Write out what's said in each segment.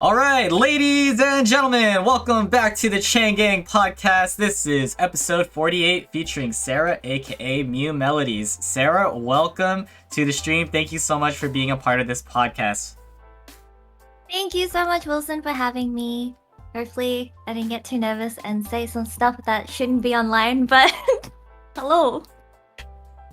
All right, ladies and gentlemen, welcome back to the Chang podcast. This is episode 48 featuring Sarah, aka MewMelodys. Sarah, welcome to the stream. Thank you so much for being a part of this podcast. Thank you so much, Wilson, for having me. Hopefully, I didn't get too nervous and say some stuff that shouldn't be online, but hello.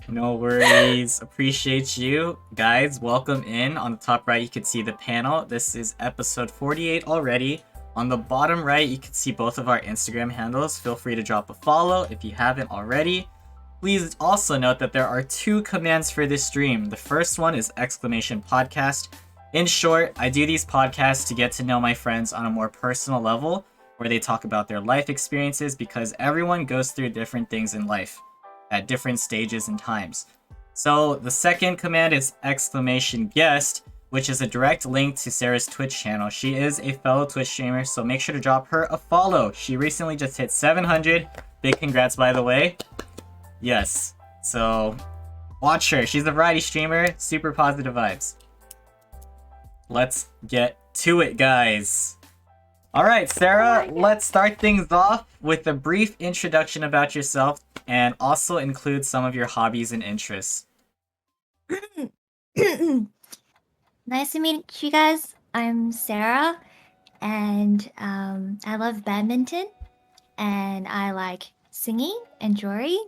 No worries. Appreciate you. Guys, welcome in. On the top right, you can see the panel. This is episode 48 already. On the bottom right, you can see both of our Instagram handles. Feel free to drop a follow if you haven't already. Please also note that there are two commands for this stream. The first one is !podcast. In short, I do these podcasts to get to know my friends on a more personal level, where they talk about their life experiences because everyone goes through different things in life at different stages and times. So the second command is !guest, which is a direct link to Sarah's Twitch channel. She is a fellow Twitch streamer, so make sure to drop her a follow. She recently just hit 700. Big congrats, by the way. Yes, so watch her. She's a variety streamer, super positive vibes. Let's get to it, guys. Alright, Sarah, let's start things off with a brief introduction about yourself and also include some of your hobbies and interests. Nice to meet you guys. I'm Sarah, and I love badminton, and I like singing and drawing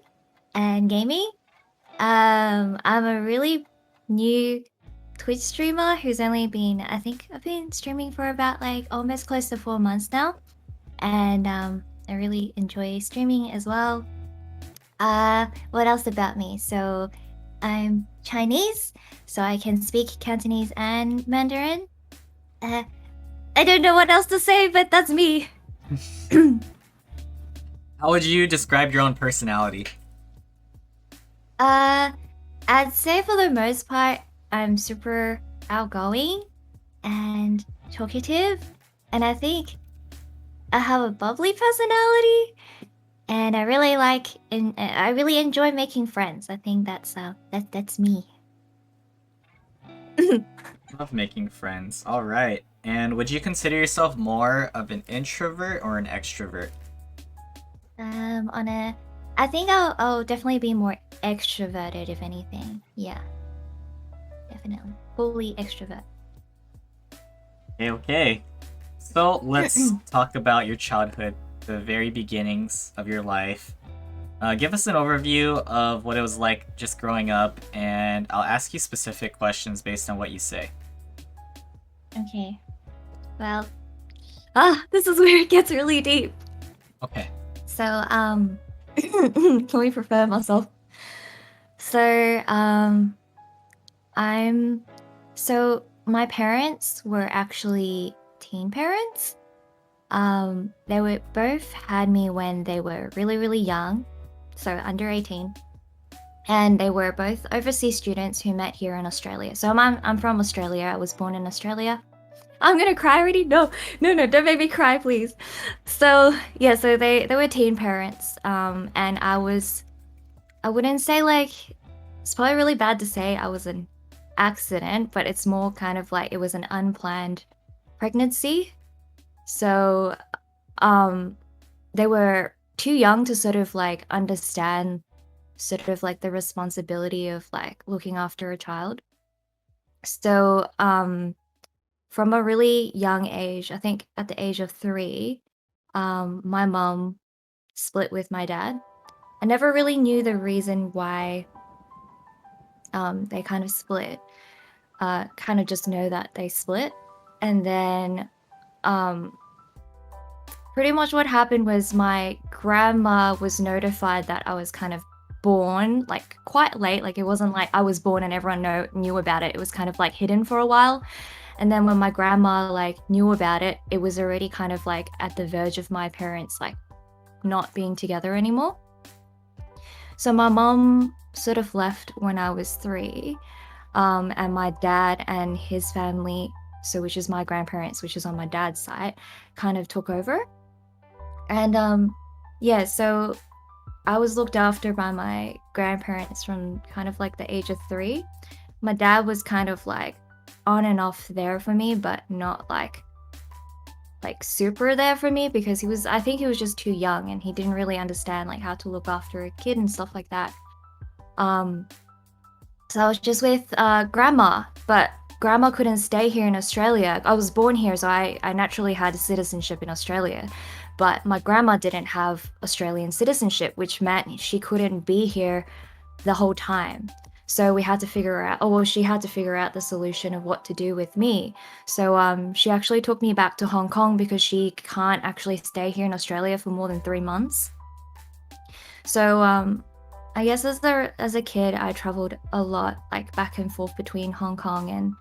and gaming. I'm a really new Twitch streamer who's only been, I think I've been streaming for about like almost close to 4 months now, and I really enjoy streaming as well. What else about me? So I'm Chinese, so I can speak Cantonese and Mandarin. I don't know what else to say, but that's me. How would you describe your own personality? I'd say for the most part, I'm super outgoing and talkative, and I think I have a bubbly personality, and I really enjoy making friends. I think that's me. Love making friends. Alright. And would you consider yourself more of an introvert or an extrovert? I think I'll definitely be more extroverted if anything. Yeah, definitely, fully extrovert. Okay. So let's talk about your childhood, the very beginnings of your life. Give us an overview of what it was like just growing up, and I'll ask you specific questions based on what you say. Okay. Well, this is where it gets really deep. Okay. So, let me prepare myself. So, my parents were actually teen parents. They were both had me when they were really, really young, so under 18. And they were both overseas students who met here in Australia. So I'm from Australia. I was born in Australia. I'm gonna cry already. No, don't make me cry, please. So yeah, so they were teen parents. And I wouldn't say like, it's probably really bad to say I was an accident, but it's more kind of like it was an unplanned pregnancy. So they were too young to sort of like understand sort of like the responsibility of like looking after a child. So from a really young age, I think at the age of 3, my mom split with my dad. I never really knew the reason why they kind of split. Kind of just know that they split. And then pretty much what happened was my grandma was notified that I was kind of born like quite late. Like it wasn't like I was born and everyone knew about it. It was kind of like hidden for a while. And then when my grandma like knew about it, it was already kind of like at the verge of my parents like not being together anymore. So my mom sort of left when I was 3, and my dad and his family, so which is my grandparents, which is on my dad's side, kind of took over. And yeah, so I was looked after by my grandparents from kind of like the age of 3. My dad was kind of like on and off there for me, but not like like super there for me because I think he was just too young and he didn't really understand like how to look after a kid and stuff like that. Um, so I was just with grandma, but grandma couldn't stay here in Australia. I was born here, so I naturally had citizenship in Australia. But my grandma didn't have Australian citizenship, which meant she couldn't be here the whole time. So we had to figure out, oh, well, she had to figure out the solution of what to do with me. So she actually took me back to Hong Kong because she can't actually stay here in Australia for more than 3 months. So I guess as a kid, I traveled a lot, like back and forth between Hong Kong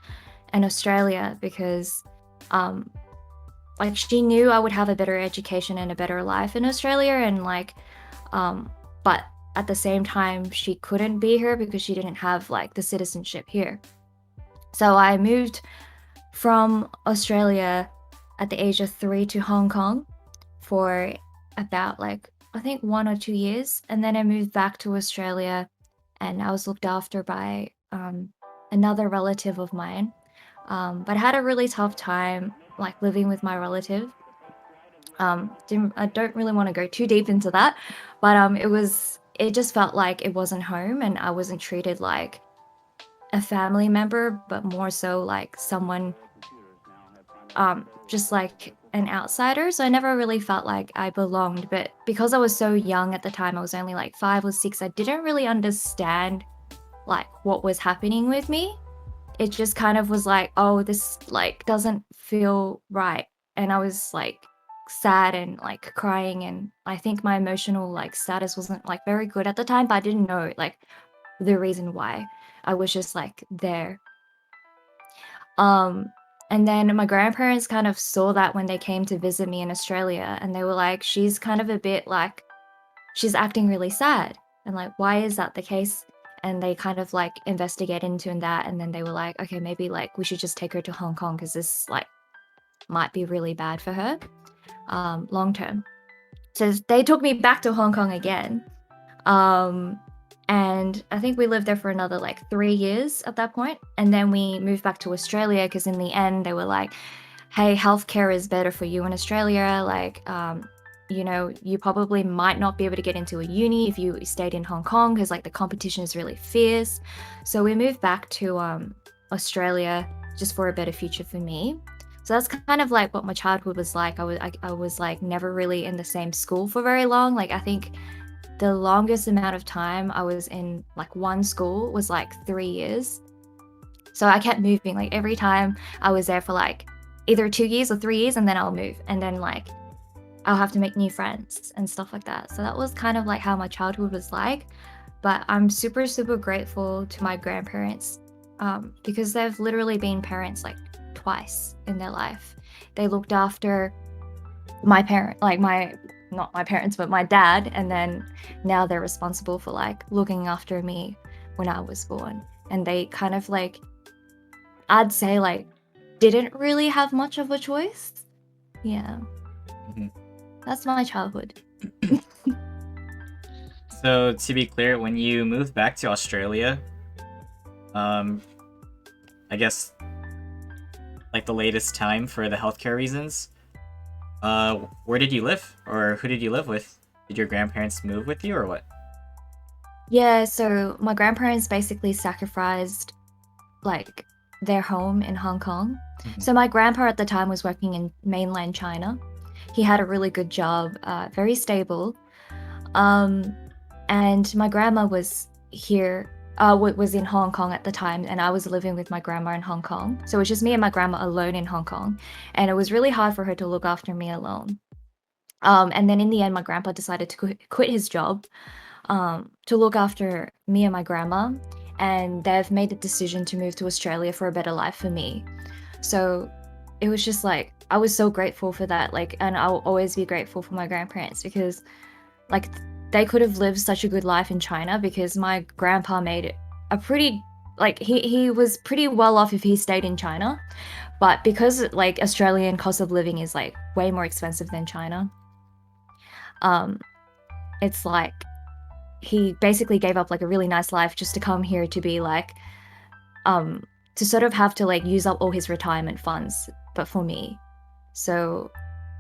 and Australia because um like she knew I would have a better education and a better life in Australia and like but at the same time she couldn't be here because she didn't have like the citizenship here. So I moved from Australia at the age of 3 to Hong Kong for about like I think 1 or 2 years, and then I moved back to Australia, and I was looked after by another relative of mine. But I had a really tough time like living with my relative. I don't really want to go too deep into that, but it just felt like it wasn't home, and I wasn't treated like a family member, but more so like someone just like an outsider. So I never really felt like I belonged. But because I was so young at the time, I was only like 5 or 6, I didn't really understand like what was happening with me. It just kind of was like, oh, this like doesn't feel right. And I was like sad and like crying, and I think my emotional like status wasn't like very good at the time, but I didn't know like the reason why. I was just like there. Um, and then my grandparents kind of saw that when they came to visit me in Australia, and they were like, she's kind of a bit like, she's acting really sad. And like, why is that the case? And they kind of like investigate into that. And then they were like, okay, maybe like we should just take her to Hong Kong because this like might be really bad for her long term. So they took me back to Hong Kong again. Um, and I think we lived there for another like 3 years at that point. And then we moved back to Australia because in the end they were like, hey, healthcare is better for you in Australia. Like, you probably might not be able to get into a uni if you stayed in Hong Kong because like the competition is really fierce. So we moved back to Australia just for a better future for me. So that's kind of like what my childhood was like. I was like never really in the same school for very long. Like I think the longest amount of time I was in like one school was like 3 years. So I kept moving. Like every time I was there for like either 2 years or 3 years, and then I'll move, and then like I'll have to make new friends and stuff like that. So that was kind of like how my childhood was like. But I'm super, super grateful to my grandparents because they've literally been parents like twice in their life. They looked after my parent, like not my parents, but my dad. And then now they're responsible for like looking after me when I was born. And they kind of like, I'd say like, didn't really have much of a choice. Yeah. Mhm. That's my childhood. So to be clear, when you moved back to Australia, I guess like the latest time for the healthcare reasons, where did you live, or who did you live with? Did your grandparents move with you, or what? Yeah, so my grandparents basically sacrificed like their home in Hong Kong. Mhm. So my grandpa at the time was working in mainland China. He had a really good job, very stable. Um, and my grandma was here, was in Hong Kong at the time, and I was living with my grandma in Hong Kong. So it was just me and my grandma alone in Hong Kong, and it was really hard for her to look after me alone. And then in the end, my grandpa decided to quit his job to look after me and my grandma, and they've made the decision to move to Australia for a better life for me. So it was just like I was so grateful for that, like, and I'll always be grateful for my grandparents because like they could have lived such a good life in China because my grandpa made it a pretty like he was pretty well off if he stayed in China, but because like Australian cost of living is like way more expensive than China, um it's like he basically gave up like a really nice life just to come here to be like to sort of have to like use up all his retirement funds but for me. So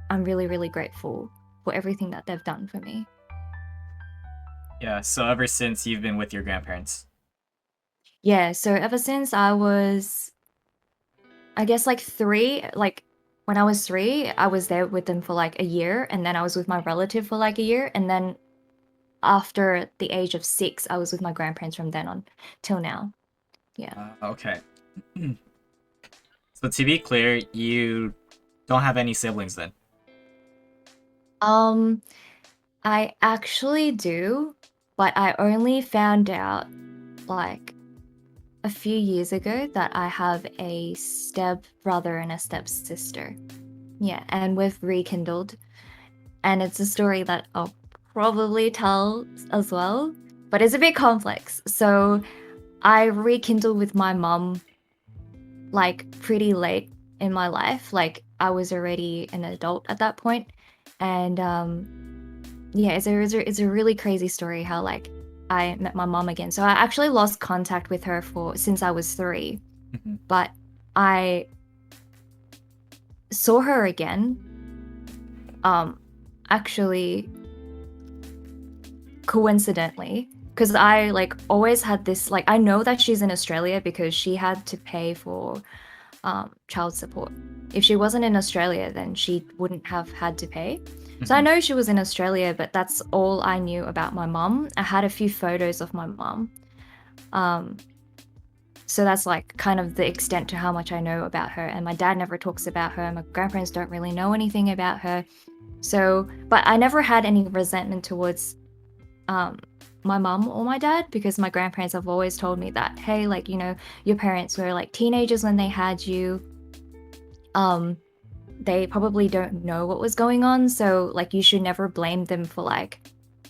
I'm really, really grateful for everything that they've done for me. Yeah, so ever since you've been with your grandparents. Yeah, so ever since I was, I guess, like 3, like when I was 3, I was there with them for like a year, and then I was with my relative for like a year, and then after the age of 6, I was with my grandparents from then on till now. Yeah. Okay. So to be clear, you don't have any siblings then? Um, I actually do, but I only found out like a few years ago that I have a step brother and a stepsister. Yeah, and we've rekindled. And it's a story that I'll probably tell as well, but it's a bit complex. So I rekindled with my mum like pretty late in my life. Like I was already an adult at that point. And yeah, it's a really crazy story how like I met my mom again. So I actually lost contact with her for since I was 3, Mhm. but I saw her again. Actually, coincidentally, because I like always had this like I know that she's in Australia because she had to pay for child support. If she wasn't in Australia, then she wouldn't have had to pay. So I Mhm. know she was in Australia, but that's all I knew about my mom. I had a few photos of my mom. Um, so that's like kind of the extent to how much I know about her. And my dad never talks about her. My grandparents don't really know anything about her. So, but I never had any resentment towards um, my mom or my dad because my grandparents have always told me that, hey, like, you know, your parents were like teenagers when they had you. Um, they probably don't know what was going on. So, like, you should never blame them for like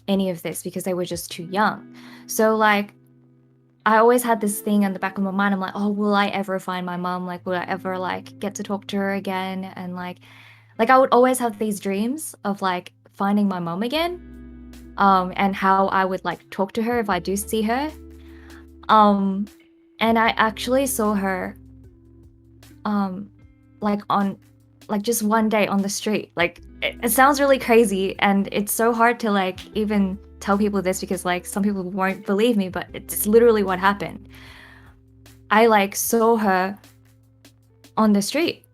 any of this because they were just too young. So, like, I always had this thing in the back of my mind. I'm like, oh, will I ever find my mom? Like, will I ever like get to talk to her again? And like I would always have these dreams of like finding my mom again. And how I would like talk to her if I do see her. Um, and I actually saw her, um, like on, like just one day on the street. Like it sounds really crazy, and it's so hard to like even tell people this because like some people won't believe me, but it's literally what happened. I like saw her on the street,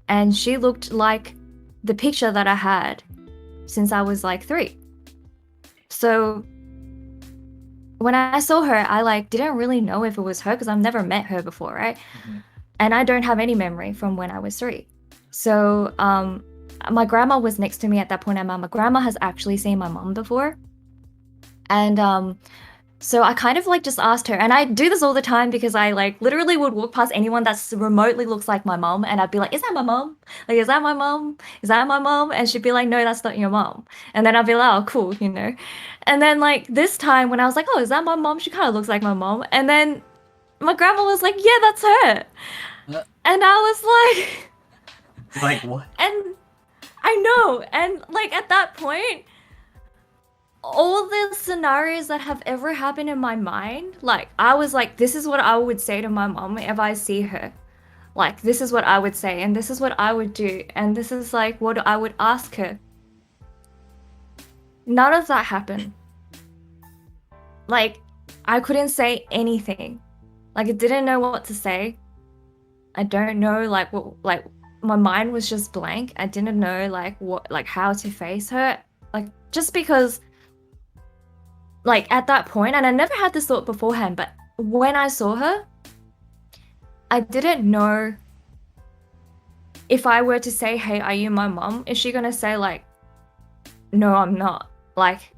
and she looked like the picture that I had since I was like 3. So when I saw her, I like didn't really know if it was her because I've never met her before, right? Mhm. And I don't have any memory from when I was 3. So my grandma was next to me at that point, and my grandma has actually seen my mom before. And so I kind of like just asked her, and I do this all the time because I like literally would walk past anyone that's remotely looks like my mom, and I'd be like, "Is that my mom? Like, is that my mom? Is that my mom?" And she'd be like, "No, that's not your mom." And then I'd be like, "Oh, cool," you know. And then like this time when I was like, "Oh, is that my mom?" She kind of looks like my mom. And then my grandma was like, "Yeah, that's her." Uh, And I was like, like what? and I know, and like at that point, all the scenarios that have ever happened in my mind, like I was like, this is what I would say to my mom if I see her. Like, this is what I would say, and this is what I would do, and this is like what I would ask her. None of that happened. Like, I couldn't say anything. Like, I didn't know what to say. I don't know, like, what, like, my mind was just blank. I didn't know, like, what, like, how to face her. Like, just because like at that point, and I never had this thought beforehand, but when I saw her, I didn't know if I were to say, "Hey, are you my mom?" Is she gonna say like, "No, I'm not." Like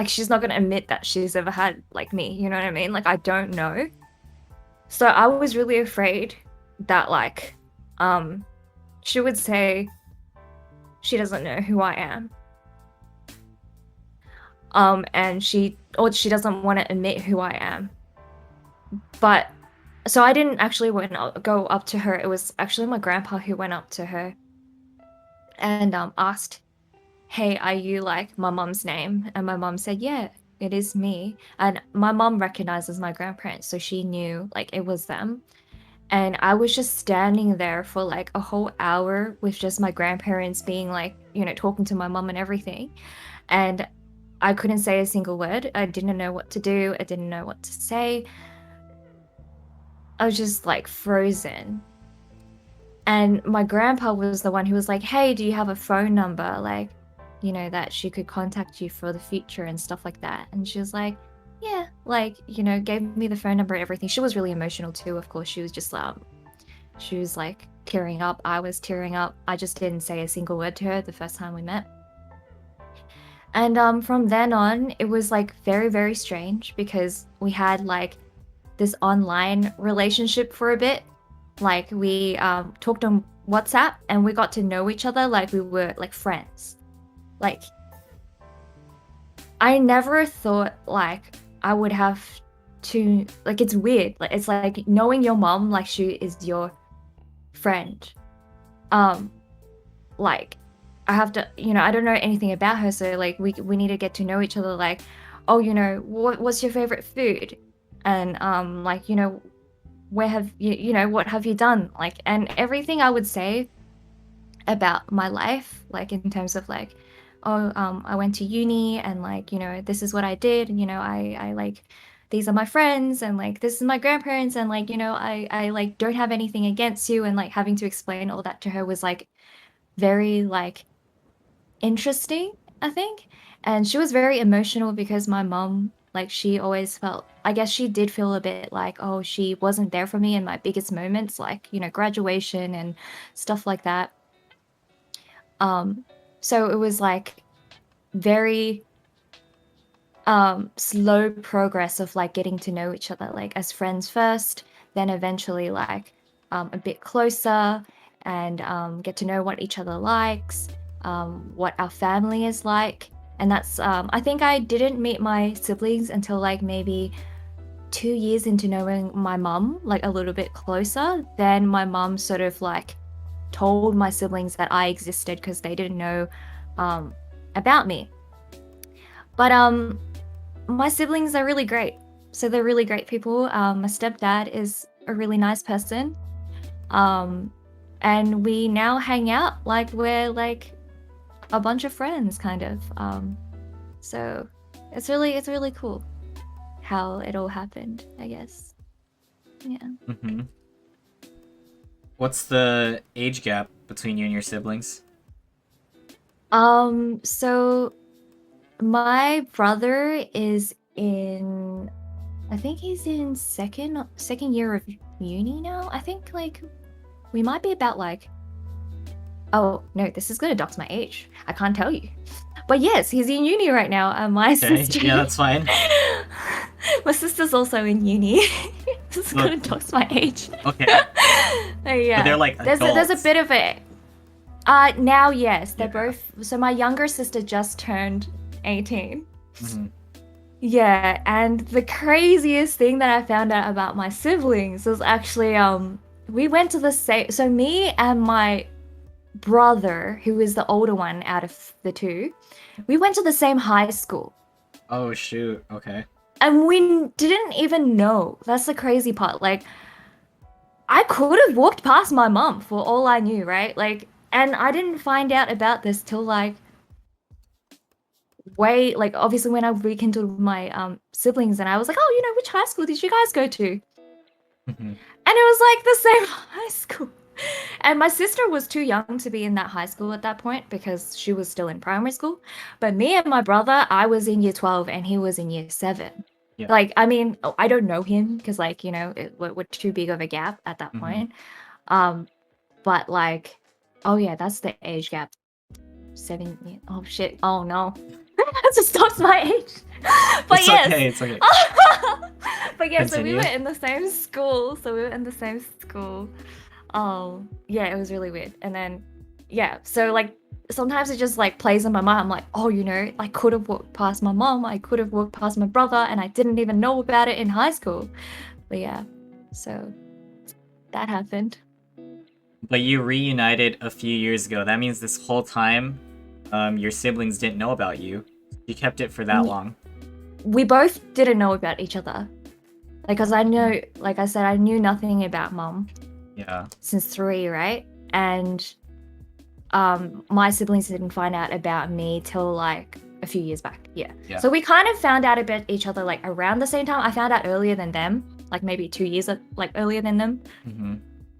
she's not gonna admit that she's ever had like me. You know what I mean? Like I don't know. So I was really afraid that like, um, she would say she doesn't know who I am. And she doesn't want to admit who I am. But so I didn't actually go up to her. It was actually my grandpa who went up to her and asked, "Hey, are you like my mom's name?" And my mom said, "Yeah, it is me." And my mom recognizes my grandparents, so she knew like it was them. And I was just standing there for like a whole hour with just my grandparents being like, talking to my mum and everything. And I couldn't say a single word. I didn't know what to do. I didn't know what to say. I was just like frozen. And my grandpa was the one who was like, hey, do you have a phone number? Like, that she could contact you for the future and stuff like that. And she was like, yeah, like, gave me the phone number and everything. She was really emotional too, of course. She was just, she was like tearing up. I was tearing up. I just didn't say a single word to her the first time we met. And from then on, it was like very, very strange because we had like this online relationship for a bit. Like we talked on WhatsApp and we got to know each other like we were like friends. Like I never thought like I would have to, like, it's weird. Like it's like knowing your mom, like she is your friend. Like I have to, I don't know anything about her, so like we need to get to know each other. Like, oh, what's your favorite food, and like where have you, what have you done, like, and everything I would say about my life, like in terms of like, oh, I went to uni and like this is what I did, and I like these are my friends and like this is my grandparents and like I like don't have anything against you, and like having to explain all that to her was like very like interesting, I think. And she was very emotional because my mom, like, she always felt, I guess she did feel a bit like, oh, she wasn't there for me in my biggest moments, like, graduation and stuff like that. So it was like very slow progress of like getting to know each other, like as friends first, then eventually like a bit closer, and get to know what each other likes, what our family is like. And that's I think I didn't meet my siblings until like maybe 2 years into knowing my mum like a little bit closer. Then my mum sort of like told my siblings that I existed because they didn't know about me. But my siblings are really great. So they're really great people. My stepdad is a really nice person. And we now hang out like we're like a bunch of friends, kind of. So it's really cool how it all happened, I guess. Yeah. Mm-hmm. What's the age gap between you and your siblings? So my brother is in, I think he's in second year of uni now. I think like we might be about like, oh no, this is gonna dox my age. I can't tell you. But yes, he's in uni right now. My Okay, sister. yeah, that's fine. My sister's also in uni. This is gonna dox my age. Okay. Yeah. But they're like there's a bit of it. Now yes, they're Yeah. both. So my younger sister just turned 18. Mm-hmm. Yeah, and the craziest thing that I found out about my siblings was actually we went to the same. So me and my brother, who is the older one out of the two, we went to the same high school. Oh shoot. Okay. And we didn't even know. That's the crazy part. Like, I could have walked past my mum for all I knew, right? Like, and I didn't find out about this till like way, like, obviously when I rekindled my siblings, and I was like, oh, which high school did you guys go to? Mm-hmm. And it was like the same high school. And my sister was too young to be in that high school at that point because she was still in primary school. But me and my brother, I was in year 12 and he was in year 7. Yeah. Like, I mean, I don't know him because, like, we're too big of a gap at that point. But, like, oh, yeah, that's the age gap. 7 years. Oh, shit. Oh, no. That just stops my age. But It's yes. okay, it's okay. But yeah, so we Continue. were in the same school. Oh, yeah, it was really weird. And then, yeah, so like sometimes it just like plays in my mind. I'm like, oh, I could have walked past my mom, I could have walked past my brother, and I didn't even know about it in high school. But yeah, so that happened. But you reunited a few years ago. That means this whole time, your siblings didn't know about you. You kept it for that long. We both didn't know about each other. because I know, like I said, I knew nothing about mom Yeah. since 3, right? And my siblings didn't find out about me till like a few years back. Yeah. Yeah. So we kind of found out about each other like around the same time. I found out earlier than them, like maybe 2 years like earlier than them. Mm-hmm.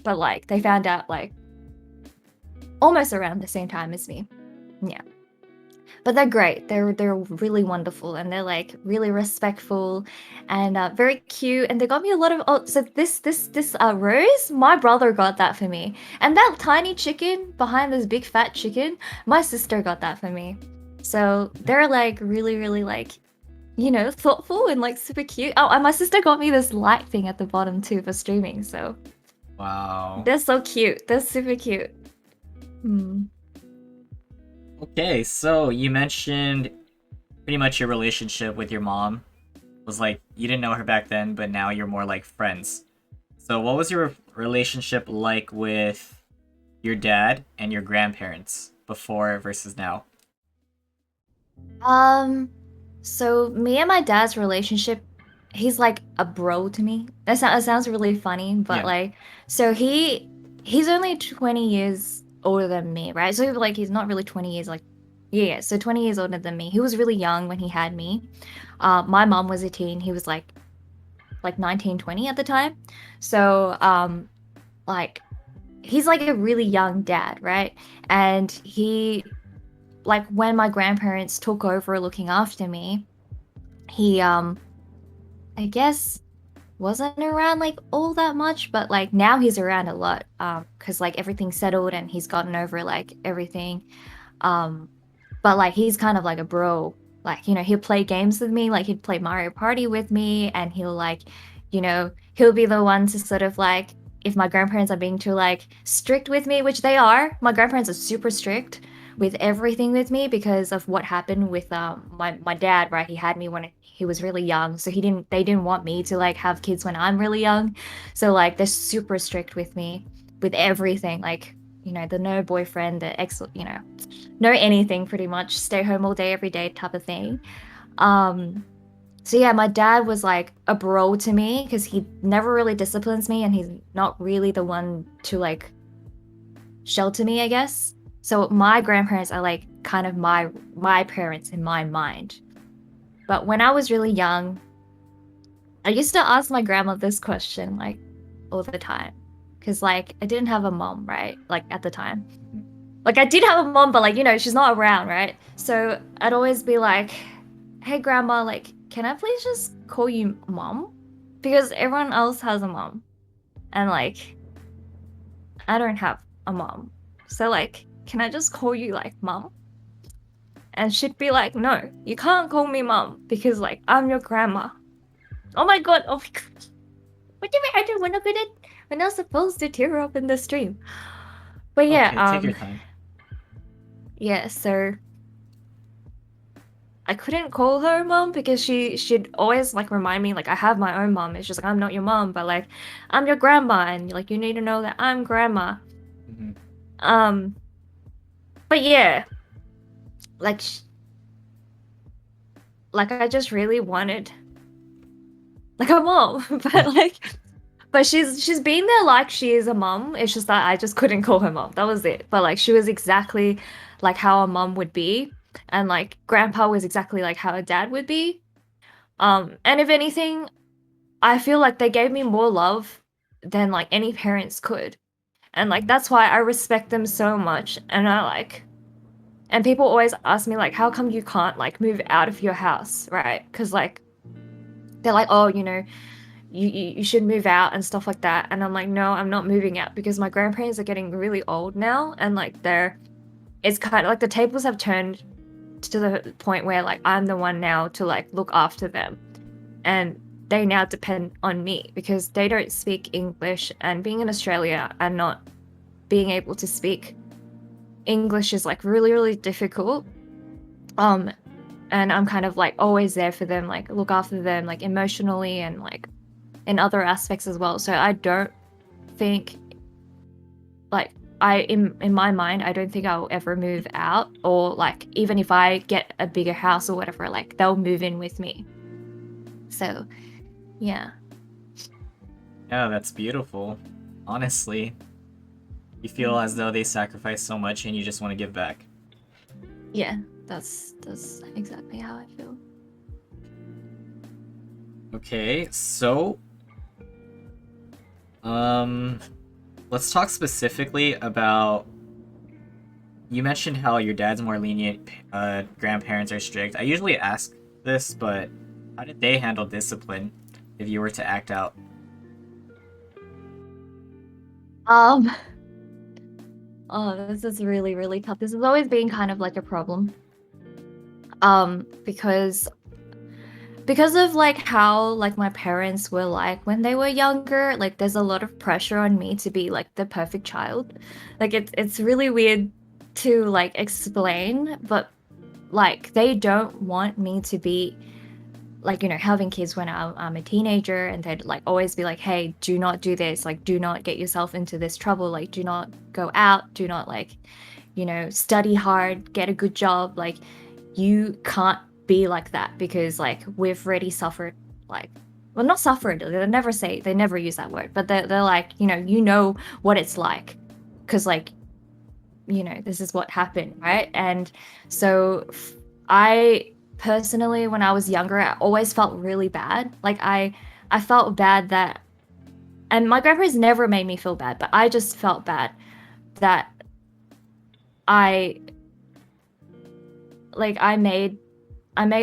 But like they found out like almost around the same time as me. Yeah. But they're great. They're really wonderful, and they're like really respectful and very cute. And they got me a lot of so this rose, my brother got that for me. And that tiny chicken behind this big fat chicken, my sister got that for me. So they're like really like, you know, thoughtful and like super cute. Oh, and my sister got me this light thing at the bottom too for streaming. So Wow. they're so cute. They're super cute. Hmm. Okay, so you mentioned pretty much your relationship with your mom was like you didn't know her back then, but now you're more like friends. So what was your relationship like with your dad and your grandparents before versus now? Um, so me and my dad's relationship, he's like a bro to me. That sounds really funny, but Yeah. like, so he's only 20 years older than me, right? So like he's not really 20 years, like, yeah, so 20 years older than me. He was really young when he had me. My mom was a teen. He was like 19, 20 at the time. So like he's like a really young dad, right? And he like when my grandparents took over looking after me, he I guess wasn't around like all that much, but like now he's around a lot cuz like everything's settled and he's gotten over like everything. Um but like he's kind of like a bro. Like, you know, he'll play games with me, like he'd play Mario Party with me, and he'll like, you know, he'll be the one to sort of like if my grandparents are being too like strict with me, which they are. My grandparents are super strict with everything with me because of what happened with my dad, right? He had me when he was really young, so they didn't want me to like have kids when I'm really young. So like they're super strict with me with everything, like, you know, the no boyfriend, the ex, you know, no anything, pretty much stay home all day every day type of thing. um so yeah, my dad was like a bro to me because he never really disciplines me, and he's not really the one to like shelter me, I guess. So my grandparents are like kind of my parents in my mind. But when I was really young, I used to ask my grandma this question like all the time, because like I didn't have a mom, right? Like at the time, like I did have a mom, but like, you know, she's not around, right? So I'd always be like, hey grandma, like, can I please just call you mom? Because everyone else has a mom, and like I don't have a mom. So like, can I just call you like mom? And she'd be like, no, you can't call me mom because like I'm your grandma. Oh my god, oh my god. What do you mean I didn't wanna get it? We're not supposed to tear up in the stream. But yeah, Okay, take your time. yeah, so I couldn't call her mom because she'd always like remind me like I have my own mom. It's just like I'm not your mom, but like I'm your grandma, and like you need to know that I'm grandma. Hmm. Um, but yeah, like like I just really wanted like a mom, but she's been there like she is a mom. It's just that I just couldn't call her mom. That was it. But like she was exactly like how a mom would be, and like grandpa was exactly like how a dad would be. And if anything, I feel like they gave me more love than like any parents could. And like that's why I respect them so much. And I like and people always ask me like how come you can't like move out of your house, right? Cuz like they're like, "Oh, you know, you should move out and stuff like that." And I'm like, "No, I'm not moving out because my grandparents are getting really old now, and like they're it's kind of like the tables have turned to the point where like I'm the one now to like look after them, and they now depend on me because they don't speak English, and being in Australia and not being able to speak English is like really difficult. um and I'm kind of like always there for them, like look after them like emotionally and like in other aspects as well. So I don't think like in my mind, I don't think I'll ever move out, or like even if I get a bigger house or whatever, like they'll move in with me. So yeah. Yeah, that's beautiful. Honestly, you feel as though they sacrificed so much and you just want to give back. Yeah, that's exactly how I feel. Okay, so um let's talk specifically about, you mentioned how your dad's more lenient, grandparents are strict. I usually ask this, but how did they handle discipline if you were to act out? Um, oh, this is really, really tough. This has always been kind of like a problem. Because of like how like my parents were like when they were younger, like there's a lot of pressure on me to be like the perfect child. Like it's really weird to like explain, but like they don't want me to be like, having kids when I'm a teenager, and they'd like always be like, hey, do not do this, like do not get yourself into this trouble, like do not go out, do not like, study hard, get a good job, like you can't be like that because like we've already suffered, like, well, not suffered, they never use that word, but they're like, what it's like, because like, this is what happened, right? And so I personally, when I was younger, I always felt really bad. Like I felt bad that, and my grandparents never made me feel bad, but I just felt bad that I like I made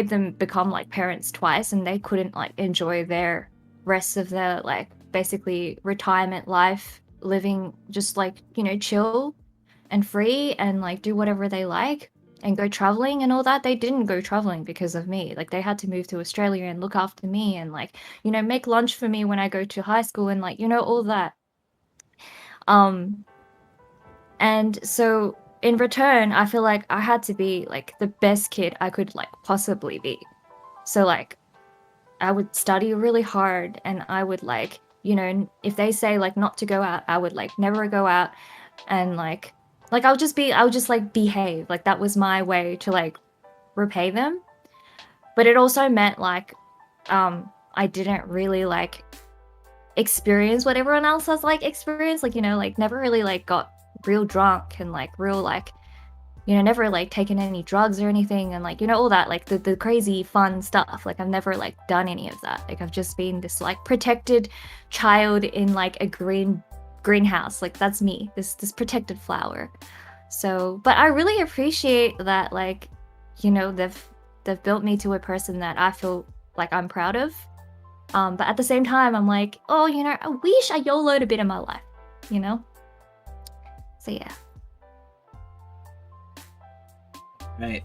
them become like parents twice, and they couldn't like enjoy their rest of their like basically retirement life, living just like, chill and free and like do whatever they like and go traveling and all that. They didn't go traveling because of me. Like they had to move to Australia and look after me and like, make lunch for me when I go to high school and like, all that. Um and so in return, I feel like I had to be like the best kid I could like possibly be. So like I would study really hard, and I would like, if they say like not to go out, I would like never go out, and like I would just like behave. Like that was my way to like repay them. But it also meant like I didn't really like experience what everyone else has like experienced. Like, like never really like got real drunk and like real like, never like taken any drugs or anything, and like, all that, like the crazy fun stuff. Like I've never like done any of that. Like I've just been this like protected child in like a greenhouse. Like that's me, this protected flower. So, but I really appreciate that, like, they've built me to a person that I feel like I'm proud of. But at the same time, I'm like, oh, I wish I YOLO'd a bit in my life, you know? So yeah. Right.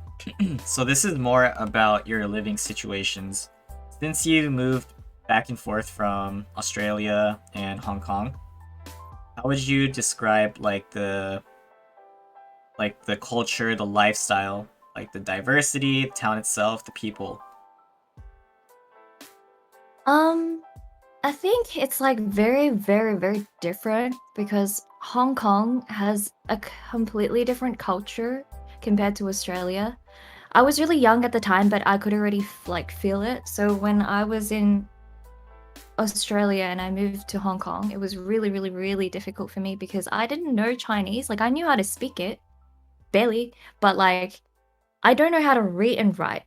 So this is more about your living situations. Since you moved back and forth from Australia and Hong Kong, how would you describe like the culture, the lifestyle, like the diversity, the town itself, the people? Um, I think it's like very, very, very different because Hong Kong has a completely different culture compared to Australia. I was really young at the time, but I could already like feel it. So when I was in Australia and I moved to Hong Kong, it was really, really, really difficult for me because I didn't know Chinese. Like I knew how to speak it, barely, but like I don't know how to read and write.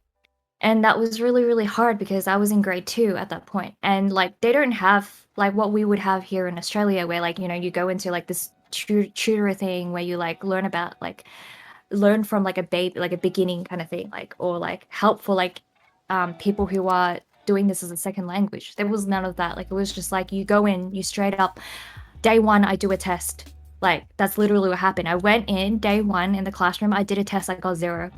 And that was really, really hard because I was in grade 2 at that point. And like they don't have like what we would have here in Australia, where like, you go into like this tutor thing where you like learn from like a baby, like a beginning kind of thing, like, or like help for like people who are doing this as a second language. There was none of that. Like it was just like you go in, you straight up, day one, I do a test. Like that's literally what happened. I went in day one in the classroom, I did a test, I got 0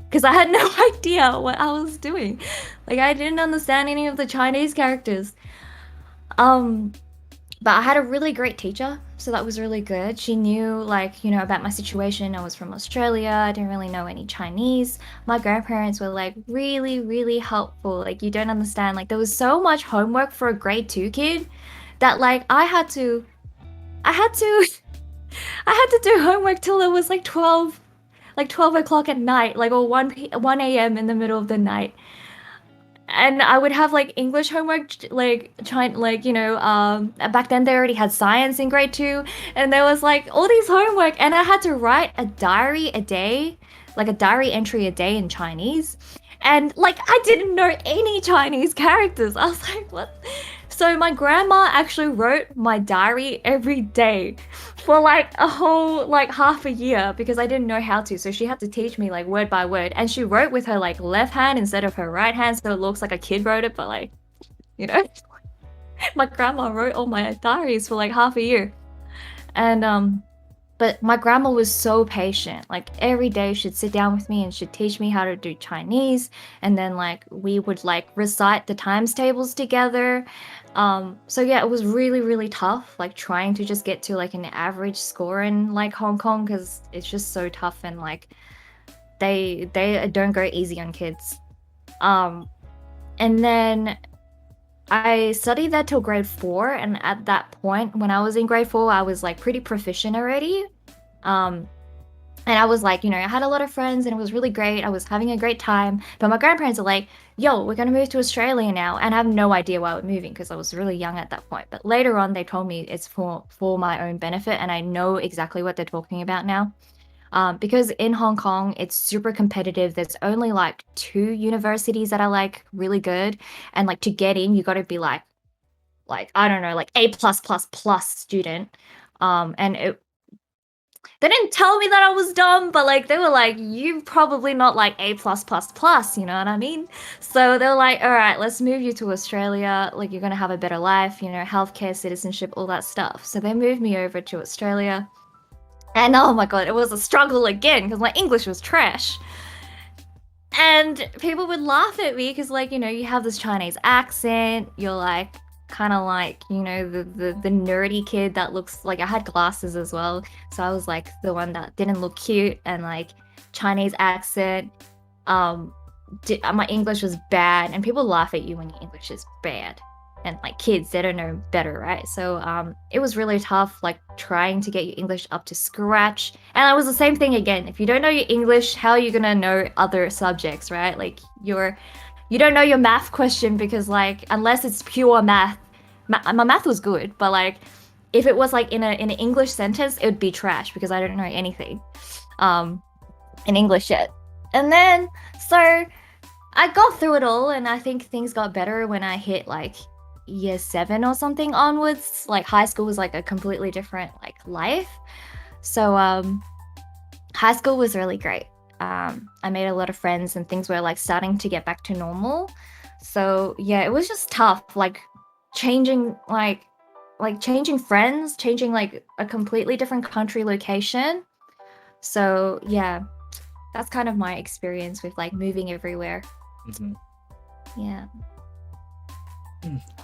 because I had no idea what I was doing. Like I didn't understand any of the Chinese characters. Um, but I had a really great teacher, so that was really good. She knew like, about my situation. I was from Australia. I didn't really know any Chinese. My grandparents were like really, really helpful. Like you don't understand. Like there was so much homework for a grade 2 kid that like I had to I had to do homework till it was like 12 o'clock at night, like or 1 a.m. in the middle of the night. and I would have like English homework, like trying, like back then they already had science in grade two, and there was like all these homework, and I had to write a diary a day, like a diary entry a day in Chinese, and like I didn't know any Chinese characters. I was like, what? So my grandma actually wrote my diary every day for like a whole like half a year because I didn't know how to. So she had to teach me like word by word. And she wrote with her like left hand instead of her right hand, so it looks like a kid wrote it, but like, you know, my grandma wrote all my diaries for like half a year. And but my grandma was so patient. Like every day she'd sit down with me and she'd teach me how to do Chinese. And then like we would like recite the times tables together. So yeah, it was really, really tough, like trying to just get to like an average score in like Hong Kong because it's just so tough and like they don't go easy on kids. Um, and then I studied that till grade four, and at that point, when I was in grade four, I was like pretty proficient already. Um, and I was like, I had a lot of friends and it was really great. I was having a great time. But my grandparents are like, yo, we're gonna move to Australia now. And I have no idea why we're moving because I was really young at that point. But later on they told me it's for my own benefit and I know exactly what they're talking about now. Because in Hong Kong, it's super competitive. There's only like two universities that are like really good. And like to get in, you gotta be like I don't know, like A plus plus plus student. And they didn't tell me that I was dumb, but like they were like, you probably not like A plus plus plus, you know what I mean? So they're like, all right, let's move you to Australia. Like you're gonna have a better life, healthcare, citizenship, all that stuff. So they moved me over to Australia. And oh my god, it was a struggle again because my English was trash. And people would laugh at me because, like, you have this Chinese accent. You're like, kind of like, the nerdy kid that looks like I had glasses as well. So I was like the one that didn't look cute and like Chinese accent. Um, my English was bad, and people laugh at you when your English is bad. And like kids, they don't know better, right? So it was really tough, like trying to get your English up to scratch. And it was the same thing again. If you don't know your English, how are you gonna know other subjects, right? Like you don't know your math question because like unless it's pure math, my math was good, but like if it was like in an English sentence, it would be trash because I don't know anything in English yet. And then so I got through it all, and I think things got better when I hit like year seven or something onwards. Like high school was like a completely different like life. So high school was really great. I made a lot of friends and things were like starting to get back to normal. So yeah, it was just tough, like changing changing friends, changing like a completely different country location. So yeah, that's kind of my experience with like moving everywhere. Mhm. Yeah.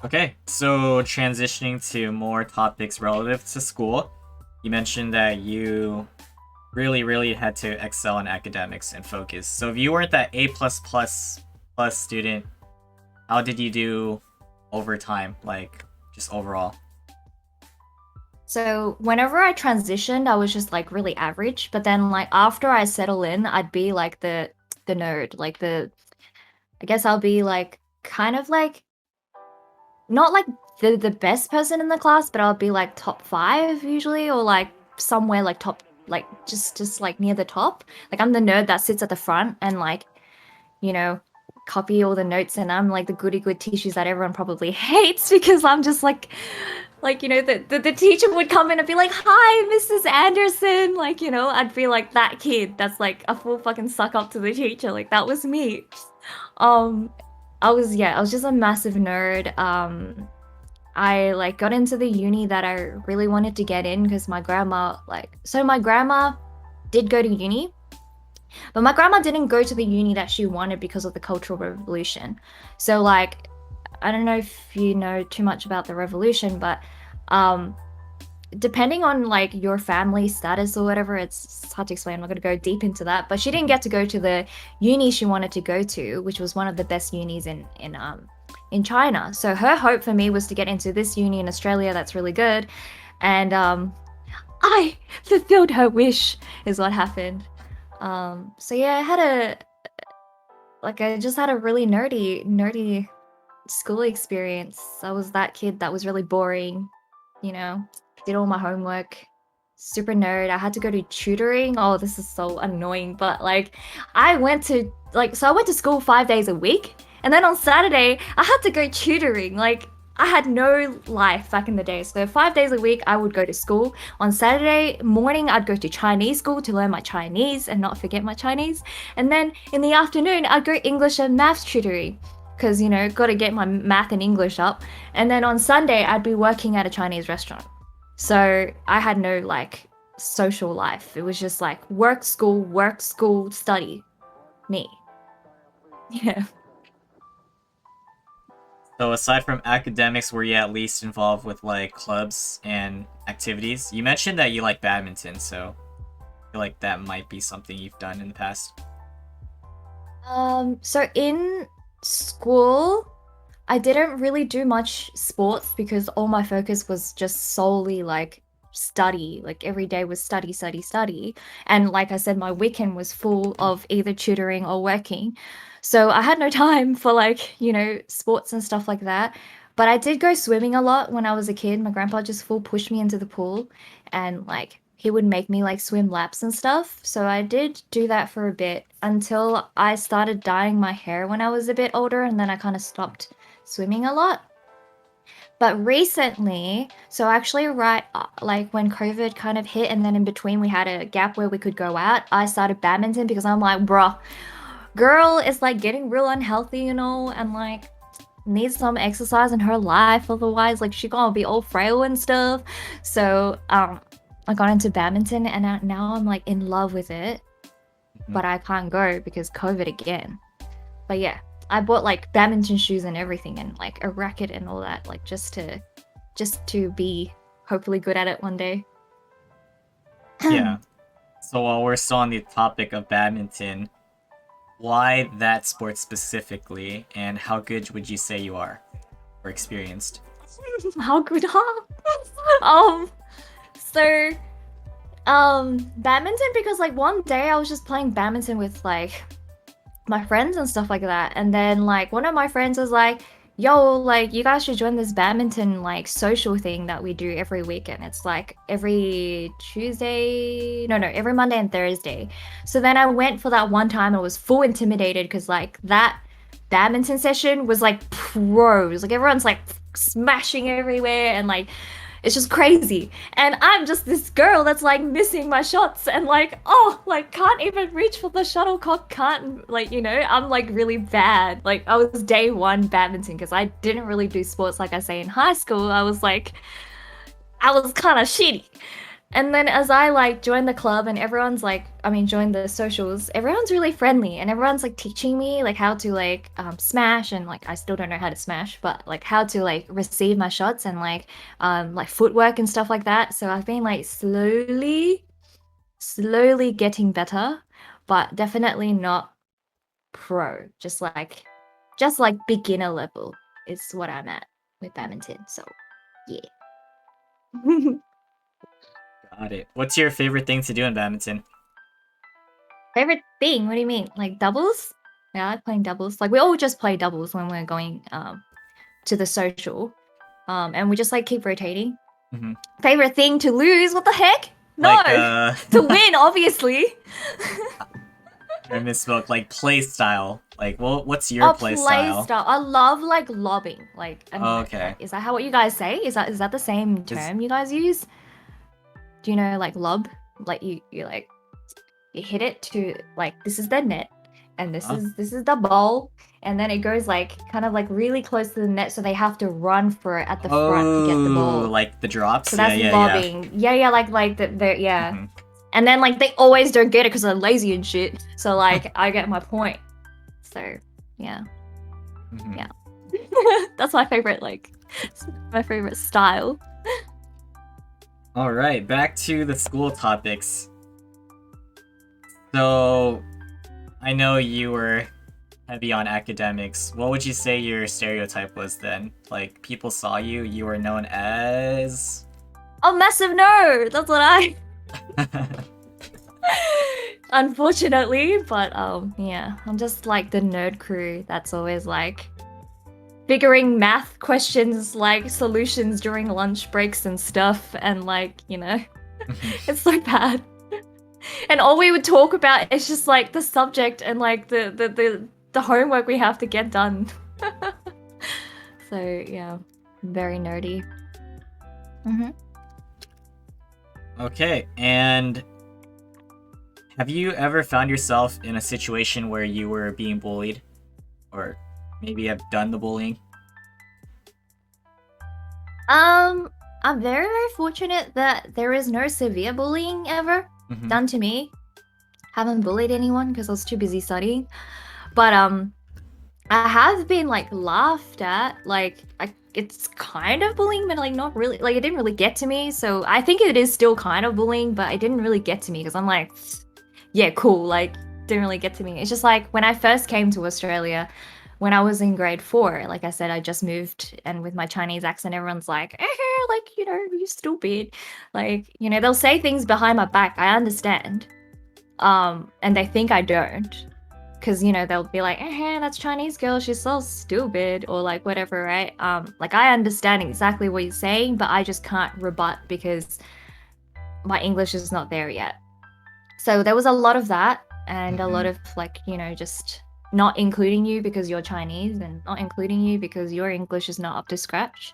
Okay, so transitioning to more topics relative to school, you mentioned that you really, really had to excel in academics and focus. So if you weren't that A plus plus plus student, how did you do over time, like just overall? So whenever I transitioned, I was just like really average. But then like after I settle in, I'd be like the nerd, like I guess I'll be like kind of like not like the best person in the class, but I'll be like top five usually, or like somewhere like top, like just like near the top. Like I'm the nerd that sits at the front and like you know copy all the notes, and I'm like the goody good teachers that everyone probably hates because I'm just like the teacher would come in and be like, hi Mrs. Anderson, like I'd be like that kid that's like a full fucking suck up to the teacher. Like that was me. um I was just a massive nerd. I like got into the uni that I really wanted to get in because my grandma did go to uni, but my grandma didn't go to the uni that she wanted because of the Cultural Revolution. So like I don't know if you know too much about the revolution, but um depending on like your family status or whatever, it's hard to explain. I'm not going to go deep into that, but she didn't get to go to the uni she wanted to go to, which was one of the best unis in China. So her hope for me was to get into this uni in Australia that's really good, and I fulfilled her wish is what happened. So yeah, I had like I just had a really nerdy school experience. I was that kid that was really boring, you know, did all my homework, super nerd. I had to go to tutoring. Oh, this is so annoying, but like I went to school 5 days a week, and then on Saturday I had to go tutoring. Like I had no life back in the day. So 5 days a week I would go to school. On Saturday morning I'd go to Chinese school to learn my Chinese and not forget my Chinese. And then in the afternoon I'd go English and maths tutoring because got to get my math and English up. And then on Sunday I'd be working at a Chinese restaurant. So I had no like social life. It was just like work, school, study. Me. Yeah. So aside from academics, were you at least involved with like clubs and activities? You mentioned that you like badminton, so I feel like that might be something you've done in the past. So in school, I didn't really do much sports because all my focus was just solely like study. Like every day was study, study, study. And like I said, my weekend was full of either tutoring or working. So I had no time for like, sports and stuff like that. But I did go swimming a lot when I was a kid. My grandpa just full pushed me into the pool and like he would make me like swim laps and stuff. So I did do that for a bit until I started dyeing my hair when I was a bit older and then I kind of stopped swimming a lot. But recently, so actually, right, like when COVID kind of hit, and then in between we had a gap where we could go out, I started badminton because I'm like, bruh, girl is like getting real unhealthy, and like needs some exercise in her life. Otherwise, like she gonna be all frail and stuff. So, I got into badminton, and now I'm like in love with it, Mhm. but I can't go because COVID again. But yeah, I bought like badminton shoes and everything and like a racket and all that, like just to be hopefully good at it one day. Yeah. So while we're still on the topic of badminton, why that sport specifically, and how good would you say you are or experienced? How good, huh? um, so badminton because like one day I was just playing badminton with like my friends and stuff like that. And then like one of my friends was like, yo, like you guys should join this badminton like social thing that we do every weekend. It's like every Tuesday, no, every Monday and Thursday. So then I went for that one time. I was full intimidated because like that badminton session was like pros. Like everyone's like smashing everywhere and like it's just crazy. And I'm just this girl that's like missing my shots and like, oh, like can't even reach for the shuttlecock, can't like, I'm like really bad. Like I was day one badminton because I didn't really do sports like I say in high school. I was kind of shitty. And then as I like joined the club and everyone's like, I mean, joined the socials, everyone's really friendly and everyone's like teaching me like how to like smash and like I still don't know how to smash, but like how to like receive my shots and like footwork and stuff like that. So I've been like slowly getting better, but definitely not pro. Just like beginner level is what I'm at with badminton. So yeah. Got it. What's your favorite thing to do in badminton? Favorite thing? What do you mean? Like doubles? Yeah, I like playing doubles. Like we all just play doubles when we're going to the social. And we just like keep rotating. Hmm. Favorite thing to lose? What the heck? No. Like To win, obviously. I misspoke. Like play style. Like, well, what's your Oh, play play style? style. I love like lobbing. Like I don't Oh, know. okay. Is that how what you guys say? Is that the same Is term you guys use? Do you know like lob? Like you like you hit it to like this is the net and this huh? is the ball and then it goes like kind of like really close to the net so they have to run for it at the front to get the Oh, ball. like the drops? So Yeah, that's yeah, yeah. lobbing. Yeah, like the yeah. Hmm. And then like they always don't get it because they're lazy and shit. So like I get my point. So yeah. Hmm. Yeah. That's my favorite style. All right, back to the school topics. So, I know you were heavy on academics. What would you say your stereotype was then? Like, people saw you, you were known as. Oh, massive nerd. That's what I unfortunately. But yeah, I'm just like the nerd crew that's always like figuring math questions like solutions during lunch breaks and stuff, and like, you know, it's so bad. And all we would talk about is just like the subject and like the homework we have to get done. So yeah, very nerdy. Mm-hmm. Okay, and have you ever found yourself in a situation where you were being bullied? Or maybe have done the bullying? I'm very, very fortunate that there is no severe bullying ever Mhm. done to me. Haven't bullied anyone because I was too busy studying. But I have been like laughed at. Like it's kind of bullying, but like not really. Like it didn't really get to me. So I think it is still kind of bullying, but it didn't really get to me because I'm like, yeah, cool. Like didn't really get to me. It's just like when I first came to Australia, when I was in grade 4, like I said, I just moved, and with my Chinese accent, everyone's like, like, you know, you stupid. Like, you know, they'll say things behind my back. I understand. And they think I don't. Because, you know, they'll be like, that's Chinese girl, she's so stupid, or like whatever, right? Like I understand exactly what you're saying, but I just can't rebut because my English is not there yet. So there was a lot of that, and a lot of like, you know, just not including you because you're Chinese, and not including you because your English is not up to scratch.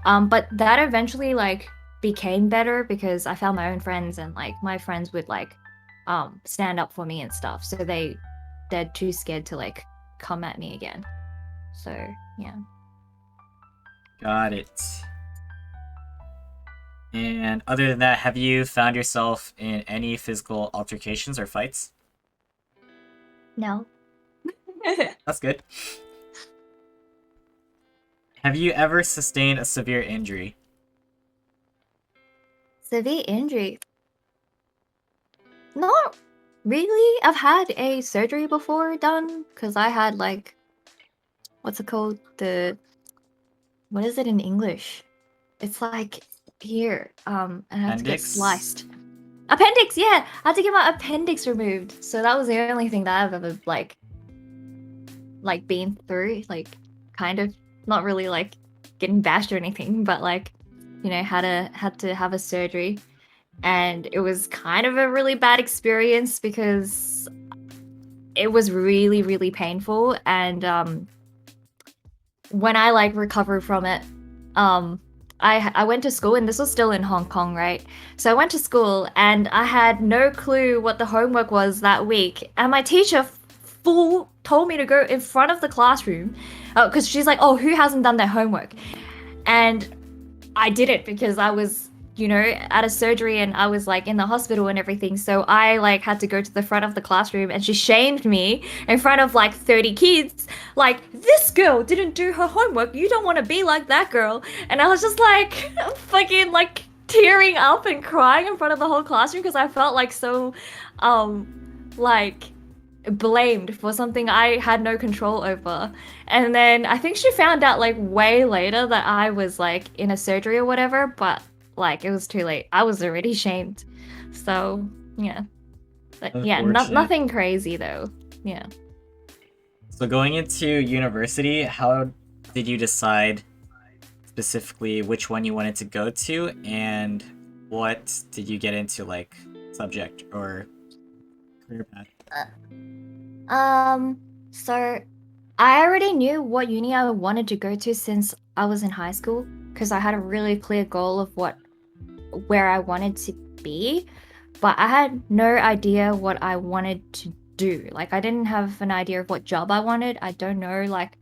But that eventually like became better because I found my own friends, and like my friends would like stand up for me and stuff. So they're too scared to like come at me again. So yeah. Got it. And other than that, have you found yourself in any physical altercations or fights? No. That's good. Have you ever sustained a severe injury? Severe injury. Not really. I've had a surgery before done because I had like, what's it called? What is it in English? It's like here. And I had to get Appendix? sliced. Appendix, yeah. I had to get my appendix removed. So that was the only thing that I've ever like been through. Like, kind of not really like getting bashed or anything, but like, you know, had to have a surgery. And it was kind of a really bad experience because it was really, really painful. And when I like recovered from it, I went to school, and this was still in Hong Kong, right? So I went to school and I had no clue what the homework was that week, and my teacher full told me to go in front of the classroom because she's like, oh, who hasn't done their homework? And I did it because I was, you know, at a surgery, and I was like in the hospital and everything. So I like had to go to the front of the classroom, and she shamed me in front of like 30 kids. Like, this girl didn't do her homework. You don't want to be like that girl. And I was just like fucking like tearing up and crying in front of the whole classroom because I felt like so like blamed for something I had no control over. And then I think she found out like way later that I was like in a surgery or whatever, but like it was too late. I was already shamed. So yeah. But yeah, nothing crazy though. Yeah. So going into university, how did you decide specifically which one you wanted to go to, and what did you get into, like, subject or career path? So I already knew what uni I wanted to go to since I was in high school because I had a really clear goal of where I wanted to be, but I had no idea what I wanted to do. Like I didn't have an idea of what job I wanted. I don't know like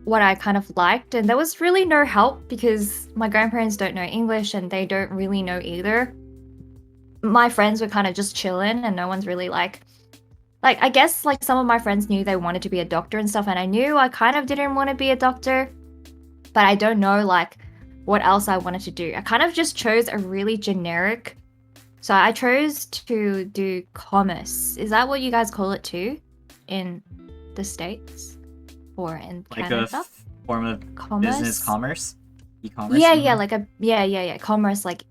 what I kind of liked, and there was really no help because my grandparents don't know English and they don't really know either. My friends were kind of just chilling, and no one's really like I guess like some of my friends knew they wanted to be a doctor and stuff, and I knew I kind of didn't want to be a doctor, but I don't know like what else I wanted to do. I kind of just chose a really generic. So I chose to do commerce. Is that what you guys call it too in the States or in Like Canada? form of Commerce? business commerce? E-commerce? Yeah, like yeah, commerce, like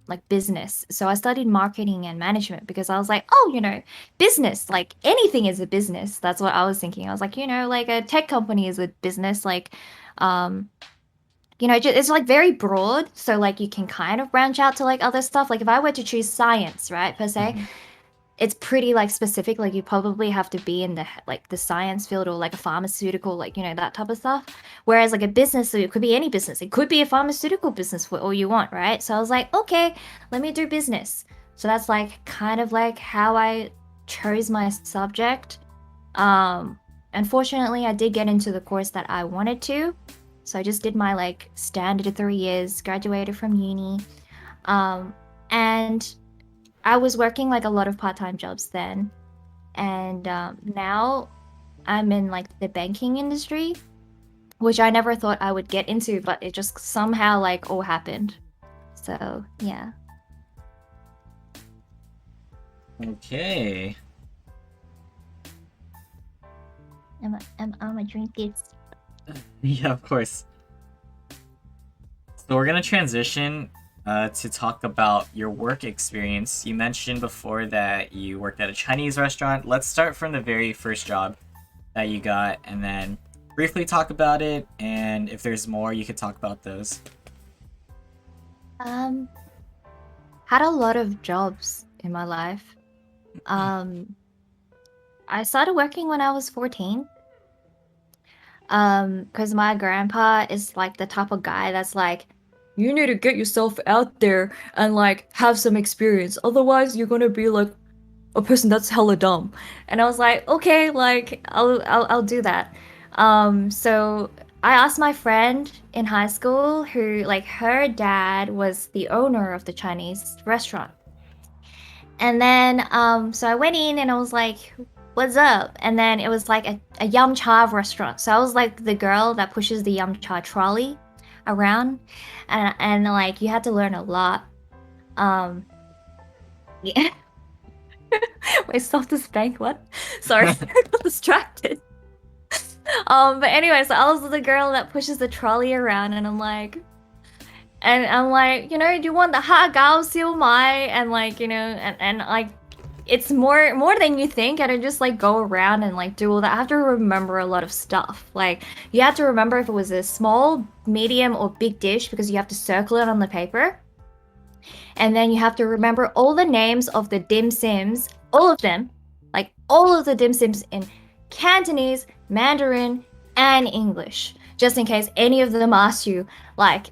like business. So I studied marketing and management because I was like, oh, business, like anything is a business. That's what I was thinking. I was like, like a tech company is a business. Like, um, it's like very broad. So like you can kind of branch out to like other stuff. Like if I were to choose science, right, per se, Mhm. it's pretty like specific. Like you probably have to be in the science field or like a pharmaceutical, like that type of stuff. Whereas like a business, so it could be any business. It could be a pharmaceutical business for all you want, right? So I was like, okay, let me do business. So that's like kind of like how I chose my subject. Um, Unfortunately, I did get into the course that I wanted to. So I just did my like standard 3 years, graduated from uni. And I was working like a lot of part-time jobs then, and now I'm in like the banking industry, which I never thought I would get into, but it just somehow like all happened. So yeah. Okay. I'm a drink this. Yeah, of course. So we're gonna transition to talk about your work experience. You mentioned before that you worked at a Chinese restaurant. Let's start from the very first job that you got, and then briefly talk about it. And if there's more, you could talk about those. Um, had a lot of jobs in my life. Um, I started working when I was 14. Because my grandpa is like the type of guy that's like, you need to get yourself out there and like have some experience. Otherwise, you're gonna be like a person that's hella dumb. And I was like, okay, like I'll do that. So I asked my friend in high school who like her dad was the owner of the Chinese restaurant. And then so I went in and I was like, what's up? And then it was like a yum cha restaurant. So I was like the girl that pushes the yum cha trolley around. And like you had to learn a lot. Um yeah. Wait, stop this bank, what? Sorry, I got distracted. But anyway, so I was the girl that pushes the trolley around and I'm like, do you want the ha gao siu mai? And like, and like it's more than you think, and I just like go around and like do all that. I have to remember a lot of stuff. Like you have to remember if it was a small, medium, or big dish because you have to circle it on the paper. And then you have to remember all the names of the dim sims, all of them, like all of the dim sims in Cantonese, Mandarin, and English, just in case any of them ask you like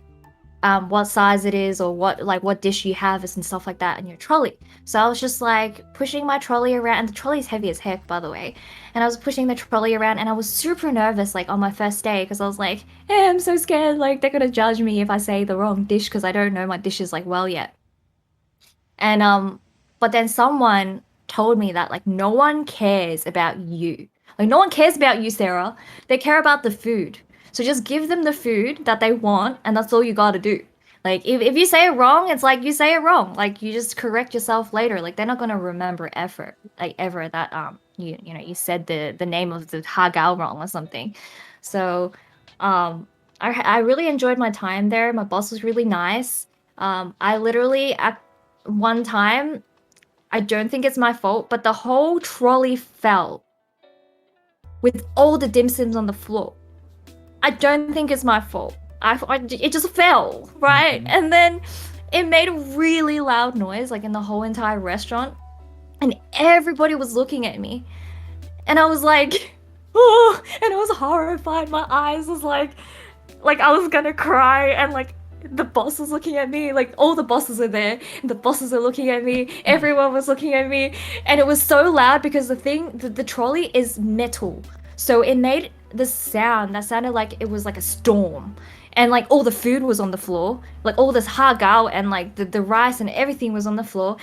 what size it is or what dish you have and stuff like that in your trolley. So I was just like pushing my trolley around, and the trolley's heavy as heck, by the way. And I was pushing the trolley around, and I was super nervous like on my first day because I was like, hey, I'm so scared, like they're gonna judge me if I say the wrong dish because I don't know my dishes like well yet. And but then someone told me that like no one cares about you. Like no one cares about you, Sarah. They care about the food. So just give them the food that they want, and that's all you gotta do. Like if you say it wrong, it's like you say it wrong. Like you just correct yourself later. Like they're not gonna remember ever, like ever that you said the name of the hagao wrong or something. So I really enjoyed my time there. My boss was really nice. I literally at one time, I don't think it's my fault, but the whole trolley fell with all the dim sims on the floor. I don't think it's my fault. It just fell, right? Mhm. And then it made a really loud noise, like in the whole entire restaurant, and everybody was looking at me, and I was like, oh, and I was horrified. My eyes was like I was gonna cry, and like the boss was looking at me, like all the bosses are there, and the bosses are looking at me, everyone was looking at me, and it was so loud because the trolley is metal. So it made the sound that sounded like it was like a storm. And like all the food was on the floor, like all this hagao and like the rice and everything was on the floor,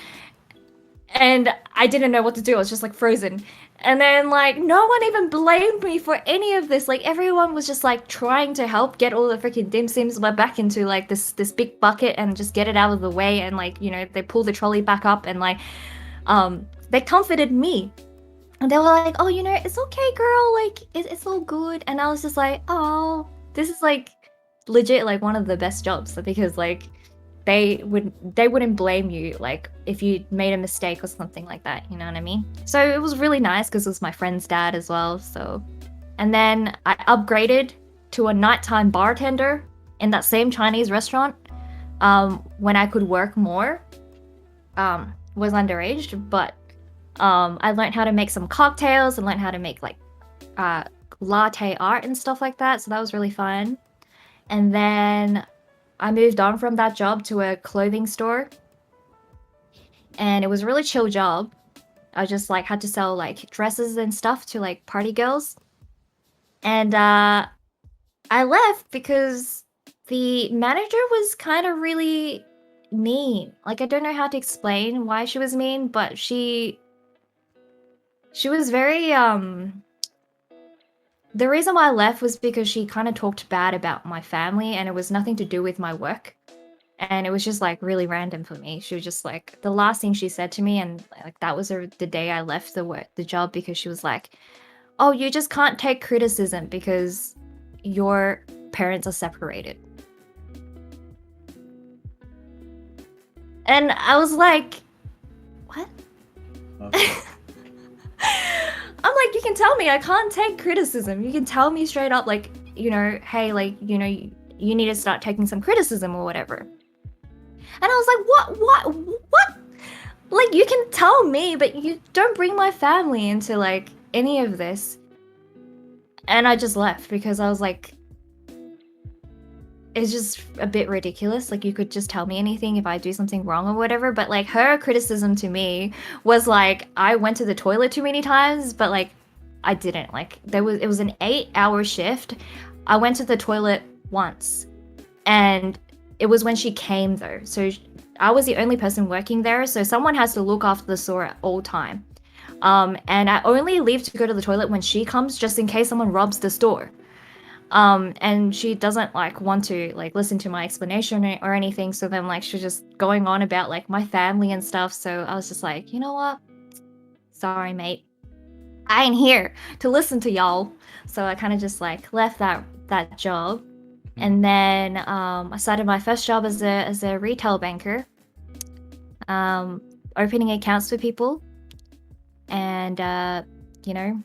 and I didn't know what to do. I was just like frozen. And then like no one even blamed me for any of this. Like everyone was just like trying to help get all the freaking dim sims back into like this big bucket and just get it out of the way. And like they pulled the trolley back up, and like they comforted me. And they were like, oh, it's okay, girl. Like it's all good. And I was just like, oh, this is like legit like one of the best jobs because like they wouldn't blame you like if you made a mistake or something like that, you know what I mean? So it was really nice because it was my friend's dad as well. So, and then I upgraded to a nighttime bartender in that same Chinese restaurant when I could work more. Was underage, but I learned how to make some cocktails and learned how to make like latte art and stuff like that. So that was really fun. And then I moved on from that job to a clothing store, and it was a really chill job. I just like had to sell like dresses and stuff to like party girls. And I left because the manager was kind of really mean. Like I don't know how to explain why she was mean, but she was very the reason why I left was because she kind of talked bad about my family, and it was nothing to do with my work. And it was just like really random for me. She was just like the last thing she said to me, and like that was the day I left the job, because she was like, "Oh, you just can't take criticism because your parents are separated." And I was like, "What?" Okay. I'm like, you can tell me I can't take criticism. You can tell me straight up, like, you know, hey, like, you know, you need to start taking some criticism or whatever. And I was like, what? Like, you can tell me, but you don't bring my family into, like, any of this. And I just left because I was like, it's just a bit ridiculous. Like, you could just tell me anything if I do something wrong or whatever. But like her criticism to me was like, I went to the toilet too many times, but like I didn't. Like it was an 8-hour shift. I went to the toilet once, and it was when she came though. So I was the only person working there. So someone has to look after the store at all time. And I only leave to go to the toilet when she comes, just in case someone robs the store. And she doesn't like want to like listen to my explanation or anything, so then like she's just going on about like my family and stuff. So I was just like, you know what, sorry mate, I ain't here to listen to y'all. So I kind of just like left that job. And then I started my first job as a retail banker, opening accounts for people, and you know,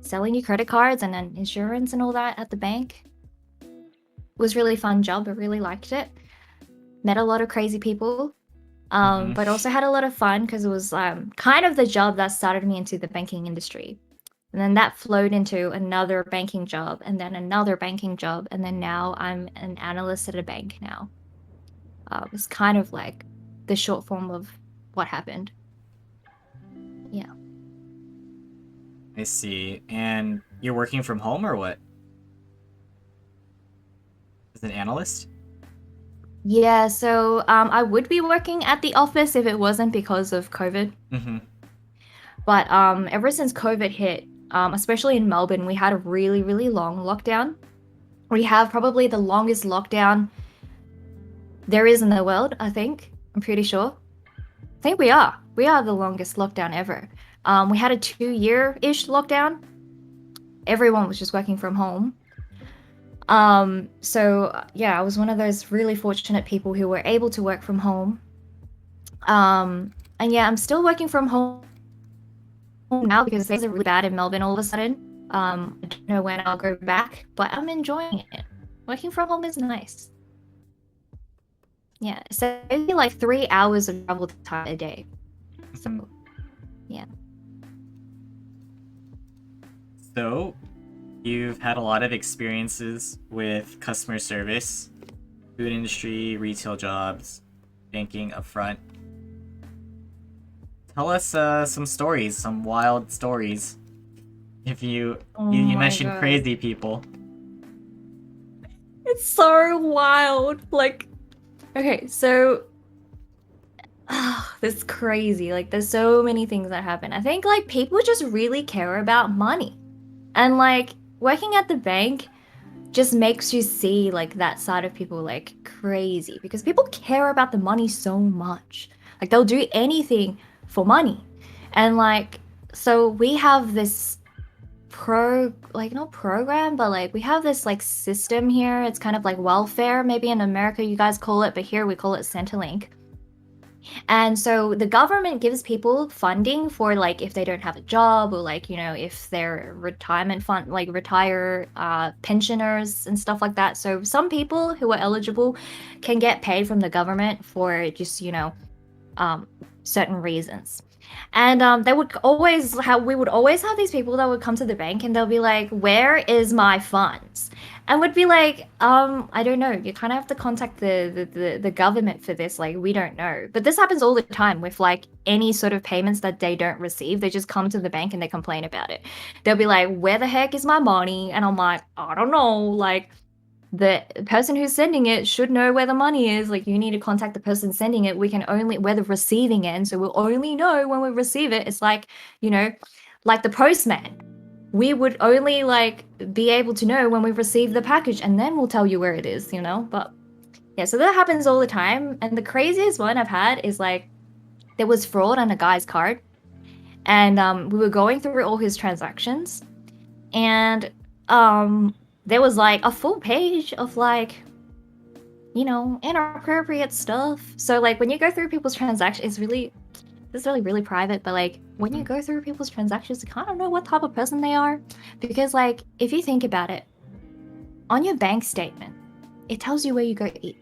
selling you credit cards and then insurance and all that at the bank. It was a really fun job. I really liked it. Met a lot of crazy people, but also had a lot of fun because it was kind of the job that started me into the banking industry. And then that flowed into another banking job, and then another banking job, and then now I'm an analyst at a bank now. It's kind of like the short form of what happened. Yeah. I see. And you're working from home or what? As an analyst? Yeah, so I would be working at the office if it wasn't because of COVID. But ever since COVID hit, especially in Melbourne, we had a really, really long lockdown. We have probably the longest lockdown there is in the world, I think. I'm pretty sure. I think we are. We are the longest lockdown ever. We had a 2-year-ish lockdown. Everyone was just working from home. So yeah, I was one of those really fortunate people who were able to work from home. And yeah, I'm still working from home now because things are really bad in Melbourne all of a sudden. I don't know when I'll go back, but I'm enjoying it. Working from home is nice. Yeah, so maybe like 3 hours of travel time a day. So yeah. So, you've had a lot of experiences with customer service, food industry, retail jobs, banking upfront. Tell us some stories, some wild stories. If you mentioned God. crazy people. It's so wild. Like, okay, so this is crazy. Like, there's so many things that happen. I think like people just really care about money. And like working at the bank just makes you see like that side of people like crazy, because people care about the money so much. Like they'll do anything for money. And like, so we have this not program, but like we have this like system here. It's kind of like welfare. Maybe in America you guys call it, but here we call it Centrelink. And so the government gives people funding for like if they don't have a job, or like, if they're retirement fund, like retire pensioners and stuff like that. So some people who are eligible can get paid from the government for just, certain reasons. And we would always have these people that would come to the bank and they'll be like, "Where is my funds?" And would be like, I don't know. You kind of have to contact the government for this. Like, we don't know. But this happens all the time with like any sort of payments that they don't receive. They just come to the bank and they complain about it. They'll be like, "Where the heck is my money?" And I'm like, "I don't know." Like, the person who's sending it should know where the money is. Like, you need to contact the person sending it. We're the receiving end, so we'll only know when we receive it. It's like, like the postman. We would only like be able to know when we receive the package, and then we'll tell you where it is, But yeah, so that happens all the time. And the craziest one I've had is like there was fraud on a guy's card, and we were going through all his transactions, and there was like a full page of like, inappropriate stuff. So like when you go through people's transactions, this is really private, but like when you go through people's transactions, you kind of know what type of person they are. Because like if you think about it, on your bank statement, it tells you where you go eat,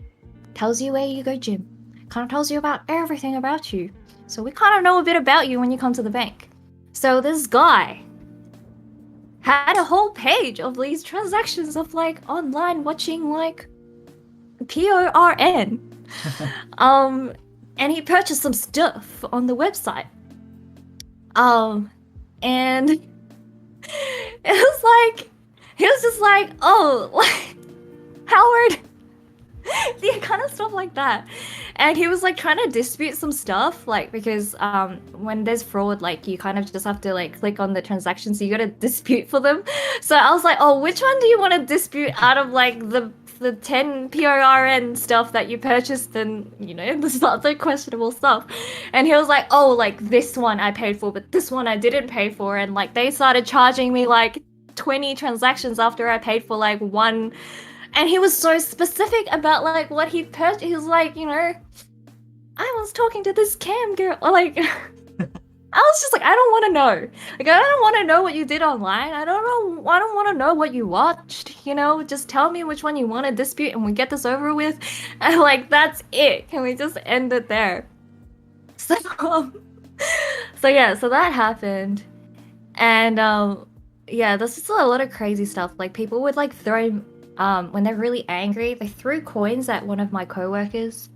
tells you where you go gym, kind of tells you about everything about you. So we kind of know a bit about you when you come to the bank. So this guy had a whole page of these transactions of like online watching like PORN. And he purchased some stuff on the website. And it was like, he was just like, "Oh, like, Howard," yeah, kind of stuff like that. And he was like trying to dispute some stuff, like, because when there's fraud, like you kind of just have to like click on the transaction, so you gotta dispute for them. So I was like, "Oh, which one do you want to dispute out of like the 10 PORN stuff that you purchased and, the other questionable stuff?" And he was like, "Oh, like this one I paid for, but this one I didn't pay for." And like they started charging me like 20 transactions after I paid for like one. And he was so specific about like what he purchased. He was like, "I was talking to this cam girl." Like, I was just like, I don't want to know. Like, I don't want to know what you did online. I don't want to know what you watched. Just tell me which one you want to dispute, and we get this over with. And like, that's it. Can we just end it there? So, so that happened, and yeah, this is a lot of crazy stuff. Like people would like throw, when they're really angry, they threw coins at one of my coworkers,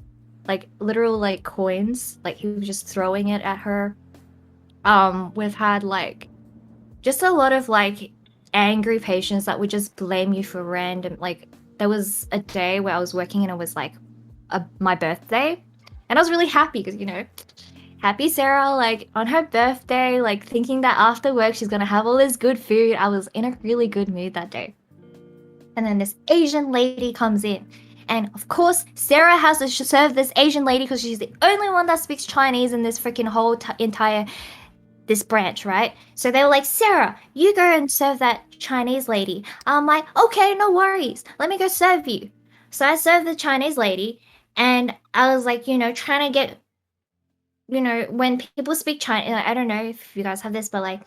like literal like coins. Like he was just throwing it at her. We've had like just a lot of like angry patients that would just blame you for random. Like there was a day where I was working and it was like my birthday, and I was really happy because happy Sarah, like on her birthday, like thinking that after work she's gonna have all this good food. I was in a really good mood that day, and then this Asian lady comes in. And of course, Sarah has to serve this Asian lady because she's the only one that speaks Chinese in this freaking whole entire this branch, right? So they were like, "Sarah, you go and serve that Chinese lady." I'm like, "Okay, no worries. Let me go serve you." So I served the Chinese lady, and I was like, trying to get, when people speak Chinese, I don't know if you guys have this, but like,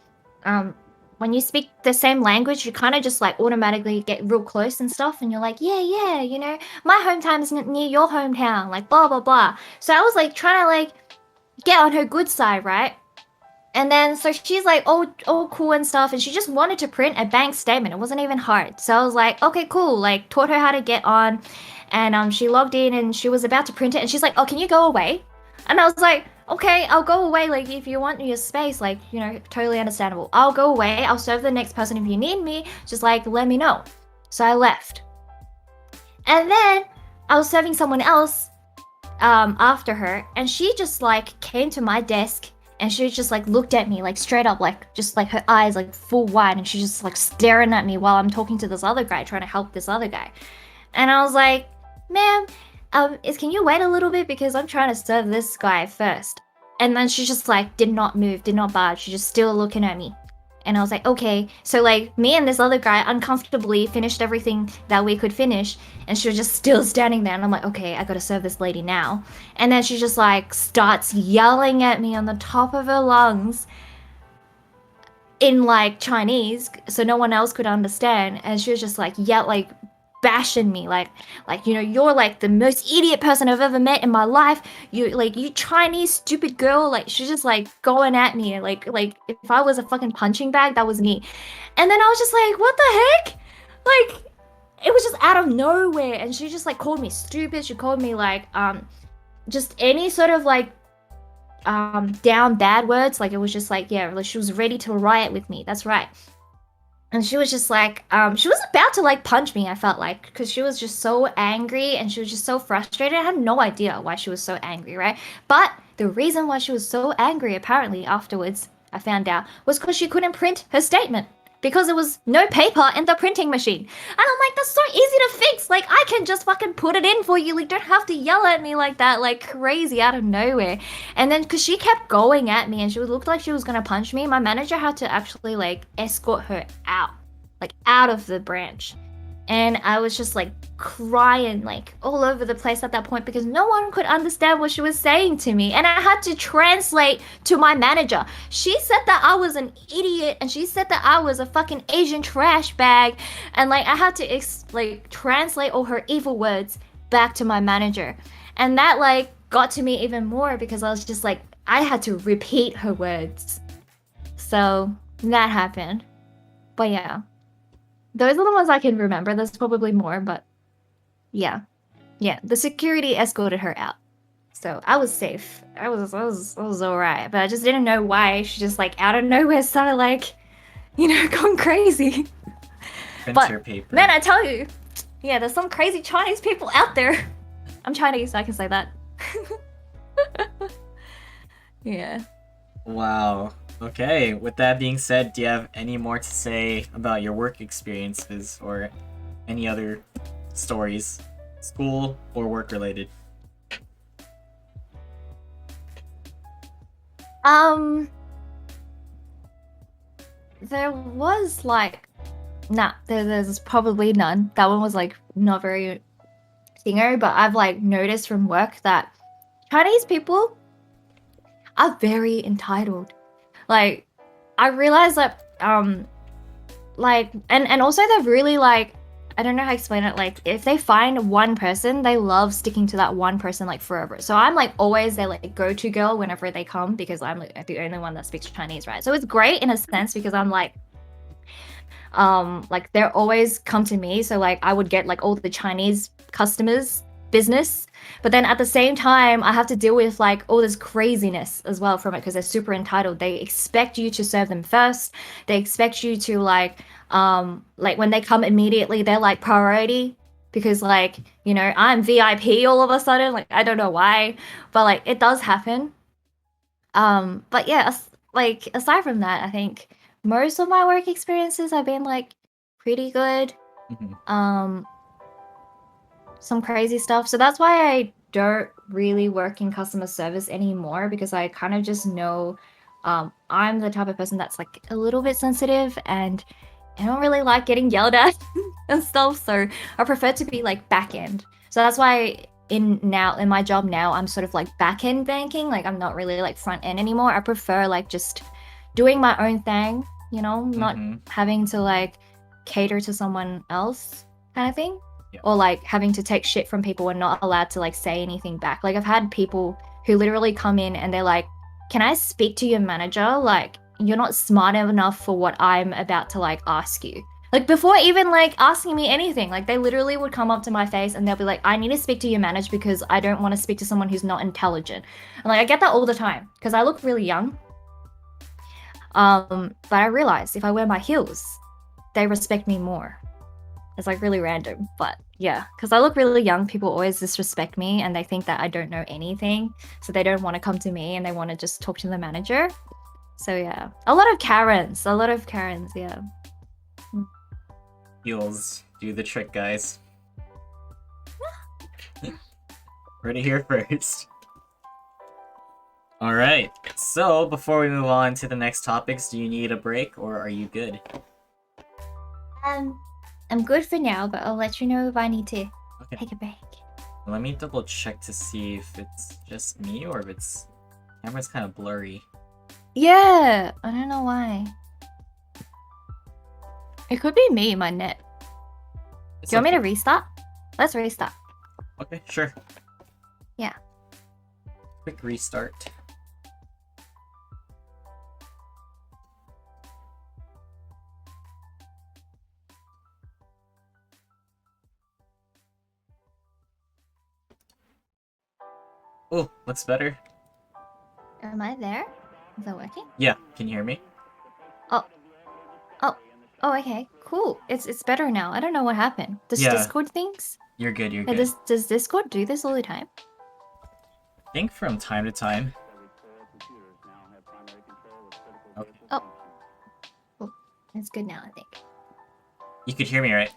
when you speak the same language, you kind of just like automatically get real close and stuff, and you're like, yeah, my hometown is near your hometown, like blah blah blah. So I was like trying to like get on her good side, right? And then so she's like, oh cool and stuff, and she just wanted to print a bank statement. It wasn't even hard. So I was like, okay, cool. Like taught her how to get on, and she logged in and she was about to print it, and she's like, "Oh, can you go away?" And I was like, "Okay, I'll go away. Like if you want your space, like totally understandable. I'll go away. I'll serve the next person if you need me. Just like let me know." So I left, and then I was serving someone else after her, and she just like came to my desk. And she just like looked at me like straight up, like just like her eyes like full wide, and she's just like staring at me while I'm talking to this other guy, trying to help this other guy. And I was like, "Ma'am, can you wait a little bit because I'm trying to serve this guy first." And then she just like did not move, did not budge. She's just still looking at me. And I was like, okay. So like me and this other guy uncomfortably finished everything that we could finish, and she was just still standing there. And I'm like, okay, I gotta serve this lady now. And then she just like starts yelling at me on the top of her lungs in like Chinese, so no one else could understand. And she was just like like bashing me, like you're like the most idiot person I've ever met in my life. You Chinese stupid girl. Like she's just like going at me like if I was a fucking punching bag, that was me. And then I was just like, what the heck? Like it was just out of nowhere, and she just like called me stupid. She called me like just any sort of like down bad words. Like it was just like, yeah, like she was ready to riot with me. That's right. And she was just like she was about to like punch me, I felt like, because she was just so angry and she was just so frustrated. I had no idea why she was so angry, right? But the reason why she was so angry, apparently afterwards I found out, was because she couldn't print her statement because there was no paper in the printing machine. And I'm like, that's so easy to fix. Like, I can just fucking put it in for you. Like, don't have to yell at me like that, like crazy out of nowhere. And then, because she kept going at me and she looked like she was gonna punch me, my manager had to actually like escort her out, like out of the branch. And I was just like crying like all over the place at that point because no one could understand what she was saying to me. And I had to translate to my manager. She said that I was an idiot and she said that I was a fucking Asian trash bag. And like I had to like translate all her evil words back to my manager. And that like got to me even more because I was just like, I had to repeat her words. So that happened. But yeah. Those are the ones I can remember. There's probably more, but yeah. Yeah, the security escorted her out. So I was safe. I was alright. But I just didn't know why she just like out of nowhere started like, going crazy. Printer But paper. man, I tell you, yeah, there's some crazy Chinese people out there. I'm Chinese, so I can say that. Yeah. Wow. Okay, with that being said, do you have any more to say about your work experiences or any other stories, school or work related? There was like, there's probably none. That one was like not very thingo, but I've like noticed from work that Chinese people are very entitled. Like, I realized that like and also they're really like, I don't know how to explain it. Like if they find one person, they love sticking to that one person like forever. So I'm like always their like go-to girl whenever they come because I'm like the only one that speaks Chinese, right? So it's great in a sense because I'm like they're always come to me. So like I would get like all the Chinese customers business, but then at the same time I have to deal with like all this craziness as well from it because they're super entitled. They expect you to serve them first. They expect you to like when they come immediately they're like priority because like I'm VIP all of a sudden. Like I don't know why, but like it does happen. But yeah, like aside from that, I think most of my work experiences have been like pretty good. Mhm. Some crazy stuff. So that's why I don't really work in customer service anymore because I kind of just know I'm the type of person that's like a little bit sensitive and I don't really like getting yelled at and stuff. So I prefer to be like back end. So that's why in my job now, I'm sort of like back end banking. Like I'm not really like front end anymore. I prefer like just doing my own thing, not having to like cater to someone else kind of thing. Yeah. Or like having to take shit from people and not allowed to like say anything back. Like I've had people who literally come in and they're like, can I speak to your manager? Like you're not smart enough for what I'm about to like ask you. Like before even like asking me anything, like they literally would come up to my face and they'll be like, I need to speak to your manager because I don't want to speak to someone who's not intelligent. And like I get that all the time because I look really young. But I realized if I wear my heels, they respect me more. It's like really random, but yeah, because I look really young, people always disrespect me and they think that I don't know anything. So they don't want to come to me and they want to just talk to the manager. So yeah, a lot of Karens, yeah. Heels do the trick, guys. Heard it here first. All right. So before we move on to the next topics, do you need a break or are you good? I'm good for now, but I'll let you know if I need to Okay. take a break. Let me double check to see if it's just me or if it's camera's kind of blurry. Yeah, I don't know why. It could be me, my net. It's Do you want me to okay. restart? Let's restart. Okay, sure. Yeah. Quick restart. Oh, looks better. Am I there? Is that working? Yeah, can you hear me? Oh, okay, cool. It's better now. I don't know what happened. Does Yeah. Discord things? You're good, you're Yeah, good. does Discord do this all the time? I think from time to time. Okay. Oh, it's good now, I think. You could hear me, right?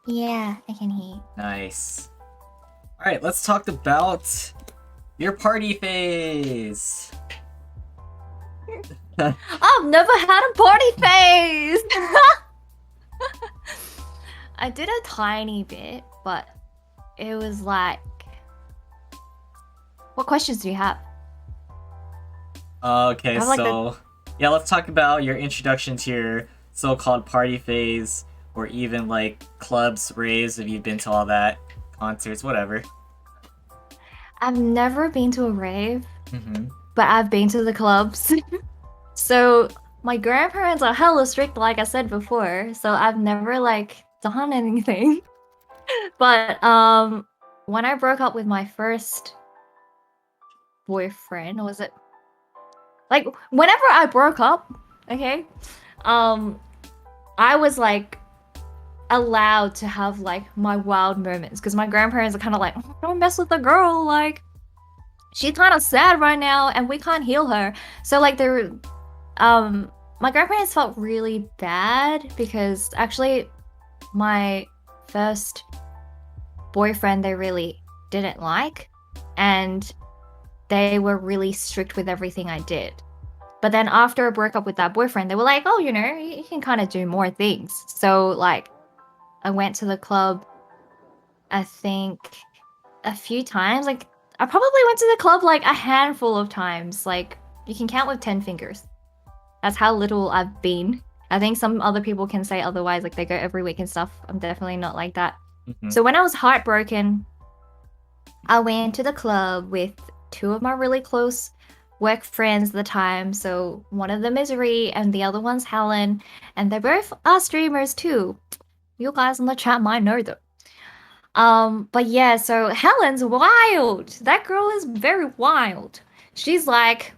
Yeah, I can hear you. Nice. Alright, let's talk about your party phase. I've never had a party phase! I did a tiny bit, but it was like... What questions do you have? Okay, I have, like, so... Yeah, let's talk about your introduction to your so-called party phase, or even, like, clubs, raves, if you've been to all that, concerts, whatever. I've never been to a rave, Mm-hmm. but I've been to the clubs. So my grandparents are hella strict, like I said before, so I've never like done anything. But when I broke up with my first boyfriend, was it like whenever I broke up, okay, I was like allowed to have like my wild moments because my grandparents are kind of like, don't mess with the girl, like she's kind of sad right now and we can't heal her. So like they're my grandparents felt really bad because actually my first boyfriend they really didn't like, and they were really strict with everything I did. But then after I broke up with that boyfriend, they were like, oh, you know, you can kind of do more things. So like I went to the club, I think a few times. Like I probably went to the club like a handful of times. Like you can count with 10 fingers. That's how little I've been. I think some other people can say otherwise, like they go every week and stuff. I'm definitely not like that. Mm-hmm. So when I was heartbroken, I went to the club with two of my really close work friends at the time. So one of them is Ree and the other one's Helen. And they both are streamers too. You guys in the chat might know them. But yeah, so Helen's wild. That girl is very wild. She's like,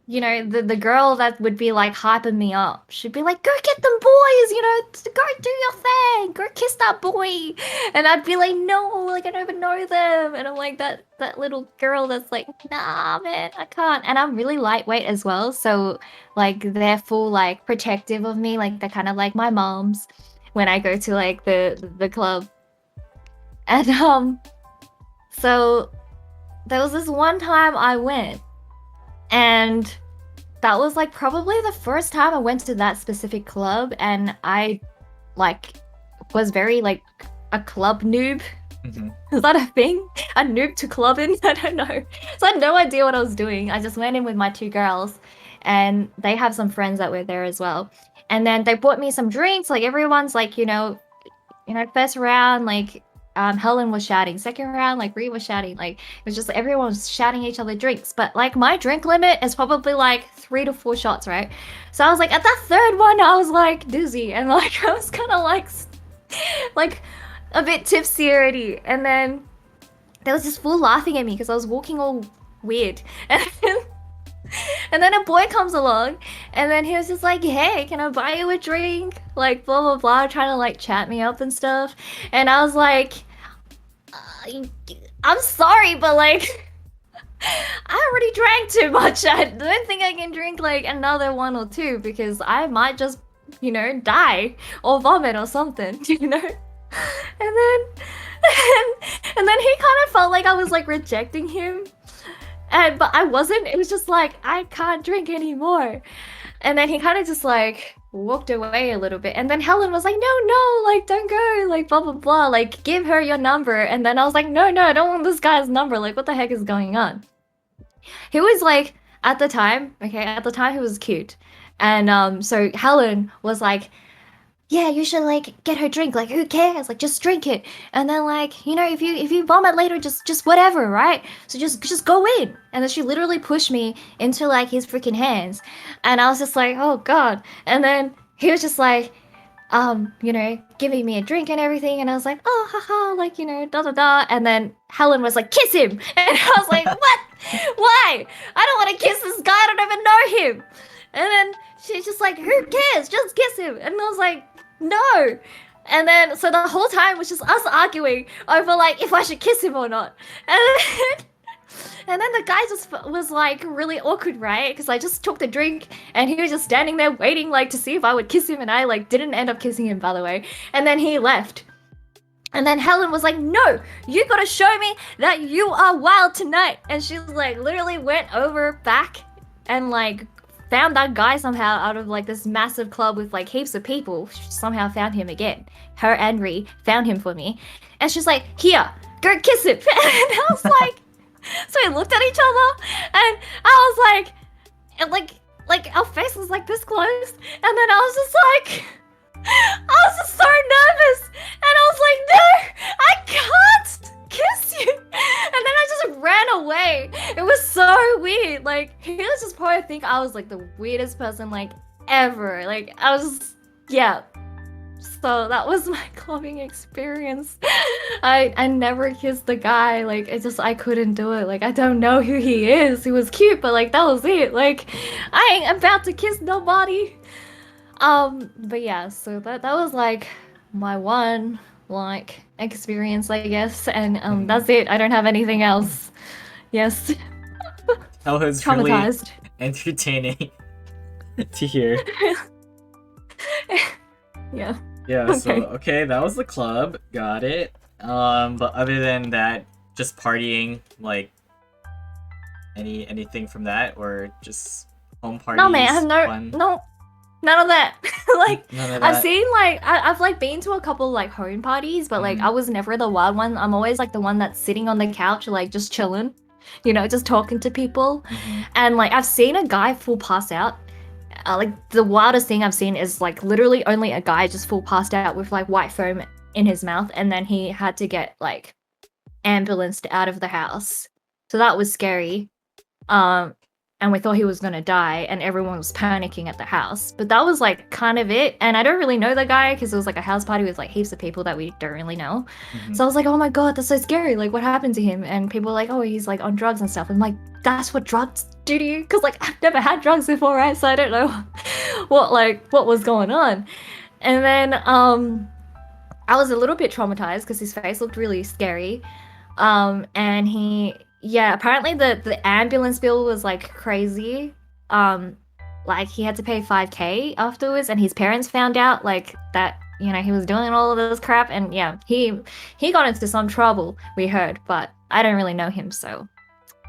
you know, the girl that would be like hyping me up. She'd be like, go get them boys, you know, go do your thing, go kiss that boy. And I'd be like, no, like I don't even know them. And I'm like that little girl that's like, nah, man, I can't. And I'm really lightweight as well. So like they're full like protective of me. Like they're kind of like my moms when I go to like the club. And so there was this one time I went, and that was like probably the first time I went to that specific club, and I like was very like a club noob. Mm-hmm. Is that a thing? A noob to clubbing? I don't know. So I had no idea what I was doing. I just went in with my two girls, and they have some friends that were there as well. And then they bought me some drinks. Like everyone's like, you know, first round, like Helen was shouting. Second round, like Ree was shouting. Like it was just everyone was shouting each other drinks. But like my drink limit is probably like 3 to 4 shots, right? So I was like at that third one, I was like dizzy and like I was kind of like a bit tipsy already. And then there was this fool laughing at me because I was walking all weird. And then a boy comes along, and then he was just like, hey, can I buy you a drink? Like, blah, blah, blah, trying to, like, chat me up and stuff. And I was like, I'm sorry, but, like, I already drank too much. I don't think I can drink, like, another 1 or 2, because I might just, you know, die or vomit or something, you know? And then he kind of felt like I was, like, rejecting him. but I wasn't. It was just like, I can't drink anymore. And then he kind of just like walked away a little bit. And then Helen was like, no, no, like, don't go, like, blah, blah, blah. Like, give her your number. And then I was like, no, no, I don't want this guy's number. Like, what the heck is going on? He was like, at the time, he was cute. And so Helen was like, yeah, you should like get her drink. Like, who cares? Like, just drink it. And then like, you know, if you vomit later, just whatever, right? So just go in. And then she literally pushed me into like his freaking hands, and I was just like, oh god. And then he was just like, you know, giving me a drink and everything, and I was like, oh haha, like, you know, da da da. And then Helen was like, kiss him, and I was like, what? Why? I don't want to kiss this guy. I don't even know him. And then she's just like, who cares? Just kiss him. And I was like, no. And then, so the whole time was just us arguing over, like, if I should kiss him or not. And then the guy just was, like, really awkward, right? Because I just took the drink, and he was just standing there waiting, like, to see if I would kiss him, and I, like, didn't end up kissing him, by the way. And then he left. And then Helen was like, no, you gotta show me that you are wild tonight. And she, like, literally went over back and, like, found that guy somehow out of like this massive club with like heaps of people. She somehow found him again. Her and Ree found him for me. And she's like, here, go kiss him. And I was like, so we looked at each other, and I was like, and like our face was like this close. And then I was just like, I was just so nervous. And I was like, no, I can't kiss you. And then I just ran away. It was so weird. Like, he was just probably think I was like the weirdest person like ever. Like, I was, yeah. So that was my clubbing experience. I never kissed the guy. Like, I couldn't do it. Like, I don't know who he is. He was cute, but like that was it. Like, I ain't about to kiss nobody. But yeah, so that was like my one like experience, I guess, and that's it. I don't have anything else. Yes. That was traumatized. Really entertaining to hear. Yeah. Yeah. Okay. So okay, that was the club. Got it. But other than that, just partying, like anything from that, or just home parties? No, man, I have no. None of that. Like, None of that. I've seen like I've like been to a couple like home parties, but like I was never the wild one. I'm always like the one that's sitting on the couch, like just chilling, you know, just talking to people. And like I've seen a guy full pass out. Like the wildest thing I've seen is like literally only a guy just full passed out with like white foam in his mouth, and then he had to get like ambulanced out of the house. So that was scary. And we thought he was gonna die, and everyone was panicking at the house. But that was like kind of it. And I don't really know the guy because it was like a house party with like heaps of people that we don't really know. So I was like, oh my god, that's so scary. Like, what happened to him? And people were like, oh, he's like on drugs and stuff. I'm like, that's what drugs do to you? Because like I've never had drugs before, right? So I don't know what was going on. And then I was a little bit traumatized because his face looked really scary. And yeah, apparently the ambulance bill was like crazy. Like he had to pay 5K afterwards, and his parents found out like that, you know, he was doing all of this crap, and yeah, he got into some trouble, we heard, but I don't really know him, so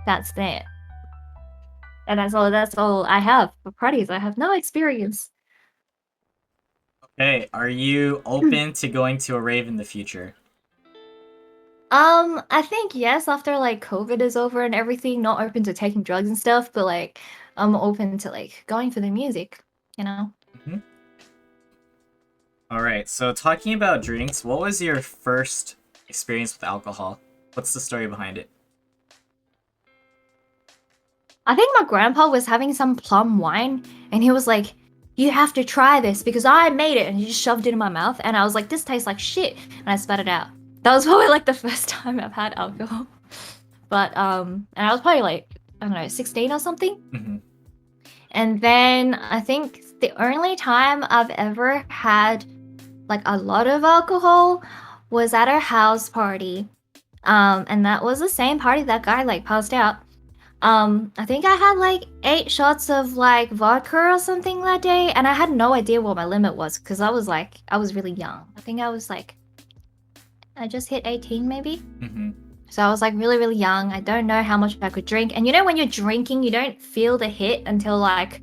that's that. And that's all I have for parties. I have no experience. Okay, are you open to going to a rave in the future? I think yes, after like COVID is over and everything, not open to taking drugs and stuff, but like I'm open to like going for the music, you know? Alright, so talking about drinks, what was your first experience with alcohol? What's the story behind it? I think my grandpa was having some plum wine, and he was like, you have to try this because I made it, and he just shoved it in my mouth, and I was like, this tastes like shit, and I spat it out. That was probably like the first time I've had alcohol. But and I was probably like, I don't know, 16 or something. And then I think the only time I've ever had like a lot of alcohol was at a house party. And that was the same party that guy like passed out. I think I had like 8 shots of like vodka or something that day, and I had no idea what my limit was because I was really young. I think I was like, I just hit 18 maybe. So I was like really, really young. I don't know how much I could drink. And you know, when you're drinking, you don't feel the hit until like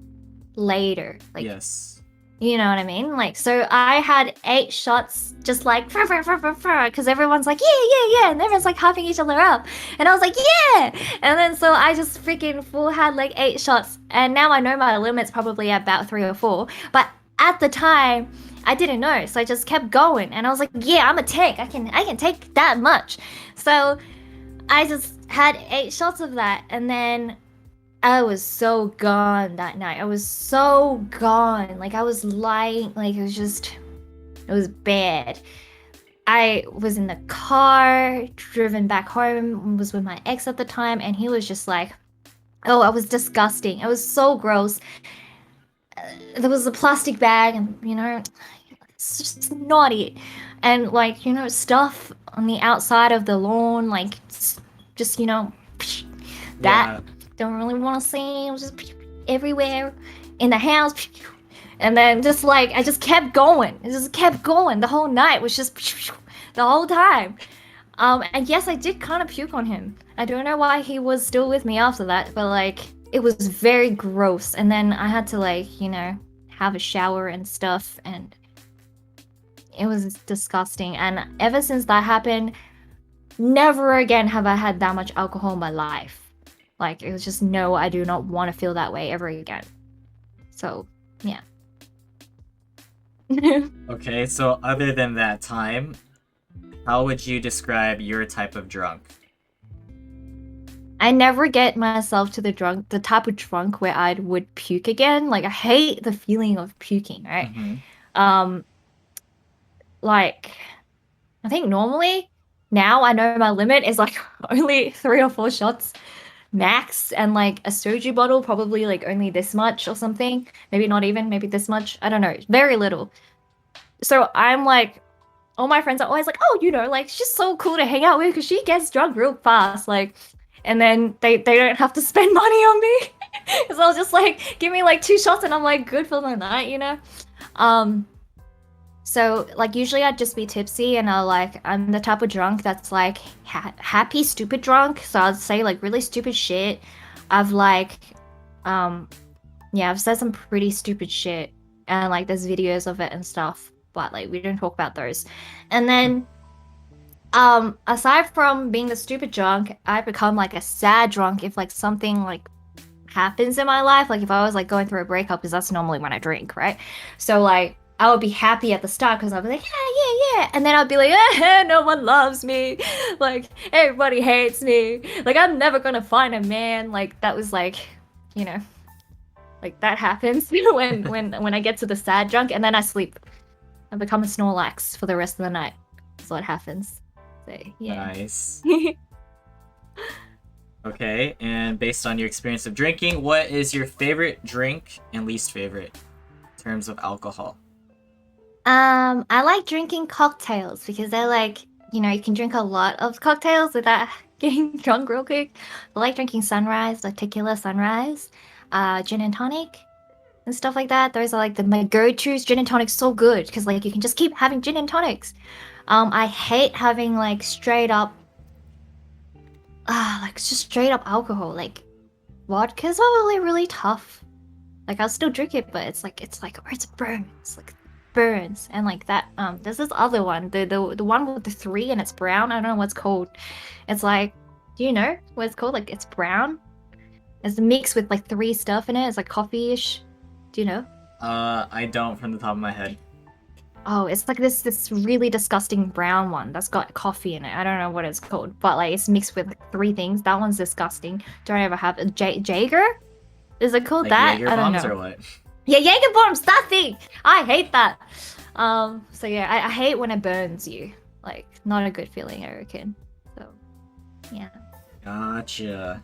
later. Like, Yes. you know what I mean? Like, so I had 8 shots just like, because everyone's like, yeah. And everyone's like hyping each other up. And I was like, yeah. And then so I just freaking full had like 8 shots. And now I know my limit's probably about 3 or 4. But at the time, I didn't know. So I just kept going. And I was like, yeah, I'm a tank. I can take that much. So I just had 8 shots of that, and then I was so gone that night. I was so gone. Like I was lying, like it was bad. I was in the car, driven back home, was with my ex at the time, and he was just like, oh, I was disgusting. It was so gross. There was a plastic bag, and it's just naughty. And like, stuff on the outside of the lawn, like just that Yeah. don't really want to see. It was just everywhere in the house. And then just like I just kept going. It just kept going. The whole night was just the whole time. And yes, I did kind of puke on him. I don't know why he was still with me after that, but like it was very gross. And then I had to like, have a shower and stuff, and it was disgusting. And ever since that happened, never again have I had that much alcohol in my life. Like, it was just, no, I do not want to feel that way ever again. So, yeah. Okay, so other than that time, how would you describe your type of drunk? I never get myself to the type of drunk where I would puke again. Like, I hate the feeling of puking, right? Mm-hmm. Like, I think normally, now I know my limit is like only 3 or 4 shots max, and like a soju bottle probably like only this much or something, maybe not even, maybe this much, I don't know, very little. So I'm like, all my friends are always like, oh, like she's so cool to hang out with because she gets drunk real fast, like, and then they don't have to spend money on me. So I was just like, give me like 2 shots and I'm like good for the night. So like usually I'd just be tipsy, and I'm the type of drunk that's like happy stupid drunk. So I'd say like really stupid shit. I've like yeah, I've said some pretty stupid shit, and like there's videos of it and stuff, but like we don't talk about those. And then aside from being the stupid drunk, I become like a sad drunk if like something like happens in my life, like if I was like going through a breakup, because that's normally when I drink, right? So like I would be happy at the start because I'd be like, yeah, and then I'd be like, no one loves me, like everybody hates me, like I'm never gonna find a man. Like that was like, like that happens when I get to the sad drunk, and then I sleep. I become a Snorlax for the rest of the night. That's what happens. So yeah. Nice. Okay, and based on your experience of drinking, what is your favorite drink and least favorite in terms of alcohol? I like drinking cocktails because they're like, you can drink a lot of cocktails without getting drunk real quick. I like drinking sunrise, like tequila sunrise, gin and tonic, and stuff like that. Those are like my go-tos. Gin and tonic's so good because like you can just keep having gin and tonics. I hate having like straight up, like just straight up alcohol. Like vodka's probably really tough. Like I'll still drink it, but it's like or it's burns, like burns, and like that. There's this other one, the one with the 3 and it's brown. I don't know what it's called. It's like, do you know what it's called? Like it's brown. It's mixed with like 3 stuff in it. It's like coffee-ish. Do you know? I don't from the top of my head. Oh, it's like this really disgusting brown one that's got coffee in it. I don't know what it's called, but like it's mixed with like 3 things. That one's disgusting. Don't ever have it. Jaeger? Is it called Like that? Jaeger I don't bombs know. or what? Yeah, Jaeger bombs. That thing. I hate that. So yeah, I hate when it burns you. Like, not a good feeling, I reckon. So, yeah. Gotcha.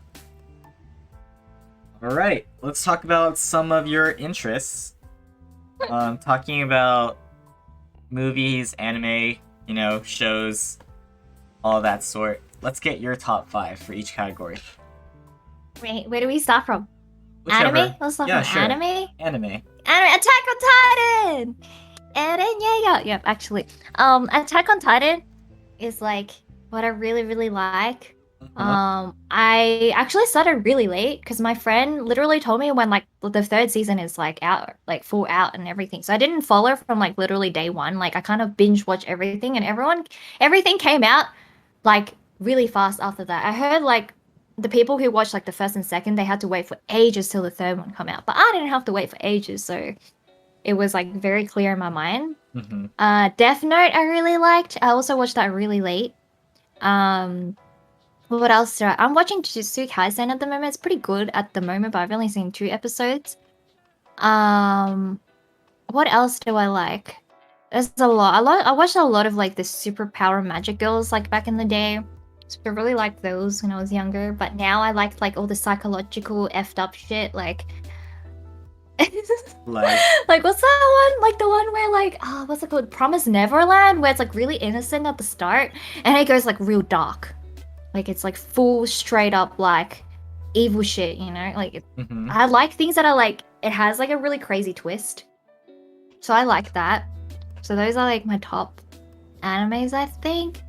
Alright, let's talk about some of your interests. Talking about movies, anime, shows, all that sort. Let's get your top 5 for each category. Wait, where do we start from? Whichever. Anime? Let's start Yeah, from sure. anime? Anime. Attack on Titan! Eren, yeah. Yep, actually. Attack on Titan is like what I really, really like. Uh-huh. I actually started really late because my friend literally told me when like the third season is like out, like full out and everything. So I didn't follow from like literally day one. Like I kind of binge watch everything, and everything came out like really fast after that. I heard like the people who watched like the first and second, they had to wait for ages till the third one come out, but I didn't have to wait for ages, so it was like very clear in my mind. Mm-hmm. Death Note I really liked. I also watched that really late. Um, what else? I'm watching Jujutsu Kaisen at the moment. It's pretty good at the moment, but I've only seen 2 episodes. Um, what else do I like? There's a lot. I watched a lot of like the superpower magic girls like back in the day. So I really liked those when I was younger. But now I like all the psychological effed up shit. Like, Like, like what's that one? Like the one where like what's it called? Promise Neverland, where it's like really innocent at the start, and it goes like real dark. Like it's like full straight up like evil shit, you know? Like mm-hmm. I like things that are like it has like a really crazy twist. So I like that. So those are like my top animes, I think.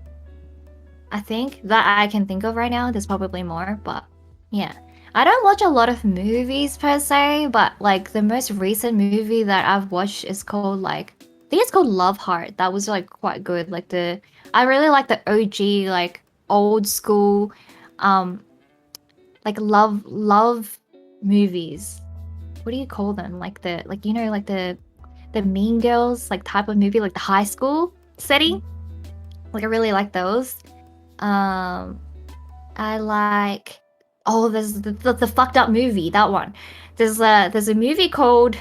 I think that I can think of right now. There's probably more, but yeah. I don't watch a lot of movies per se, but like the most recent movie that I've watched is called like I think it's called Love Heart. That was like quite good. Like I really like the OG like old school um like love movies. What do you call them? Like the like you know like the Mean Girls like type of movie, like the high school setting. Like I really like those. Um, I like there's the fucked up movie, that one. There's a movie called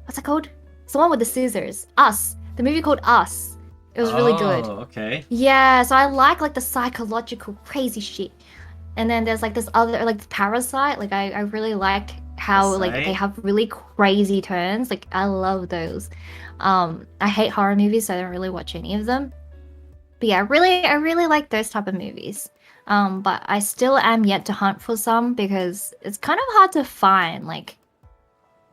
what's it called? It's the one with the scissors. Us. The movie called Us. It was really good. Oh, okay. Yeah, so I like the psychological crazy shit. And then there's like this other like Parasite. Like I really liked how like they Parasite. have really crazy turns. Like I love those. I hate horror movies, so I don't really watch any of them. But yeah, I really like those type of movies. But I still am yet to hunt for some because it's kind of hard to find like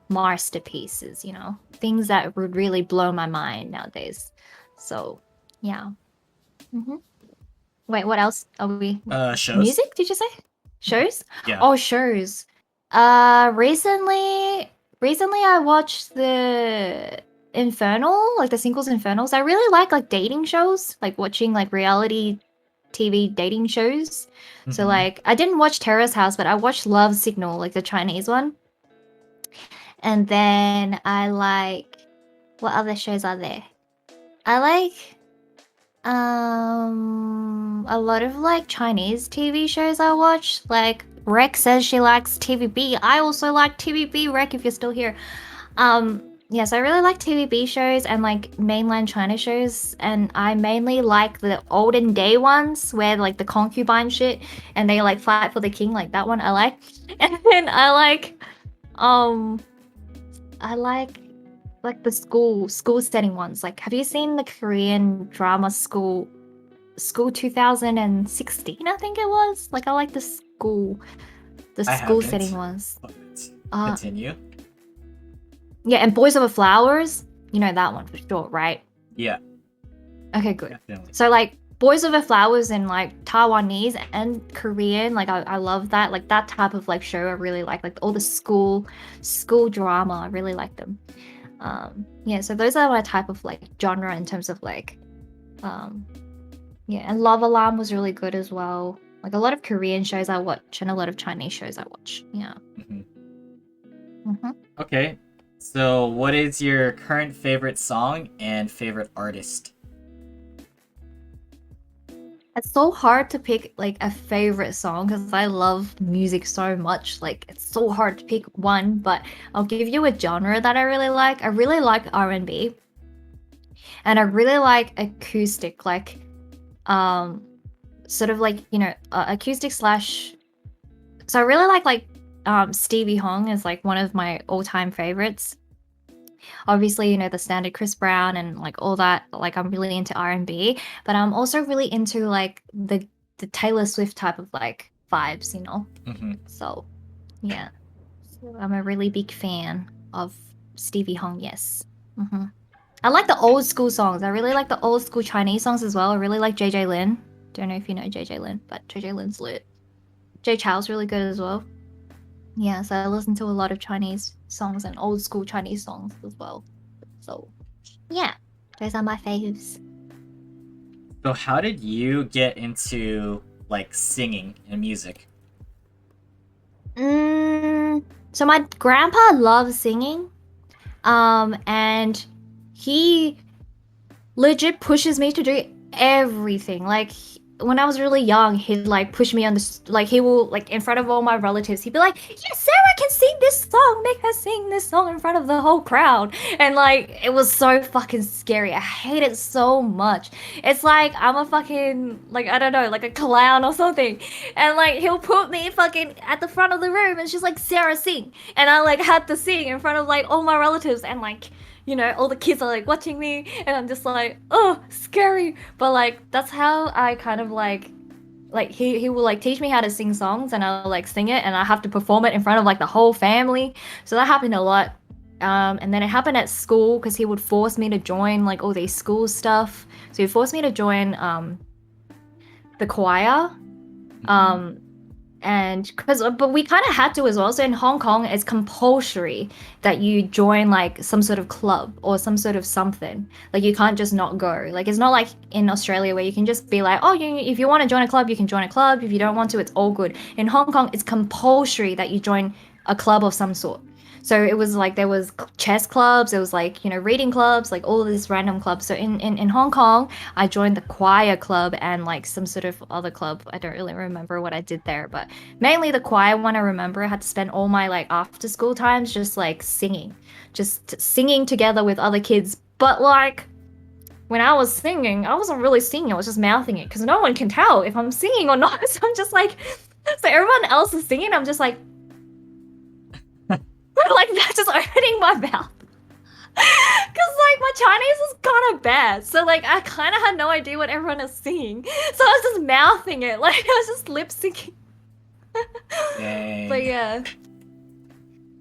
masterpieces, you know, things that would really blow my mind nowadays. So yeah. hmm Wait, what else are we? Shows. Music? Did you say shows? Yeah. Oh, shows. Recently I watched the Infernal, like the singles Infernals. I really like dating shows, like watching like reality TV dating shows. So Mm-hmm. like I didn't watch Terrace House, but I watched Love Signal, like the Chinese one. And then I like what other shows are there? I like a lot of like Chinese TV shows I watch. Like Rex says she likes TVB. I also like TVB. Rec, if you're still here. Yes, I really like TVB shows and like mainland China shows, and I mainly like the olden day ones where like the concubine shit and they like fight for the king. Like that one I like, and then um I like the school setting ones. Like, have you seen the Korean drama School 2016? I think it was. Like, I like the I school setting haven't. ones. But Uh, continue. yeah, and Boys Over Flowers. You know that one for sure, right? Yeah, Okay, good. definitely. So like Boys Over Flowers in like Taiwanese and Korean, like I love that. Like that type of like show I really like all the school drama. I really like them. Yeah, so those are my type of like genre in terms of like um yeah, and Love Alarm was really good as well. Like a lot of Korean shows I watch and a lot of Chinese shows I watch. Yeah. Mm-hmm. hmm Okay. So, what is your current favorite song and favorite artist? It's so hard to pick like a favorite song because I love music so much. Like it's so hard to pick one, but I'll give you a genre that I really like. I really like R&B, and I really like acoustic, like um sort of like, you know, acoustic slash. So I really like Stevie Hong is like one of my all-time favorites. Obviously, you know, the standard Chris Brown and like all that. Like I'm really into R&B, but I'm also really into like the Taylor Swift type of like vibes, you know. Mm-hmm. So yeah, so I'm a really big fan of Stevie Hong. Yes. hmm I like the old school songs. I really like the old school Chinese songs as well. I really like JJ Lin. Don't know if you know JJ Lin, but JJ Lin's lit. Jay Chou's really good as well. Yeah, so I listen to a lot of Chinese songs and old school Chinese songs as well. So yeah, those are my faves. So how did you get into like singing and music? So my grandpa loves singing. And he legit pushes me to do everything. Like when I was really young, he'd like push me on the like he will like in front of all my relatives. He'd be like, "Yeah, Sarah can sing this song. Make her sing this song in front of the whole crowd." And like it was so fucking scary. I hate it so much. It's like I'm a fucking like I don't know, like a clown or something. And like he'll put me fucking at the front of the room and she's like, "Sarah, sing." And I like had to sing in front of like all my relatives and like all the kids are like watching me, and I'm just like, oh, scary. But like, that's how I kind of like he will like teach me how to sing songs, and I'll like sing it, and I have to perform it in front of like the whole family. So that happened a lot. And then it happened at school because he would force me to join like all these school stuff. So he forced me to join the choir. Um, and but we kind of had to as well. So in Hong Kong it's compulsory that you join like some sort of club or some sort of something. Like you can't just not go. Like it's not like in Australia where you can just be like, oh, if you want to join a club you can join a club, if you don't want to it's all good. In Hong Kong it's compulsory that you join a club of some sort. So it was like there was chess clubs, there was like reading clubs, like all these random clubs. So in Hong Kong I joined the choir club and like some sort of other club. I don't really remember what I did there, but mainly the choir one. I remember I had to spend all my like after school times just like singing, just singing together with other kids. But like when I was singing, I wasn't really singing, I was just mouthing it because no one can tell if I'm singing or not. So I'm just like, so everyone else is singing, I'm just like like that's just opening my mouth. Cause like my Chinese is kind of bad, so like I kind of had no idea what everyone is singing, so I was just mouthing it, like I was just lip syncing. But Dang. yeah,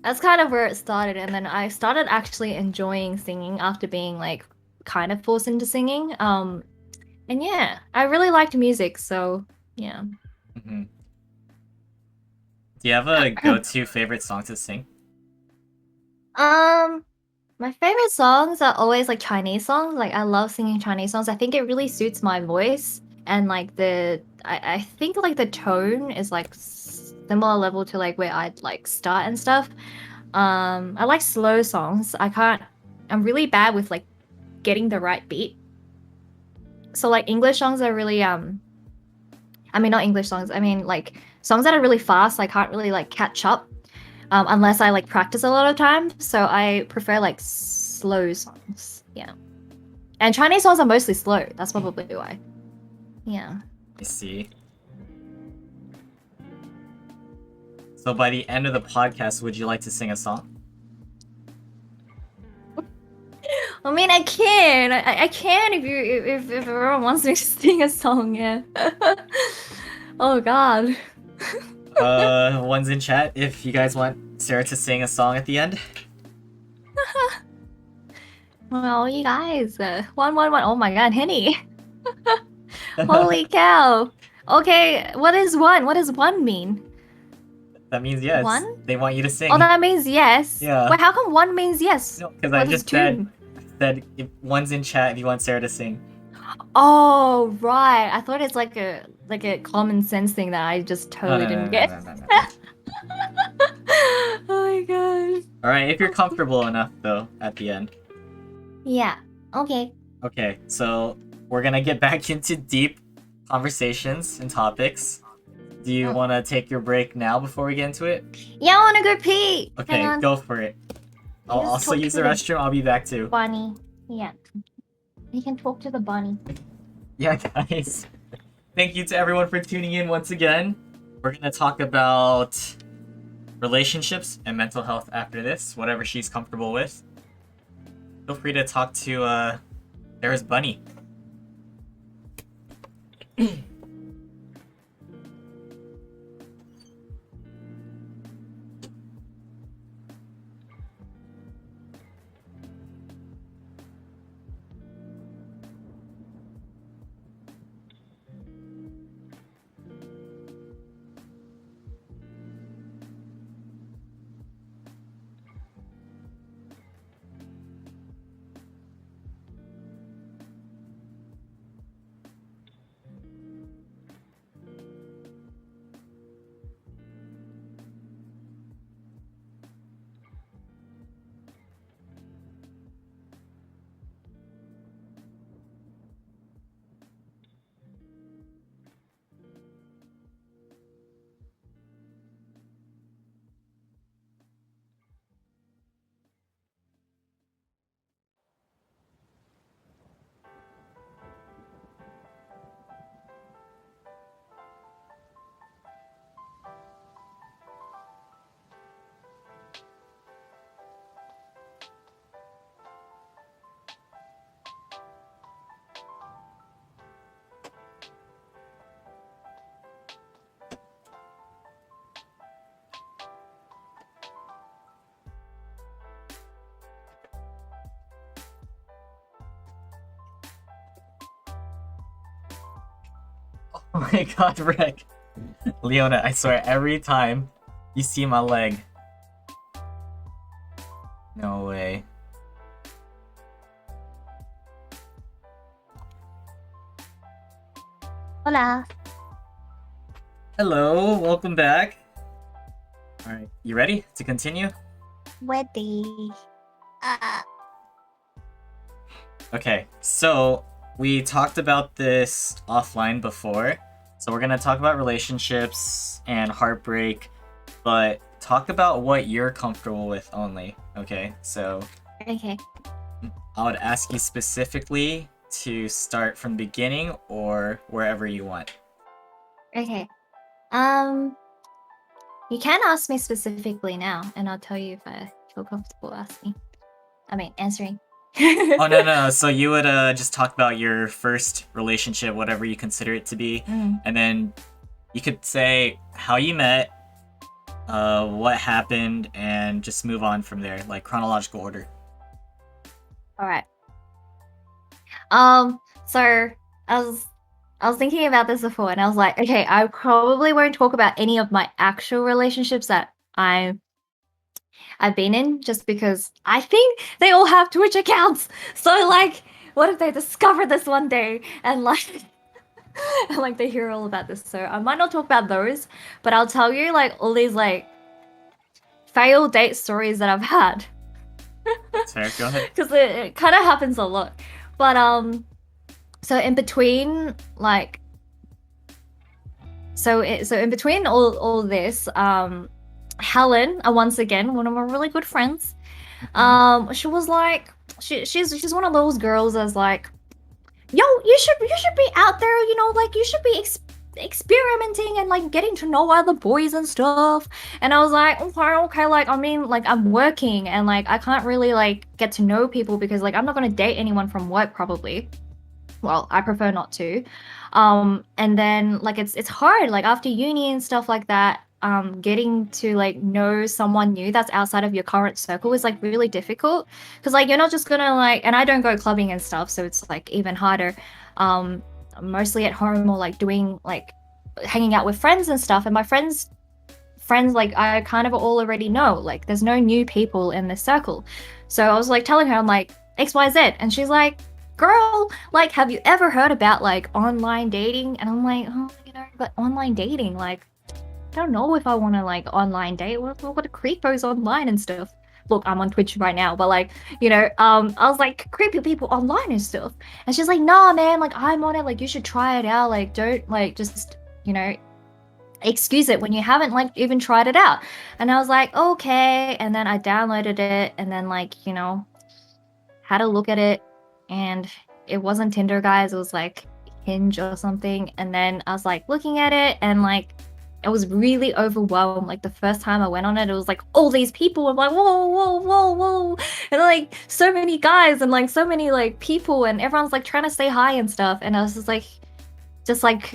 that's kind of where it started, and then I started actually enjoying singing after being like kind of forced into singing. And yeah, I really liked music, so yeah. Mhm. Do you have a go-to favorite song to sing? Um, my favorite songs are always like Chinese songs. Like I love singing Chinese songs. I think it really suits my voice and like I think like the tone is like similar level to like where I'd like start and stuff. I like slow songs. I'm really bad with like getting the right beat. So like English songs are really I mean not English songs. I mean like songs that are really fast. I can't really like catch up unless I like practice a lot of time. So I prefer like slow songs. Yeah. And Chinese songs are mostly slow. That's probably why. Yeah. I see. So by the end of the podcast, would you like to sing a song? I mean, I can. I can if everyone wants me to sing a song. Yeah. Oh God. One's in chat if you guys want Sarah to sing a song at the end. Well, you guys. 111. Oh my God, Henny. Holy cow. Okay, what is one? What does one mean? That means yes. One? They want you to sing. Oh, that means yes. Yeah. Wait, how come one means yes? No, because I What does just two? said if one's in chat if you want Sarah to sing. Oh, right. I thought it's like a common sense thing that I just No, totally no, no, didn't no, get. no, no, no. Oh my god. All right, if you're comfortable enough though, at the end. Yeah. Okay. Okay, so we're gonna get back into deep conversations and topics. Do you want to take your break now before we get into it? Yeah, I wanna go pee. Hang Okay, on. go for it. I'll Just also talk use to the the restroom. I'll be back too. bunny. Yeah. You can talk to the bunny. Yeah, guys. Thank you to everyone for tuning in once again. We're gonna talk about relationships and mental health after this, whatever she's comfortable with. Feel free to talk to Sarah's bunny. Oh my god, Rick. Leona, I swear, every time you see my leg. No way. Hola. Hello, welcome back. Alright, you ready to continue? Ready. Okay, so we talked about this offline before. So we're gonna talk about relationships and heartbreak, but talk about what you're comfortable with only. Okay, so Okay. I would ask you specifically to start from the beginning or wherever you want. Okay. You can ask me specifically now, and I'll tell you if I feel comfortable answering. Oh no. So you would just talk about your first relationship, whatever you consider it to be, and then you could say how you met, what happened, and just move on from there, like chronological order. All right. So I was thinking about this before, and I was like, okay, I probably won't talk about any of my actual relationships that I've been in, just because I think they all have Twitch accounts. So like, what if they discover this one day and like, and like they hear all about this? So I might not talk about those, but I'll tell you like all these like failed date stories that I've had. Fair, go ahead. Because it kind of happens a lot. But so in between like so in between all this, Helen, once again one of my really good friends, she was like, she's one of those girls that's like, yo, you should be out there, you know, like you should be experimenting and like getting to know other boys and stuff. And I was like, okay, like I mean, like I'm working and like I can't really like get to know people because like I'm not gonna date anyone from work probably. Well, I prefer not to. And then like it's hard like after uni and stuff like that. Getting to like know someone new that's outside of your current circle is like really difficult because like you're not just gonna like, and I don't go clubbing and stuff, so it's like even harder. Mostly at home or like doing like hanging out with friends and stuff, and my friends like I kind of all already know, like there's no new people in this circle. So I was like telling her, I'm like XYZ, and she's like, girl, like have you ever heard about like online dating? And I'm like, oh, you know, but online dating, like I don't know if I want to like online date. What a creep goes online and stuff. Look, I'm on Twitch right now, but like, you know, I was like creepy people online and stuff. And she's like, nah, man, like I'm on it. Like you should try it out. Like don't like just, you know, excuse it when you haven't like even tried it out. And I was like, okay. And then I downloaded it and then like, you know, had a look at it, and it wasn't Tinder, guys. It was like Hinge or something. And then I was like looking at it and like I was really overwhelmed. Like the first time I went on it, it was like all these people. I'm like, whoa, and like so many guys and like so many like people, and everyone's like trying to say hi and stuff. And I was just like,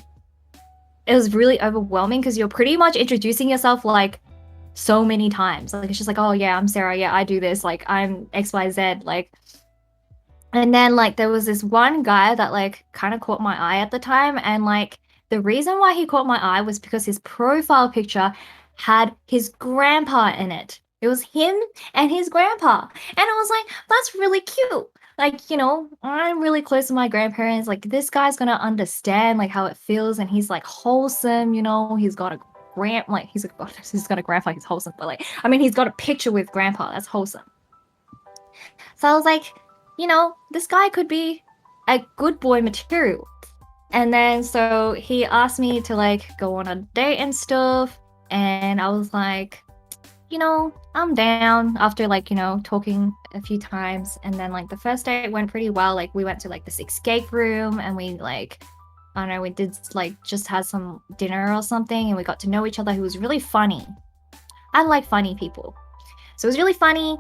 it was really overwhelming because you're pretty much introducing yourself like so many times. Like it's just like, oh yeah, I'm Sarah. Yeah, I do this. Like I'm XYZ. Like, and then like there was this one guy that like kind of caught my eye at the time, and like the reason why he caught my eye was because his profile picture had his grandpa in it. It was him and his grandpa. And I was like, that's really cute. Like, you know, I'm really close to my grandparents. Like, this guy's gonna understand like how it feels, and he's like wholesome, you know, he's got a he's got a grandpa, he's wholesome, but like, I mean, he's got a picture with grandpa, that's wholesome. So I was like, you know, this guy could be a good boy material. And then so he asked me to like go on a date and stuff, and I was like, you know, I'm down after like, you know, talking a few times. And then like the first date went pretty well. Like we went to like this escape room and we like, I don't know, we did like just had some dinner or something, and we got to know each other. He was really funny. I like funny people. So it was really funny.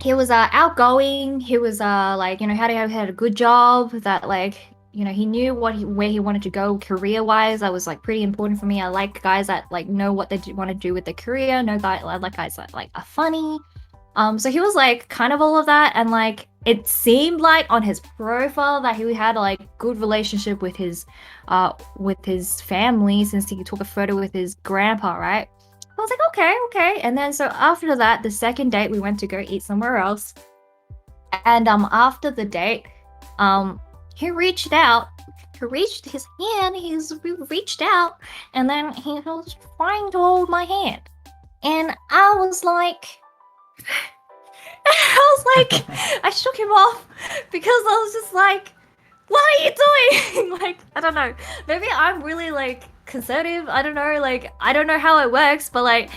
He was outgoing. He was like, you know, had a good job that like, you know, he knew where he wanted to go career-wise. That was like pretty important for me. I like guys that like know what they want to do with their career. I like guys that like are funny. So he was like kind of all of that, and like it seemed like on his profile that he had like good relationship with his family since he took a photo with his grandpa, right? I was like, okay. And then so after that, the second date we went to go eat somewhere else. And after the date, he reached out. He reached his hand, reached out, and then he was trying to hold my hand. And I was like I shook him off because I was just like, what are you doing? Like, I don't know. Maybe I'm really like conservative. I don't know. Like, I don't know how it works, but like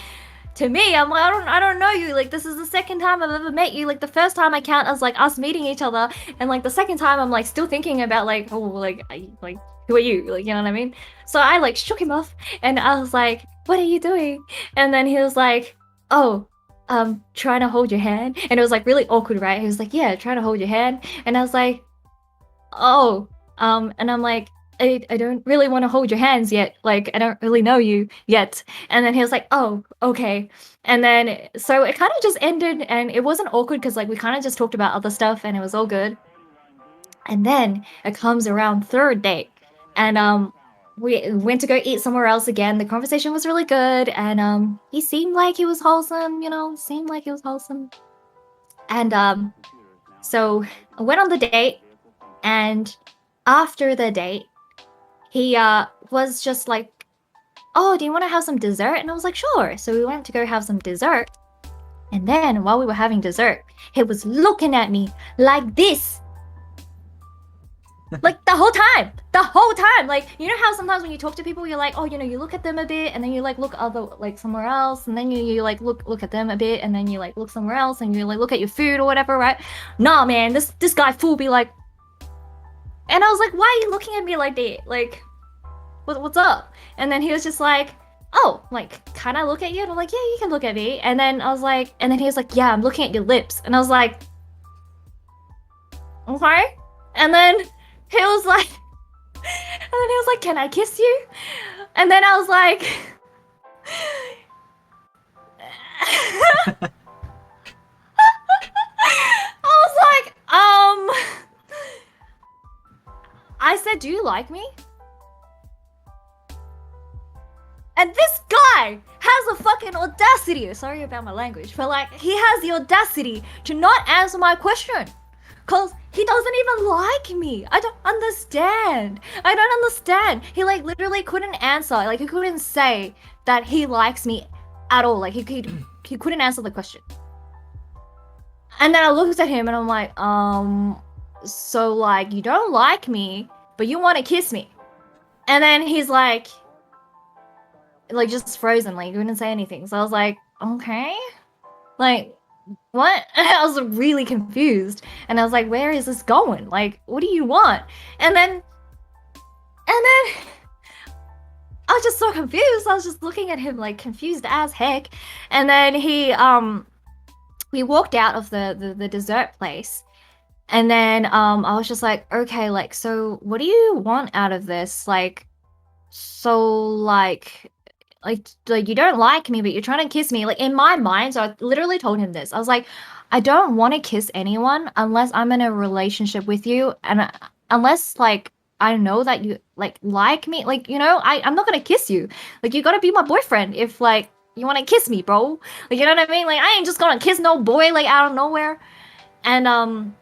to me, I'm like, I don't know you. Like, this is the second time I've ever met you. Like, the first time I count as like us meeting each other, and like the second time I'm like still thinking about like, oh, like, like who are you? Like, you know what I mean? So I like shook him off, and I was like, what are you doing? And then he was like, oh, trying to hold your hand. And it was like really awkward, right? He was like, yeah, trying to hold your hand. And I was like, oh, and I'm like, I don't really want to hold your hands yet. Like, I don't really know you yet. And then he was like, oh, okay. And then, so it kind of just ended, and it wasn't awkward because, like, we kind of just talked about other stuff and it was all good. And then it comes around third date, and, we went to go eat somewhere else again. The conversation was really good, and, he seemed like he was wholesome, you know, seemed like he was wholesome. And, so I went on the date, and after the date, he was just like, oh, do you want to have some dessert? And I was like, sure. So we went to go have some dessert. And then while we were having dessert, he was looking at me like this. Like the whole time. Like, you know how sometimes when you talk to people, you're like, oh, you know, you look at them a bit and then you like look like somewhere else, and then you like look at them a bit and then you like look somewhere else and you like look at your food or whatever, right? Nah, man, this guy fool be like, and I was like, why are you looking at me like that? Like, what's up? And then he was just like, oh, like, can I look at you? And I'm like, yeah, you can look at me. And then I was like, and then he was like, yeah, I'm looking at your lips. And I was like, okay. And then he was like, can I kiss you? And then I was like, I said, do you like me? And this guy has a fucking audacity. Sorry about my language, but like, he has the audacity to not answer my question. Cause he doesn't even like me. I don't understand. He like literally couldn't answer. Like, he couldn't say that he likes me at all. Like, he couldn't answer the question. And then I looked at him and I'm like, so like, you don't like me, but you want to kiss me. And then he's like just frozen, like, he wouldn't say anything. So I was like, okay, like, what? I was really confused, and I was like, where is this going? Like, what do you want? And then I was just so confused. I was just looking at him like confused as heck. And then we walked out of the dessert place, and then I was just like, okay, like, so what do you want out of this? Like, so like you don't like me, but you're trying to kiss me. Like, in my mind, so I literally told him this. I was like, I don't want to kiss anyone unless I'm in a relationship with you, and unless like I know that you like me. Like, you know, I'm not gonna kiss you. Like, you gotta be my boyfriend if like you want to kiss me, bro. Like, you know what I mean? Like, I ain't just gonna kiss no boy like out of nowhere. And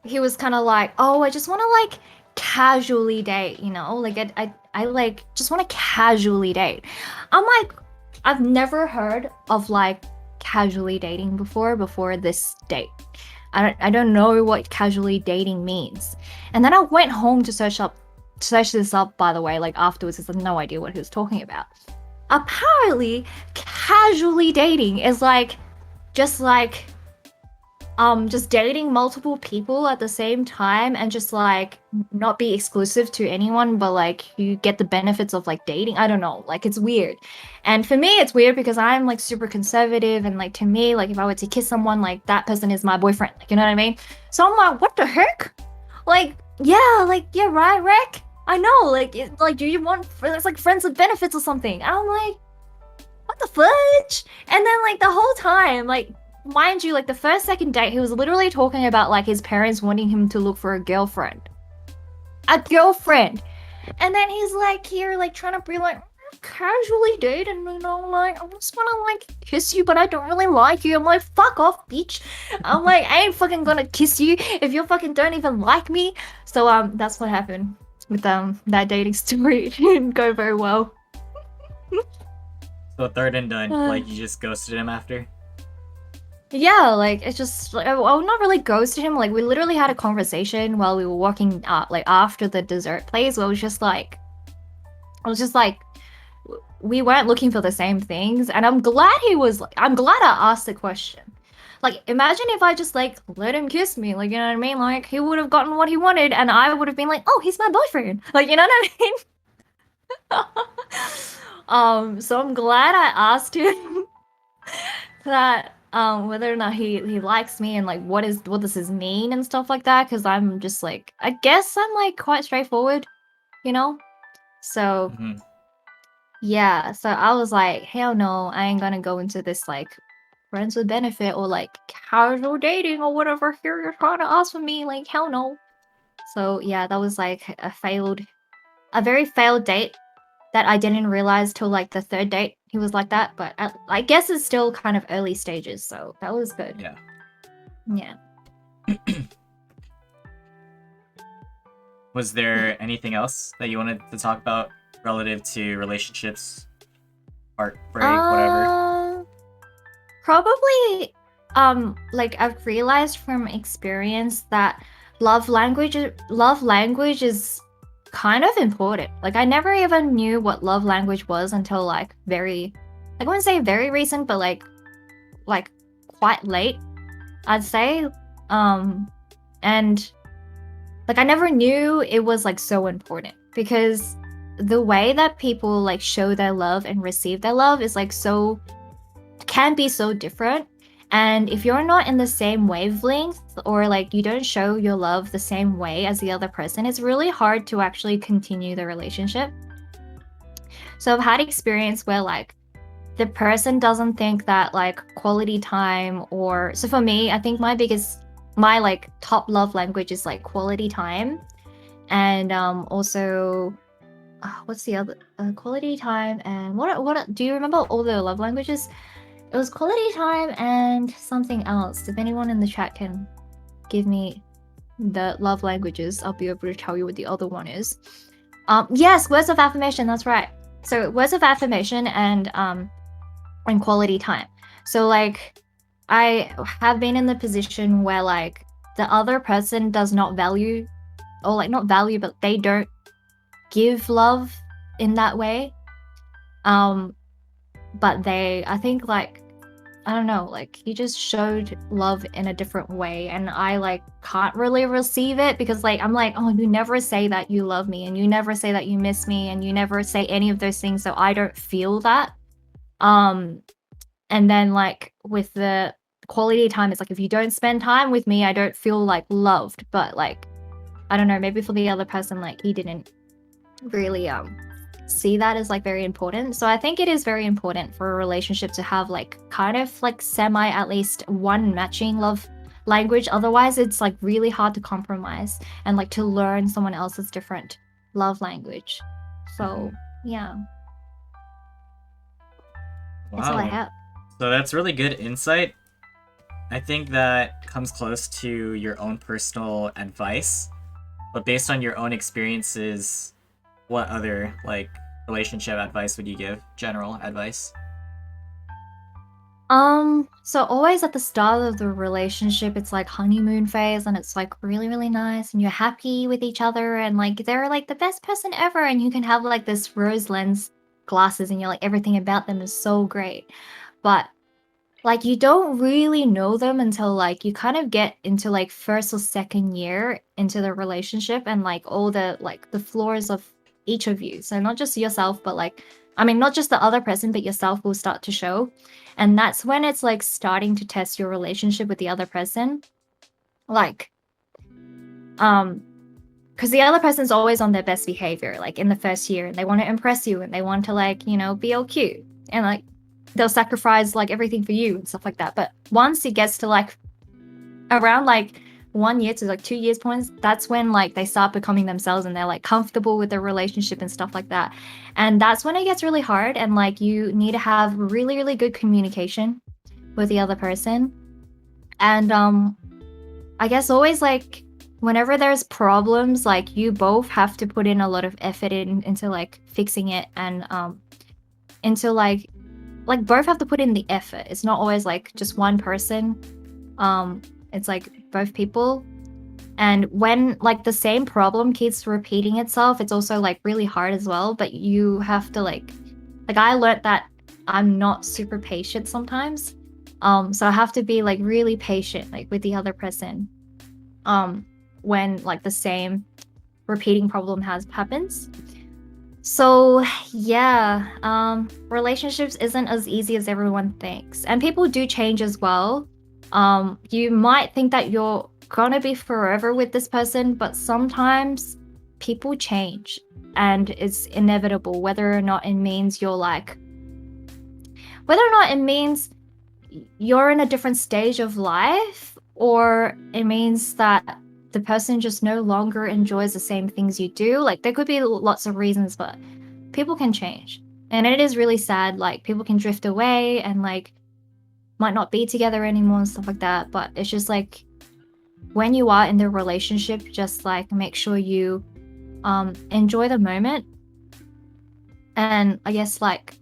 he was kind of like, oh, I just want to like casually date, you know, like I like just want to casually date. I'm like, I've never heard of like casually dating before this date. I don't know what casually dating means. And then I went home to search this up, by the way, like afterwards, because I had no idea what he was talking about. Apparently, casually dating is like just dating multiple people at the same time, and just like not be exclusive to anyone, but like you get the benefits of like dating. I don't know, like, it's weird. And for me it's weird because I'm like super conservative, and like to me, like if I were to kiss someone, like that person is my boyfriend, like, you know what I mean? So I'm like, what the heck? Like, yeah, right, Rick, I know, like, like, do you want it's like friends with benefits or something? And I'm like, what the fudge? And then like the whole time, like mind you, like the first second date, he was literally talking about like his parents wanting him to look for a girlfriend. A girlfriend. And then he's like here, like trying to be like casually dating, you know, like I just wanna like kiss you, but I don't really like you. I'm like, fuck off, bitch. I'm like, I ain't fucking gonna kiss you if you fucking don't even like me. So that's what happened with that dating story. It didn't go very well. So third and done, like you just ghosted him after? Yeah, like it's just like, well, not really ghosted him. Like we literally had a conversation while we were walking like after the dessert place. Where I was just like, we weren't looking for the same things, and I'm glad I asked the question. Like, imagine if I just like let him kiss me, like you know what I mean? Like he would have gotten what he wanted, and I would have been like, oh, he's my boyfriend. Like you know what I mean? So I'm glad I asked him that whether or not he likes me and like what does this mean and stuff like that, because I'm just like, I guess I'm like quite straightforward, you know? So Mm-hmm. yeah, so I was like, hell no, I ain't gonna go into this like friends with benefit or like casual dating or whatever here you're trying to ask for me, like hell no. So yeah, that was like a very failed date that I didn't realize till like the third date he was like that, but I guess it's still kind of early stages, so that was good. Yeah. Yeah. Was there anything else that you wanted to talk about relative to relationships, heartbreak, whatever? Probably like I've realized from experience that love language is kind of important. Like I never even knew what love language was until like very, I wouldn't say very recent, but like quite late, I'd say. And like I never knew it was like so important, because the way that people like show their love and receive their love is like can be so different. And if you're not in the same wavelength, or like you don't show your love the same way as the other person, it's really hard to actually continue the relationship. So I've had experience where like the person doesn't think that like quality time, or so for me, I think my like top love language is like quality time. And also what's the other quality time, and what do you remember all the love languages? It was quality time and something else. If anyone in the chat can give me the love languages, I'll be able to tell you what the other one is. Yes, words of affirmation, that's right. So words of affirmation and quality time. So like I have been in the position where like the other person does not value, or like not value, but they don't give love in that way. But I think like, I don't know, like he just showed love in a different way, and I like can't really receive it, because like I'm like, oh, you never say that you love me, and you never say that you miss me, and you never say any of those things, so I don't feel that. And then like with the quality time, it's like if you don't spend time with me, I don't feel like loved. But like I don't know, maybe for the other person, like he didn't really see that as like very important. So I think it is very important for a relationship to have like kind of like semi at least one matching love language. Otherwise it's like really hard to compromise and like to learn someone else's different love language. So yeah, that's all I Wow. have. So that's really good insight. I think that comes close to your own personal advice. But based on your own experiences, what other like relationship advice would you give? General advice? So always at the start of the relationship, it's like honeymoon phase, and it's like really, really nice, and you're happy with each other, and like they're like the best person ever, and you can have like this rose lens glasses, and you're like everything about them is so great. But like you don't really know them until like you kind of get into like first or second year into the relationship, and like all the like the flaws of each of you. So not just yourself, but like, I mean, not just the other person, but yourself will start to show. And that's when it's like starting to test your relationship with the other person. Like, because the other person's always on their best behavior, like in the first year, and they want to impress you, and they want to like, you know, be all cute. And like they'll sacrifice like everything for you and stuff like that. But once it gets to like around like 1 year to like 2 years points, that's when like they start becoming themselves and they're like comfortable with their relationship and stuff like that. And that's when it gets really hard, and like you need to have really, really good communication with the other person. And I guess always like whenever there's problems, like you both have to put in a lot of effort into like fixing it, and into like both have to put in the effort. It's not always like just one person. It's like both people. And when like the same problem keeps repeating itself, it's also like really hard as well. But you have to like I learned that I'm not super patient sometimes. So I have to be like really patient like with the other person. When like the same repeating problem happens. So yeah, relationships isn't as easy as everyone thinks, and people do change as well. You might think that you're gonna be forever with this person, but sometimes people change, and it's inevitable, whether or not it means you're in a different stage of life, or it means that the person just no longer enjoys the same things you do. Like there could be lots of reasons, but people can change. And it is really sad, like people can drift away and like might not be together anymore and stuff like that. But it's just like when you are in the relationship, just like make sure you enjoy the moment, and I guess like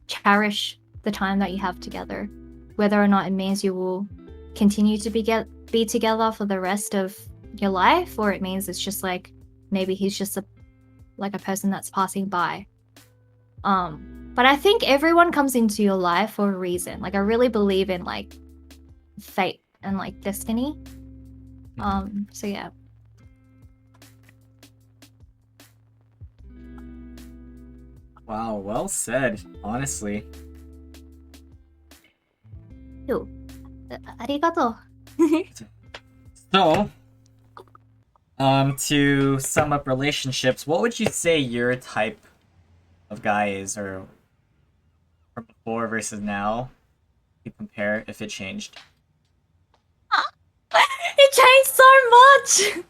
cherish the time that you have together, whether or not it means you will continue to be together for the rest of your life, or it means it's just like maybe he's just a person that's passing by. But I think everyone comes into your life for a reason. Like I really believe in like fate and like destiny. So yeah. Wow, well said, honestly. Yo, arigato. So, to sum up relationships, what would you say your type of guy is, or from before versus now? You compare if it changed. It changed so much.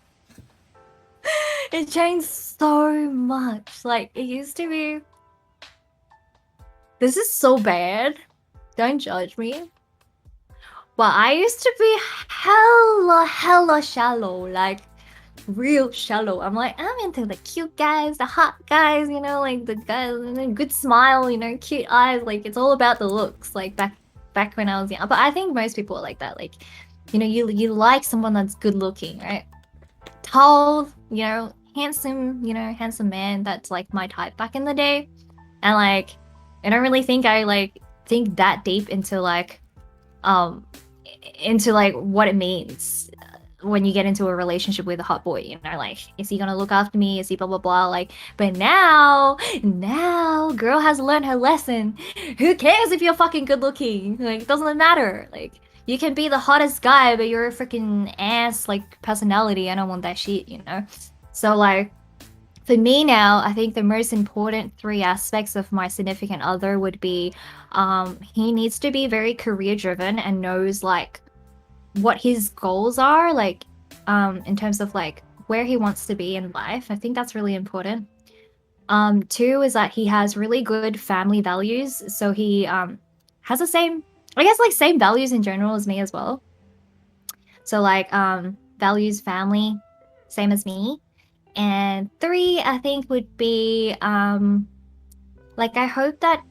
It changed so much. Like it used to be. This is so bad. Don't judge me. But I used to be hella shallow, like real shallow. I'm like, I'm into the cute guys, the hot guys, you know, like the guys with a good smile, you know, cute eyes. Like it's all about the looks. Like back when I was young. But I think most people are like that. Like, you know, you like someone that's good looking, right? Tall, you know, handsome man. That's like my type back in the day. And like, I don't really think I like think that deep into like what it means when you get into a relationship with a hot boy, you know, like is he gonna look after me, is he blah blah blah, like. But now girl has learned her lesson. Who cares if you're fucking good looking? Like it doesn't matter. Like you can be the hottest guy, but you're a freaking ass like personality. I don't want that shit, you know. So like for me now, I think the most important 3 aspects of my significant other would be he needs to be very career driven and knows like what his goals are, like in terms of like where he wants to be in life. I think that's really important. 2 is that he has really good family values. So he has the same, I guess, like same values in general as me as well. So like values family, same as me. And 3, I think, would be like I hope that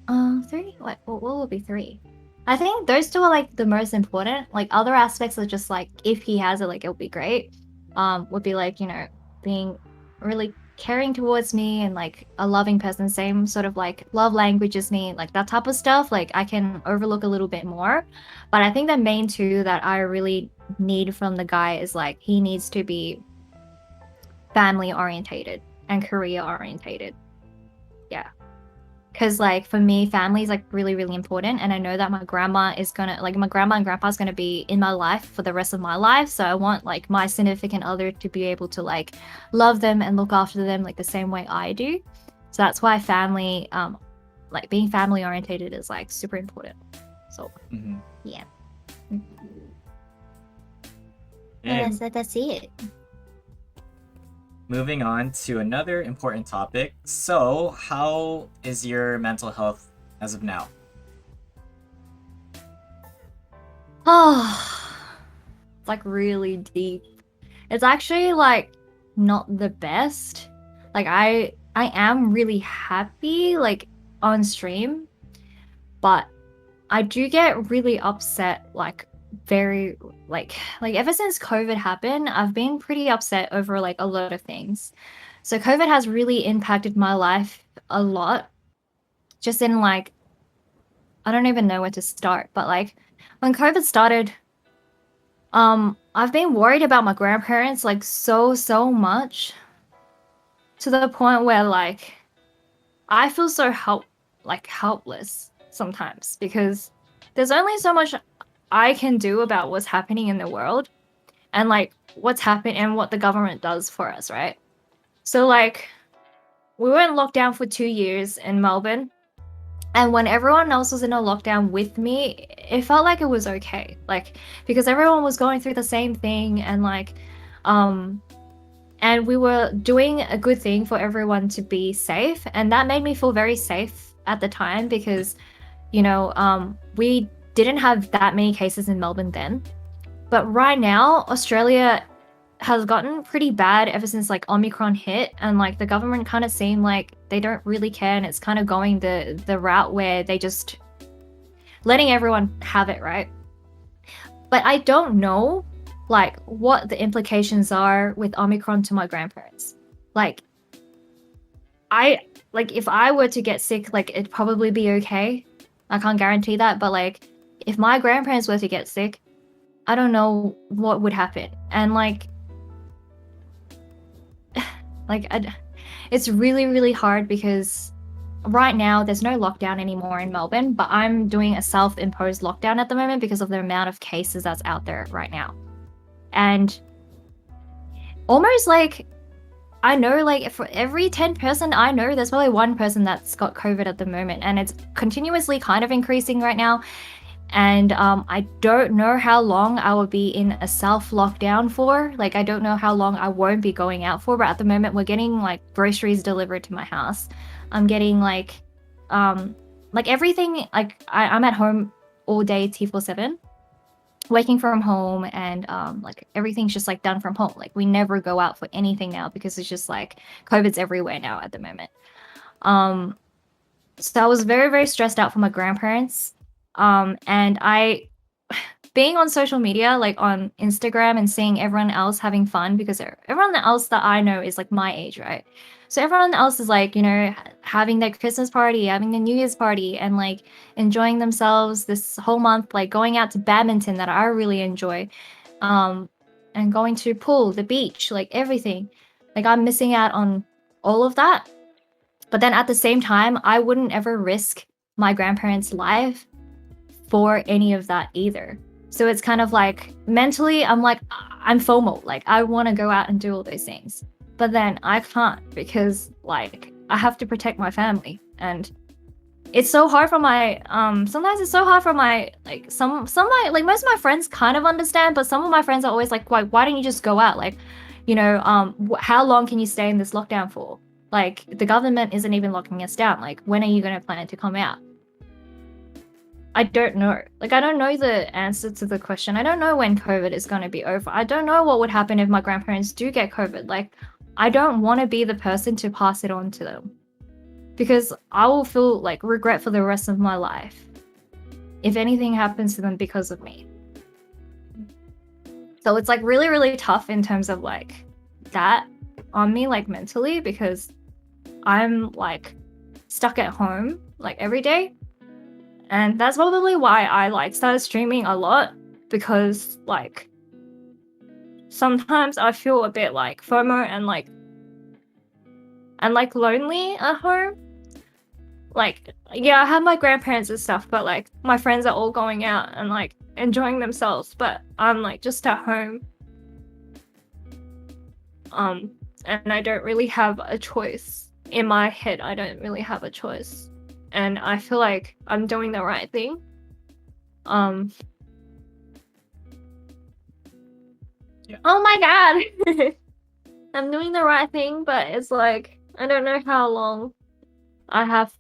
3, what will be 3? I think those 2 are like the most important. Like other aspects are just like if he has it, like it'll be great. Would be like, you know, being really caring towards me and like a loving person, same sort of like love language as me, like that type of stuff. Like I can overlook a little bit more. But I think the main 2 that I really need from the guy is like he needs to be family orientated and career orientated. Yeah. Because like for me, family is like really, really important. And I know that my grandma and grandpa is gonna be in my life for the rest of my life. So I want like my significant other to be able to like love them and look after them like the same way I do. So that's why family like being family orientated is like super important. So yeah. Okay, That's it. moving on to another important topic. So, how is your mental health as of now? Oh, it's like really deep. It's actually like not the best. Like I am really happy like on stream, but I do get really upset like very like ever since COVID happened, I've been pretty upset over like a lot of things. So COVID has really impacted my life a lot. Just in like I don't even know where to start, but like when COVID started, I've been worried about my grandparents like so much to the point where like I feel so helpless sometimes because there's only so much I can do about what's happening in the world and like what's happened and what the government does for us, right? So like we were in lockdown for 2 years in Melbourne. And when everyone else was in a lockdown with me, it felt like it was okay. Like because everyone was going through the same thing and like and we were doing a good thing for everyone to be safe, and that made me feel very safe at the time because we didn't have that many cases in Melbourne then. But right now, Australia has gotten pretty bad ever since like Omicron hit, and like the government kind of seem like they don't really care, and it's kind of going the route where they just letting everyone have it, right? But I don't know like what the implications are with Omicron to my grandparents. Like if I were to get sick, like it'd probably be okay. I can't guarantee that, but like if my grandparents were to get sick, I don't know what would happen. And like it's really hard because right now there's no lockdown anymore in Melbourne, but I'm doing a self-imposed lockdown at the moment because of the amount of cases that's out there right now. And almost like I know like for every 10 person I know, there's probably one person that's got COVID at the moment, and it's continuously kind of increasing right now. And I don't know how long I will be in a self lockdown for. Like I don't know how long I won't be going out for, but at the moment we're getting like groceries delivered to my house. I'm getting like everything, like I'm at home all day T47, working from home, and like everything's just like done from home. Like we never go out for anything now because it's just like COVID's everywhere now at the moment. So I was very stressed out for my grandparents. And I being on social media, like on Instagram, and seeing everyone else having fun, because everyone else that I know is like my age, right? So everyone else is like, having their Christmas party, having the New Year's party, and like enjoying themselves this whole month, like going out to badminton that I really enjoy, and going to pool, the beach, like everything. Like I'm missing out on all of that. But then at the same time, I wouldn't ever risk my grandparents' life for any of that either. So it's kind of like mentally, I'm like, I'm FOMO. Like I want to go out and do all those things, but then I can't because like I have to protect my family, and it's so hard for my sometimes it's so hard for my like some of my like most of my friends kind of understand, but some of my friends are always like, why don't you just go out? Like, how long can you stay in this lockdown for? Like the government isn't even locking us down. Like when are you going to plan to come out? I don't know. Like, I don't know the answer to the question. I don't know when COVID is going to be over. I don't know what would happen if my grandparents do get COVID. Like, I don't want to be the person to pass it on to them, because I will feel like regret for the rest of my life if anything happens to them because of me. So it's like really tough in terms of like that on me, like mentally, because I'm like stuck at home like every day. And that's probably why I like started streaming a lot, because like sometimes I feel a bit like FOMO and like lonely at home. Like, yeah, I have my grandparents and stuff, but like my friends are all going out and like enjoying themselves, but I'm like just at home. And I don't really have a choice. In my head, I don't really have a choice. and I feel like I'm doing the right thing. Yeah. Oh my god. I'm doing the right thing, but it's like I don't know how long I have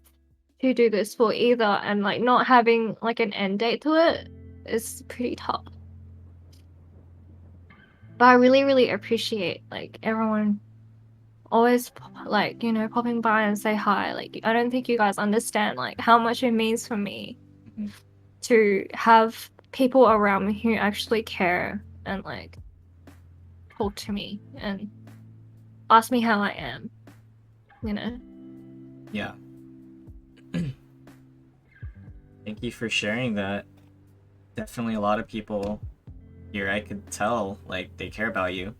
to do this for either, and like not having like an end date to it is pretty tough. But I really appreciate like everyone always like, you know, popping by and say hi. Like I don't think you guys understand like how much it means for me Mhm. to have people around me who actually care and like talk to me and ask me how I am, you know. Yeah. Thank you for sharing that. Definitely a lot of people here, I could tell, like, they care about you.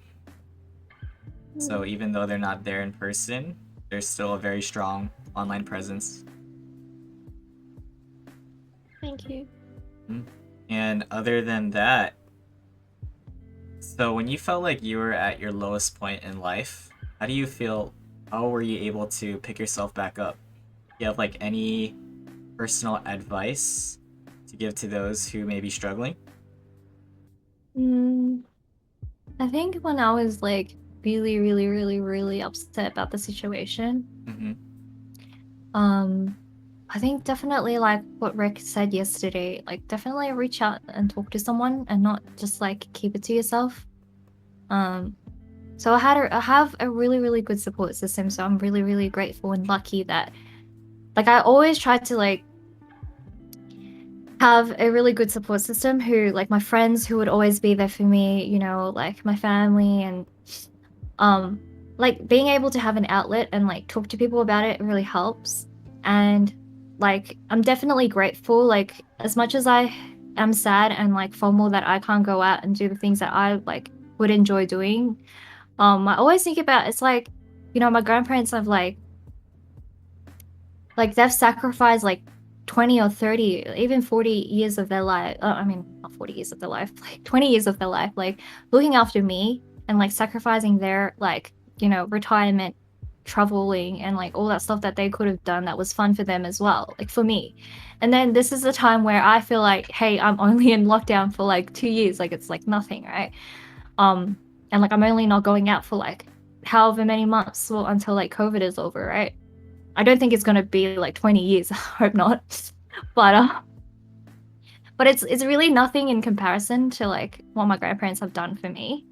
So even though they're not there in person, there's still a very strong online presence. Thank you. And other than that, so when you felt like you were at your lowest point in life, how do you feel? How were you able to pick yourself back up? Do you have like any personal advice to give to those who may be struggling? I think when I was like really upset about the situation, Mm-hmm. I think definitely like what Rick said yesterday, like definitely reach out and talk to someone and not just like keep it to yourself. So I have a really good support system, so I'm really grateful and lucky that like I always try to like have a really good support system who like my friends who would always be there for me, you know, like my family and like being able to have an outlet and like talk to people about it really helps. And like I'm definitely grateful, like as much as I am sad and like FOMO that I can't go out and do the things that I like would enjoy doing. I always think about it's like, you know, my grandparents have like they've sacrificed like 20 or 30, even 40 years of their life. I mean, not 40 years of their life, like 20 years of their life, like looking after me and like sacrificing their like, you know, retirement, traveling and like all that stuff that they could have done that was fun for them as well, like for me. And then this is the time where I feel like, hey, I'm only in lockdown for like 2 years, like it's like nothing, right? And like I'm only not going out for like however many months well, until like COVID is over, right? I don't think it's gonna be like 20 years. I hope not. But it's really nothing in comparison to like what my grandparents have done for me.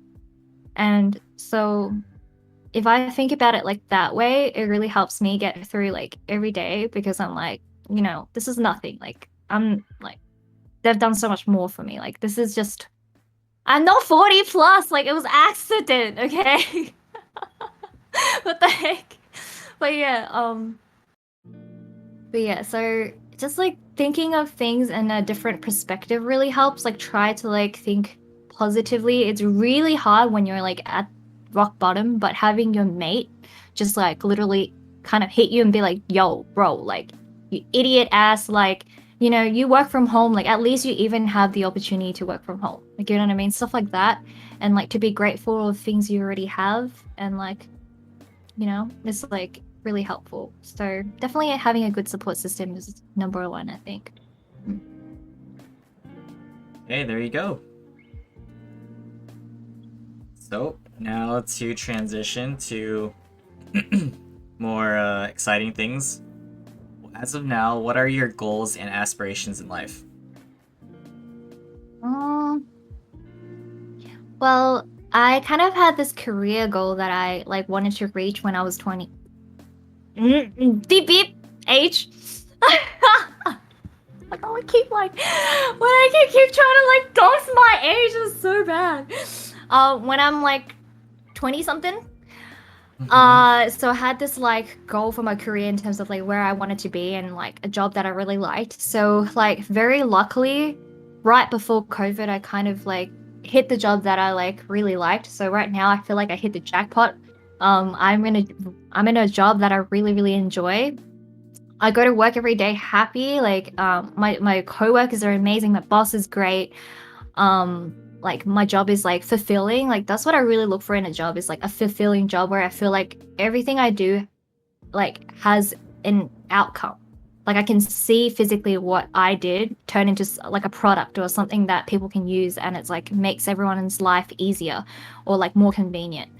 And so if I think about it like that way, it really helps me get through like every day because I'm like, you know, this is nothing. Like I'm like they've done so much more for me. Like this is just I'm not 40 plus, like it was accident, okay? What the heck? But yeah, so just like thinking of things in a different perspective really helps. Like try to like think positively. It's really hard when you're like at rock bottom, but having your mate just like literally kind of hit you and be like, yo, bro, like you idiot ass, like, you know, you work from home, like at least you even have the opportunity to work from home. Like, you know what I mean? Stuff like that. And like to be grateful of things you already have and like, you know, it's like really helpful. So definitely having a good support system is number one, I think. Hey, there you go. So now to transition to more exciting things. As of now, what are your goals and aspirations in life? Well, I kind of had this career goal that I like wanted to reach when I was 20. Beep beep age. Like I keep like when I keep trying to like dox my age is so bad. When I'm like 20 something. So I had this like goal for my career in terms of like where I wanted to be and like a job that I really liked. So like very luckily, right before COVID, I kind of like hit the job that I like really liked. So right now I feel like I hit the jackpot. I'm in a job that I really enjoy. I go to work every day happy. Like my coworkers are amazing. My boss is great. Like my job is like fulfilling. Like that's what I really look for in a job is like a fulfilling job where I feel like everything I do like has an outcome. like I can see physically what I did turn into like a product or something that people can use, and it's like makes everyone's life easier or like more convenient.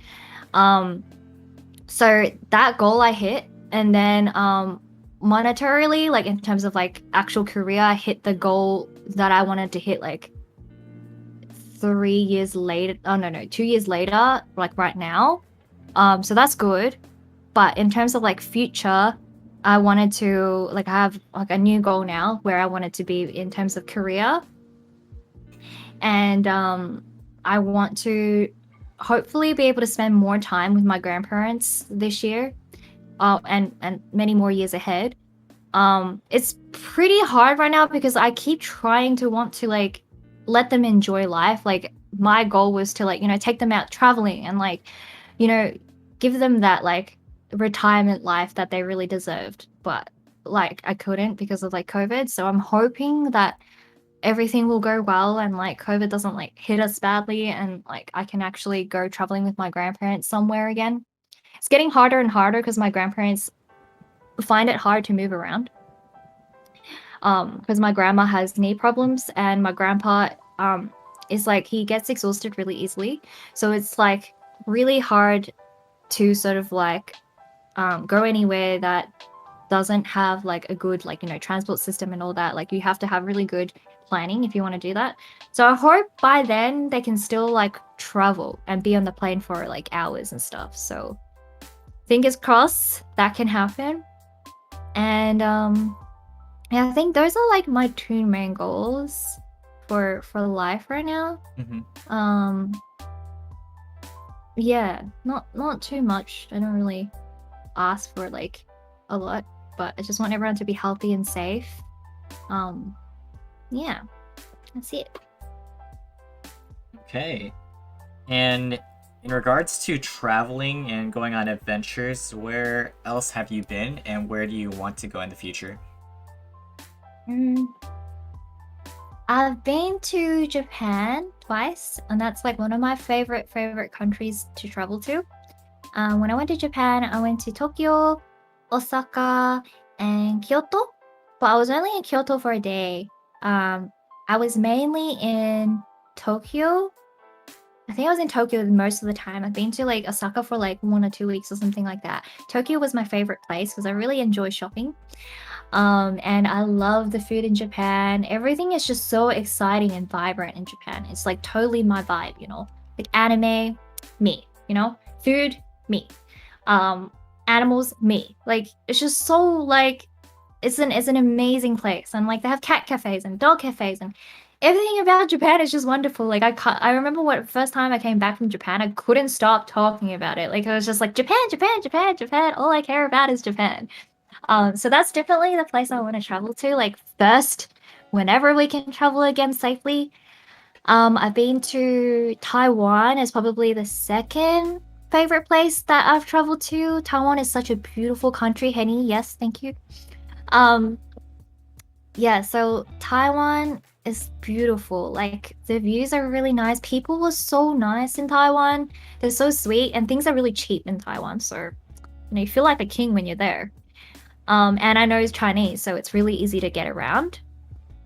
So that goal I hit, and then monetarily, like in terms of like actual career, I hit the goal that I wanted to hit like 3 years later. Oh no, 2 years later, like right now. So that's good. But in terms of like future, I wanted to like have like a new goal now where I wanted to be in terms of career, and I want to hopefully be able to spend more time with my grandparents this year, and many more years ahead. It's pretty hard right now because I keep trying to want to like let them enjoy life. Like my goal was to like, take them out traveling and like, you know, give them that like retirement life that they really deserved. But like I couldn't because of like COVID. So I'm hoping that everything will go well and like COVID doesn't like hit us badly and like I can actually go traveling with my grandparents somewhere again. It's getting harder and harder because my grandparents find it hard to move around. Because my grandma has knee problems and my grandpa is like he gets exhausted really easily. So it's like really hard to sort of like go anywhere that doesn't have like a good like transport system and all that. Like you have to have really good planning if you want to do that. So I hope by then they can still like travel and be on the plane for like hours and stuff. So fingers crossed that can happen. And yeah, I think those are like my two main goals for life right now. Mm-hmm. Yeah, not too much. I don't really ask for like a lot, but I just want everyone to be healthy and safe. Yeah, that's it. Okay. And in regards to traveling and going on adventures, where else have you been and where do you want to go in the future? I've been to Japan twice, and that's like one of my favorite countries to travel to. When I went to Japan, I went to Tokyo, Osaka, and Kyoto. But I was only in Kyoto for a day. I was mainly in Tokyo. I think I was in Tokyo most of the time. I've been to like Osaka for like 1 or 2 weeks or something like that. Tokyo was my favorite place because I really enjoy shopping. And I love the food in Japan. Everything is just so exciting and vibrant in Japan. It's like totally my vibe, Like anime, me, Food, me. Animals, me. Like it's just so like it's an amazing place. And like they have cat cafes and dog cafes and everything about Japan is just wonderful. Like I remember what first time I came back from Japan, I couldn't stop talking about it. Like I was just like Japan, Japan, Japan, Japan. All I care about is Japan. So that's definitely the place I want to travel to. Like first, whenever we can travel again safely. I've been to Taiwan as probably the second favorite place that I've traveled to. Taiwan is such a beautiful country, Henny. Yes, thank you. Um, yeah, so Taiwan is beautiful. Like the views are really nice. People were so nice in Taiwan. They're so sweet, and things are really cheap in Taiwan. So you feel like a king when you're there. And I know Chinese, so it's really easy to get around.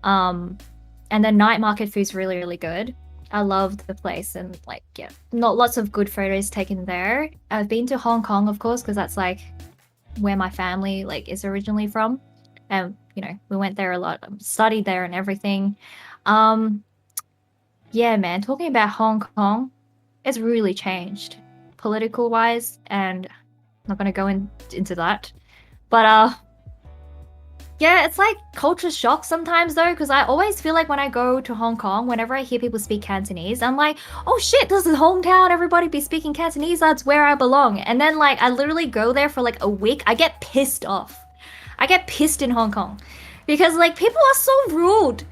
And the night market food's really, really good. I loved the place and like yeah, not lots of good photos taken there. I've been to Hong Kong, of course, because that's like where my family like is originally from. And we went there a lot, studied there and everything. Yeah, man, talking about Hong Kong, it's really changed political wise, and I'm not gonna go into that. But yeah, it's like culture shock sometimes though, because I always feel like when I go to Hong Kong, whenever I hear people speak Cantonese, I'm like, oh shit, this is hometown, everybody be speaking Cantonese, that's where I belong. And then like I literally go there for like a week, I get pissed off. I get pissed in Hong Kong because like people are so rude.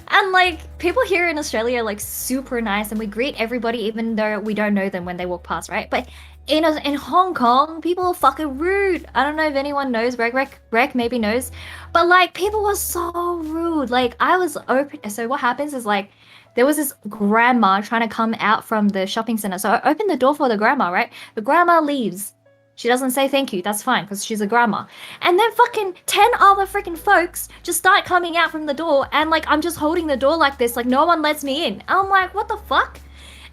And like people here in Australia are like super nice and we greet everybody even though we don't know them when they walk past, right? But in Hong Kong, people are fucking rude. I don't know if anyone knows. Rec maybe knows, but like people were so rude. Like I was open. So what happens is like there was this grandma trying to come out from the shopping center. So I opened the door for the grandma, right? The grandma leaves. She doesn't say thank you. That's fine because she's a grandma. And then fucking 10 other freaking folks just start coming out from the door, and like I'm just holding the door like this, like no one lets me in. I'm like, what the fuck?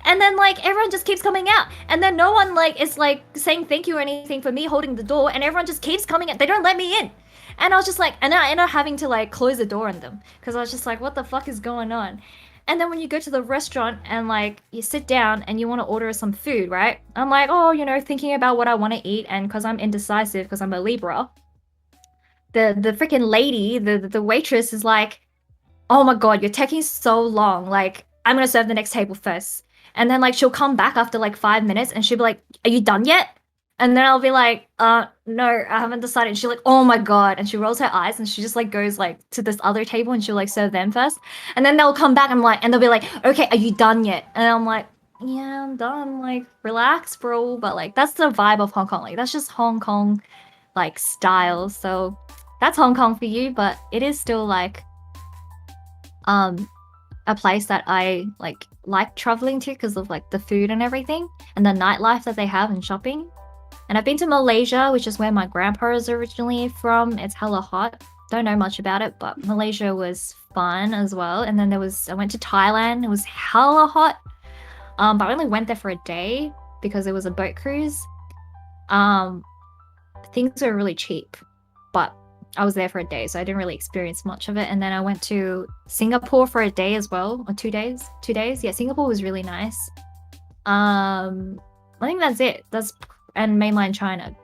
And then like everyone just keeps coming out, and then no one like is like saying thank you or anything for me holding the door, and everyone just keeps coming out. They don't let me in. And I was just like, and I ended up having to like close the door on them because I was just like, what the fuck is going on? And then when you go to the restaurant and like you sit down and you want to order some food, right? I'm like, oh, you know, thinking about what I want to eat, and because I'm indecisive because I'm a Libra, the freaking lady, the waitress is like, oh my god, you're taking so long. Like, I'm gonna serve the next table first. And then like she'll come back after like 5 minutes and she'll be like, are you done yet? And then I'll be like, no, I haven't decided. And she's like, oh my god. And she rolls her eyes and she just like goes like to this other table and she'll like serve them first. And then they'll come back and like, and they'll be like, okay, are you done yet? And I'm like, yeah, I'm done. Like, relax, bro. But like, that's the vibe of Hong Kong. Like, that's just Hong Kong like style. So that's Hong Kong for you, but it is still like a place that I like traveling to because of like the food and everything and the nightlife that they have and shopping. And I've been to Malaysia, which is where my grandpa is originally from. It's hella hot. Don't know much about it, but Malaysia was fun as well. And then I went to Thailand. It was hella hot. But I only went there for a day because it was a boat cruise. Things were really cheap, but I was there for a day, so I didn't really experience much of it. And then I went to Singapore for a day as well, or 2 days. 2 days. Yeah, Singapore was really nice. I think that's it. And mainland China.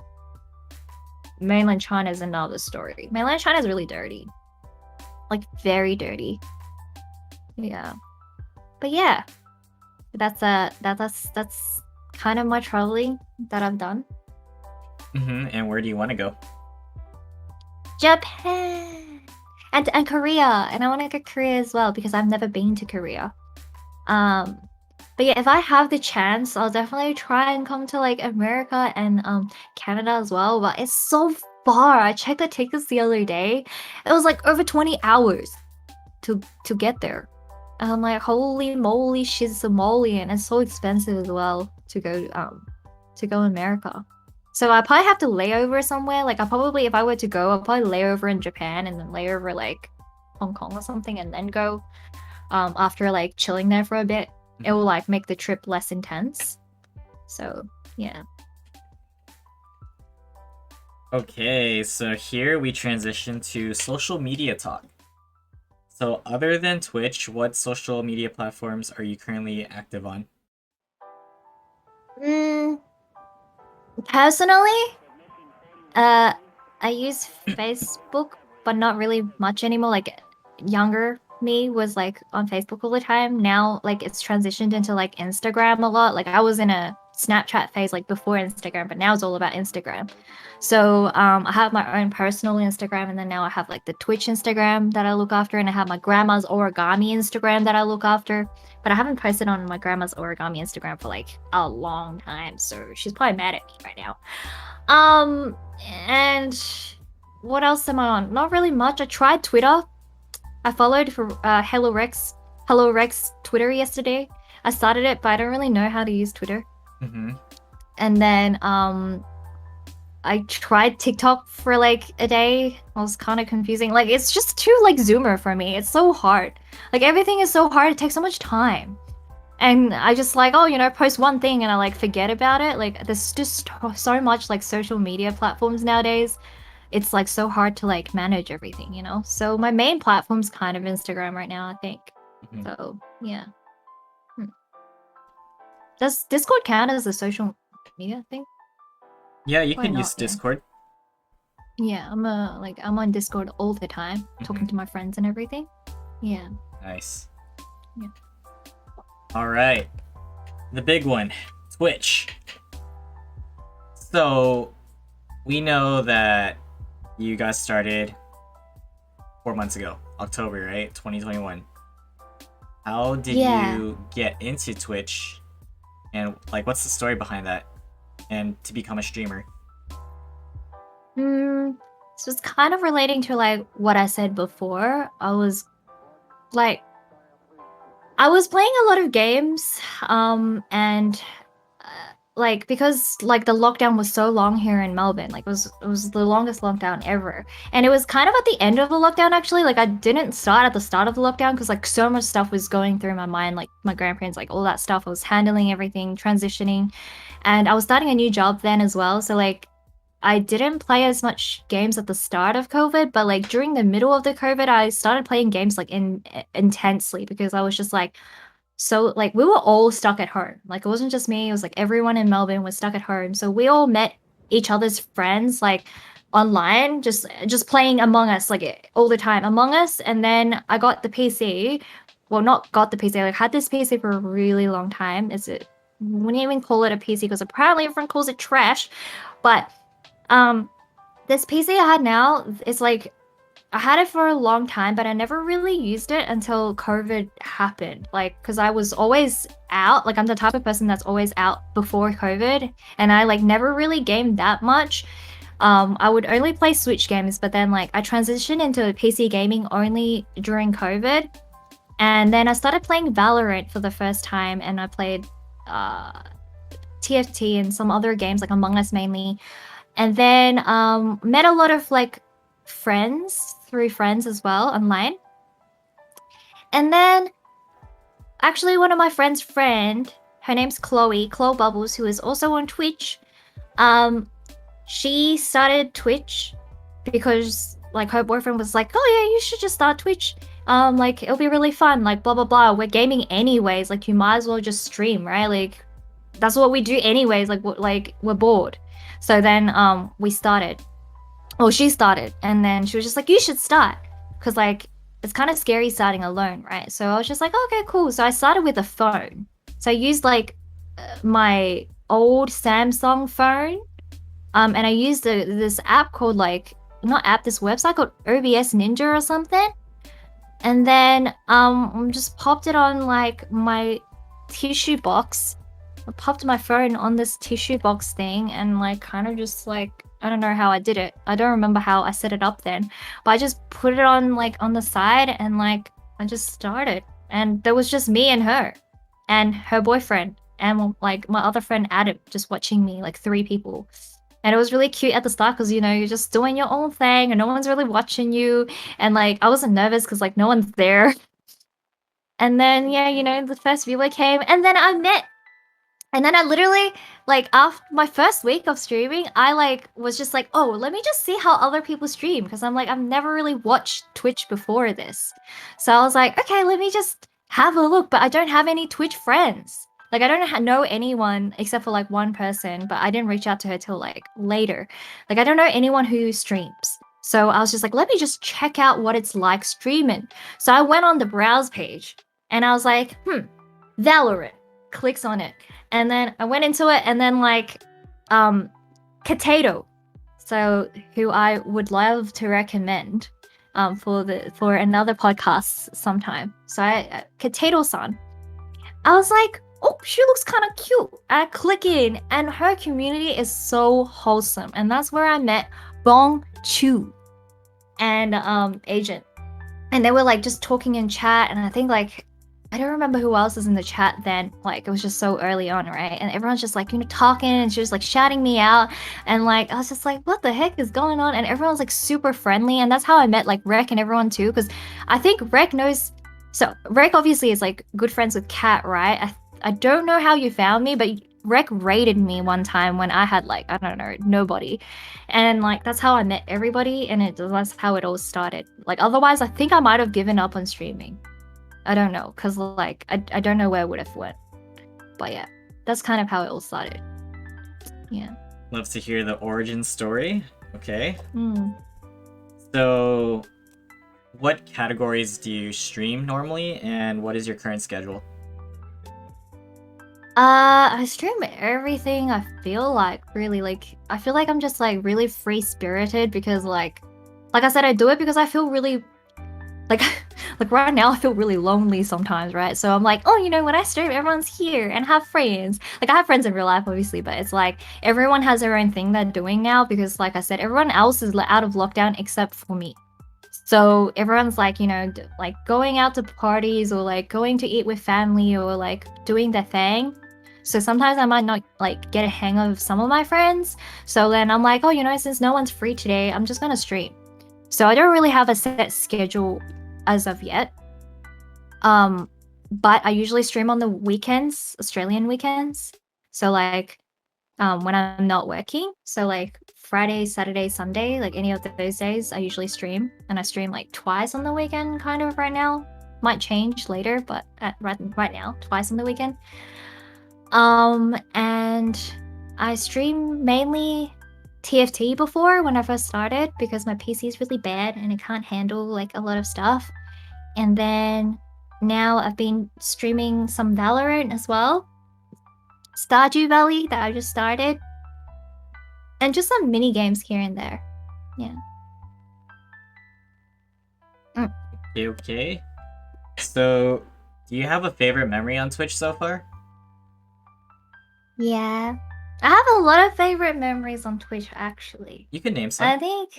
Mainland China is another story. Mainland China is really dirty, like very dirty. Yeah, but yeah, that's kind of my traveling that I've done. And where do you want to go? Japan and Korea, and I want to go to Korea as well because I've never been to Korea. But yeah, if I have the chance, I'll definitely try and come to like America and Canada as well. But it's so far. I checked the tickets the other day. It was like over 20 hours to get there. And I'm like, holy moly, shizamoly, and it's so expensive as well to go America. So I probably have to lay over somewhere. Like if I were to go, I'll probably lay over in Japan and then lay over like Hong Kong or something and then go after like chilling there for a bit. It will like make the trip less intense. So yeah. Okay, so here we transition to social media talk. So other than Twitch, what social media platforms are you currently active on? Personally, I use Facebook, but not really much anymore. Like younger me was like on Facebook all the time. Now like it's transitioned into like Instagram a lot. Like I was in a Snapchat phase like before Instagram, but now it's all about Instagram. So I have my own personal Instagram, and then now I have like the Twitch Instagram that I look after, and I have my grandma's origami Instagram that I look after. But I haven't posted on my grandma's origami Instagram for like a long time, so she's probably mad at me right now. And what else am I on? Not really much. I tried Twitter. I followed for Hello Rex Twitter yesterday. I started it, but I don't really know how to use Twitter. And then I tried TikTok for like a day. It was kind of confusing. Like it's just too like Zoomer for me. It's so hard. Like everything is so hard. It takes so much time. And I just like, oh, you know, post one thing and I like forget about it. Like there's just so much like social media platforms nowadays. It's like so hard to like manage everything, you know? So my main platform's kind of Instagram right now, I think. So yeah. Does Discord count as a social media thing? Yeah, you Why can not, use yeah. Discord. Yeah, I'm on Discord all the time, talking to my friends and everything. Yeah. Nice. Yeah. All right, the big one, Twitch. So we know that you guys started 4 months ago, October, right? 2021. How did you get into Twitch? And like, what's the story behind that? And to become a streamer? So it's kind of relating to like what I said before. I was playing a lot of games, and like because like the lockdown was so long here in Melbourne, like it was the longest lockdown ever, and it was kind of at the end of the lockdown actually. Like I didn't start at the start of the lockdown because like so much stuff was going through my mind, like my grandparents, like all that stuff. I was handling everything, transitioning, and I was starting a new job then as well. So like I didn't play as much games at the start of COVID, but like during the middle of the COVID, I started playing games like intensely because I was just like so like we were all stuck at home. Like it wasn't just me, it was like everyone in Melbourne was stuck at home. So we all met each other's friends like online, just playing Among Us like all the time. Among Us, and then I got the PC. Well, not got the PC, like had this PC for a really long time. Is it wouldn't even call it a PC because apparently everyone calls it trash. But this PC I had now, it's like I had it for a long time, but I never really used it until COVID happened. Like, because I was always out. Like, I'm the type of person that's always out before COVID, and I like never really gamed that much. I would only play Switch games, but then like I transitioned into PC gaming only during COVID, and then I started playing Valorant for the first time, and I played TFT and some other games like Among Us mainly, and then met a lot of like friends through friends as well online. And then actually one of my friend's friend, her name's Chloe Bubbles, who is also on Twitch. She started Twitch because like her boyfriend was like, oh yeah, you should just start Twitch. Like it'll be really fun, like blah blah blah. We're gaming anyways, like you might as well just stream, right? Like that's what we do anyways, like we're bored. So then we started. Well, she started, and then she was just like, you should start. Because, like, it's kind of scary starting alone, right? So I was just like, okay, cool. So I started with a phone. So I used, like, my old Samsung phone. And I used this app called, like, not app, this website called OBS Ninja or something. And then just popped it on, like, my tissue box. I popped my phone on this tissue box thing and, like, kind of just, like, I don't know how I did it. I don't remember how I set it up then. But I just put it on like on the side and like I just started. And there was just me and her and her boyfriend and like my other friend Adam just watching me, like 3 people. And it was really cute at the start because you know you're just doing your own thing and no one's really watching you. And like I wasn't nervous because like no one's there. And then yeah, you know, the first viewer came and then I literally, like, after my first week of streaming, I, like, was just like, oh, let me just see how other people stream. Because I'm like, I've never really watched Twitch before this. So I was like, okay, let me just have a look. But I don't have any Twitch friends. Like, I don't know anyone except for, like, one person. But I didn't reach out to her till, like, later. Like, I don't know anyone who streams. So I was just like, let me just check out what it's like streaming. So I went on the browse page. And I was like, Valorant. Clicks on it. And then I went into it and then like Potato, so who I would love to recommend for another podcast sometime. So Potato-san. I was like, oh, she looks kind of cute. I click in and her community is so wholesome. And that's where I met Bong Chu and Agent. And they were like just talking in chat and I think like I don't remember who else is in the chat then. Like, it was just so early on, right? And everyone's just like, you know, talking and she was like shouting me out. And like, I was just like, what the heck is going on? And everyone's like super friendly. And that's how I met like Rek and everyone too. Because I think Rek knows. So Rek obviously is like good friends with Kat, right? I don't know how you found me, but Rek raided me one time when I had like, I don't know, nobody. And like, that's how I met everybody. And that's how it all started. Like, otherwise, I think I might have given up on streaming. I don't know, because like I don't know where it would have went. But yeah, that's kind of how it all started. Yeah. Love to hear the origin story. Okay. So what categories do you stream normally and what is your current schedule? I stream everything. I feel like really like I feel like I'm just like really free spirited because like I said, I do it because I feel really like right now I feel really lonely sometimes, right? So I'm like, oh, you know, when I stream, everyone's here and have friends. Like I have friends in real life, obviously, but it's like everyone has their own thing they're doing now because, like I said, everyone else is out of lockdown except for me. So everyone's like, you know, like going out to parties or like going to eat with family or like doing their thing. So sometimes I might not like get a hang of some of my friends. So then I'm like, oh, since no one's free today, I'm just gonna stream. So I don't really have a set schedule as of yet. But I usually stream on the weekends, Australian weekends. So like when I'm not working. So like Friday, Saturday, Sunday, like any of those days, I usually stream, and I stream like twice on the weekend, kind of right now. Might change later, but right now, twice on the weekend. And I stream mainly TFT before when I first started because my PC is really bad and it can't handle like a lot of stuff. And then now I've been streaming some Valorant as well. Stardew Valley that I just started. And just some mini games here and there. Yeah. Okay. So, do you have a favorite memory on Twitch so far? Yeah. I have a lot of favorite memories on Twitch actually. You can name some. I think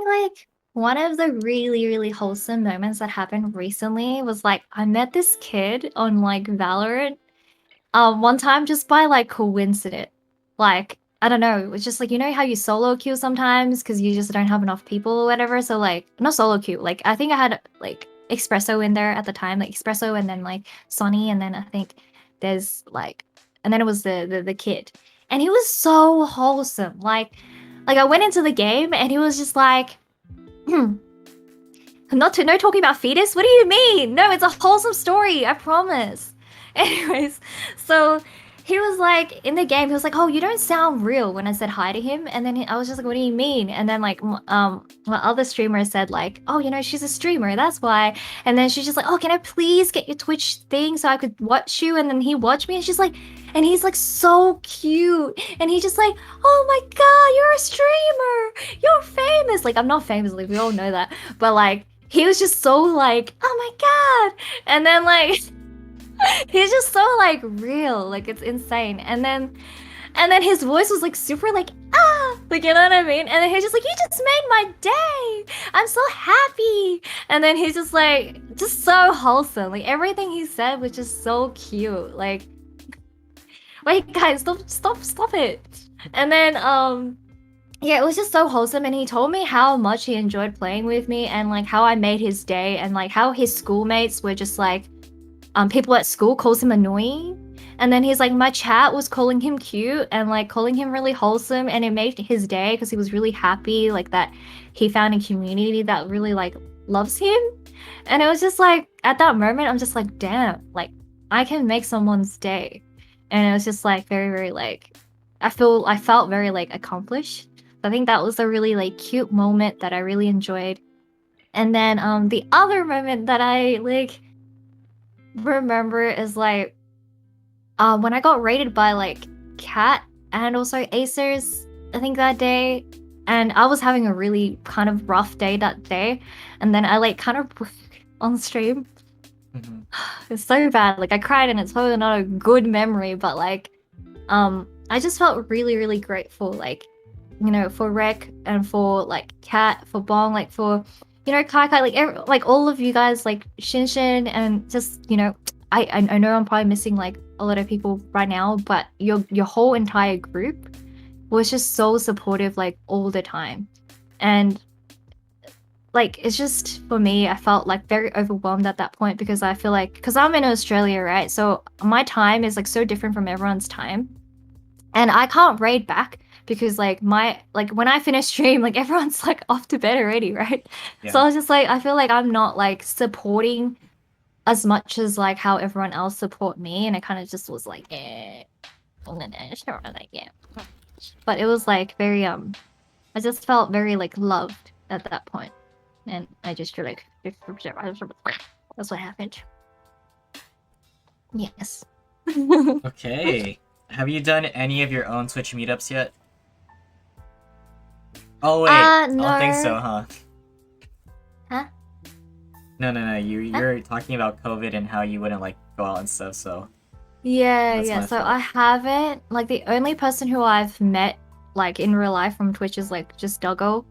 like one of the really, really wholesome moments that happened recently was like I met this kid on like Valorant one time just by like coincidence. Like I don't know, it was just like how you solo queue sometimes because you just don't have enough people or whatever. So like not solo queue, like I think I had like Espresso in there at the time, like Espresso and then like Sonny, and then I think there's like, and then it was the kid, and he was so wholesome. Like I went into the game and he was just like, no talking about fetus. What do you mean? No, it's a wholesome story. I promise. Anyways, so he was like in the game. He was like, "Oh, you don't sound real." When I said hi to him, and then I was just like, "What do you mean?" And then like my other streamer said like, "Oh, she's a streamer. That's why." And then she's just like, "Oh, can I please get your Twitch thing so I could watch you?" And then he watched me, and she's like, and he's like so cute, and he's just like, "Oh my god, you're a streamer. You're famous." Like I'm not famous. Like we all know that, but like he was just so like, "Oh my god," and then like. He's just so like real, like it's insane. And then his voice was like super like like you know what I mean? And then he's just like, "You just made my day. I'm so happy." And then he's just like just so wholesome. Like everything he said was just so cute. Like wait guys, stop it. And then yeah, it was just so wholesome, and he told me how much he enjoyed playing with me and like how I made his day, and like how his schoolmates were just like people at school calls him annoying, and then he's like my chat was calling him cute and like calling him really wholesome, and it made his day because he was really happy like that he found a community that really like loves him. And it was just like at that moment I'm just like, damn, like I can make someone's day. And it was just like very, very like I felt very like accomplished. I think that was a really like cute moment that I really enjoyed. And then the other moment that I like remember is like when I got raided by like Cat and also Acers, I think that day, and I was having a really kind of rough day that day, and then I like kind of on stream. It's so bad, like I cried, and it's probably not a good memory, but like I just felt really, really grateful, like for Rek and for like Cat, for Bong, like for Kai Kai, like all of you guys, like Shin Shin, and just I know I'm probably missing like a lot of people right now, but your whole entire group was just so supportive like all the time. And like it's just for me, I felt like very overwhelmed at that point because I feel like because I'm in Australia, right? So my time is like so different from everyone's time, and I can't raid back because like when I finish stream, like everyone's like off to bed already, right? Yeah. So I was just like, I feel like I'm not like supporting as much as like how everyone else support me, and it kind of just was like, like yeah. But it was like very I just felt very like loved at that point, and I just feel like that's what happened. Yes. Okay. Have you done any of your own Twitch meetups yet? Oh wait, I don't think so, No. huh? Huh? No. You're talking about COVID and how you wouldn't like go out and stuff. So Yeah, That's yeah. my So fault. I haven't like the only person who I've met like in real life from Twitch is like just Doggo,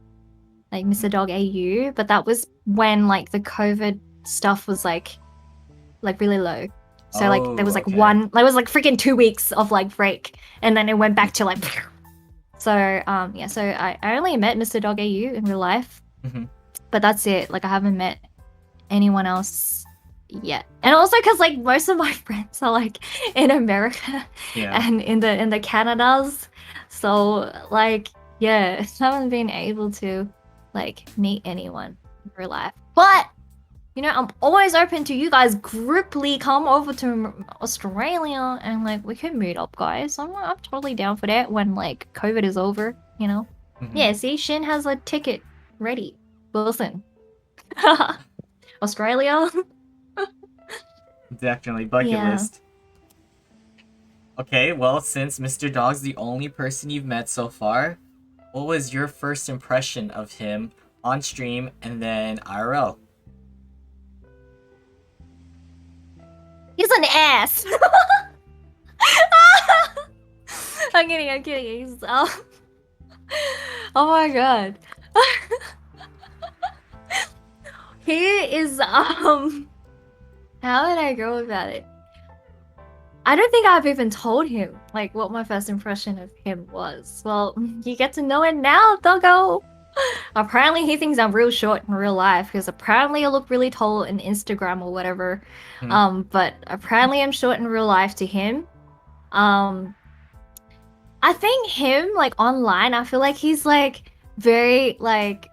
like Mr. Dog AU. But that was when like the COVID stuff was like really low. So like there was like okay. there was like freaking 2 weeks of like break, and then it went back to like. So yeah, so I only met Mr. Dog AU in real life, Mhm. but that's it. Like I haven't met anyone else yet, and also because like most of my friends are like in America Yeah. and in the Canadas, so like yeah, I haven't been able to like meet anyone in real life. But you know, I'm always open to you guys grouply come over to Australia and like we can meet up, guys. I'm totally down for that when like COVID is over, you know. Mhm. Yeah, see, Shin has a ticket ready. Wilson. Australia. Definitely bucket Yeah. list. Okay, well, since Mr. Dog's the only person you've met so far, what was your first impression of him on stream and then IRL? He's an ass. I'm kidding. He's oh my god. He is how did I go about it? I don't think I've even told him like what my first impression of him was. Well, you get to know it now, doggo. Apparently he thinks I'm real short in real life because apparently I look really tall in Instagram or whatever. But apparently I'm short in real life to him. I think him like online, I feel like he's like very like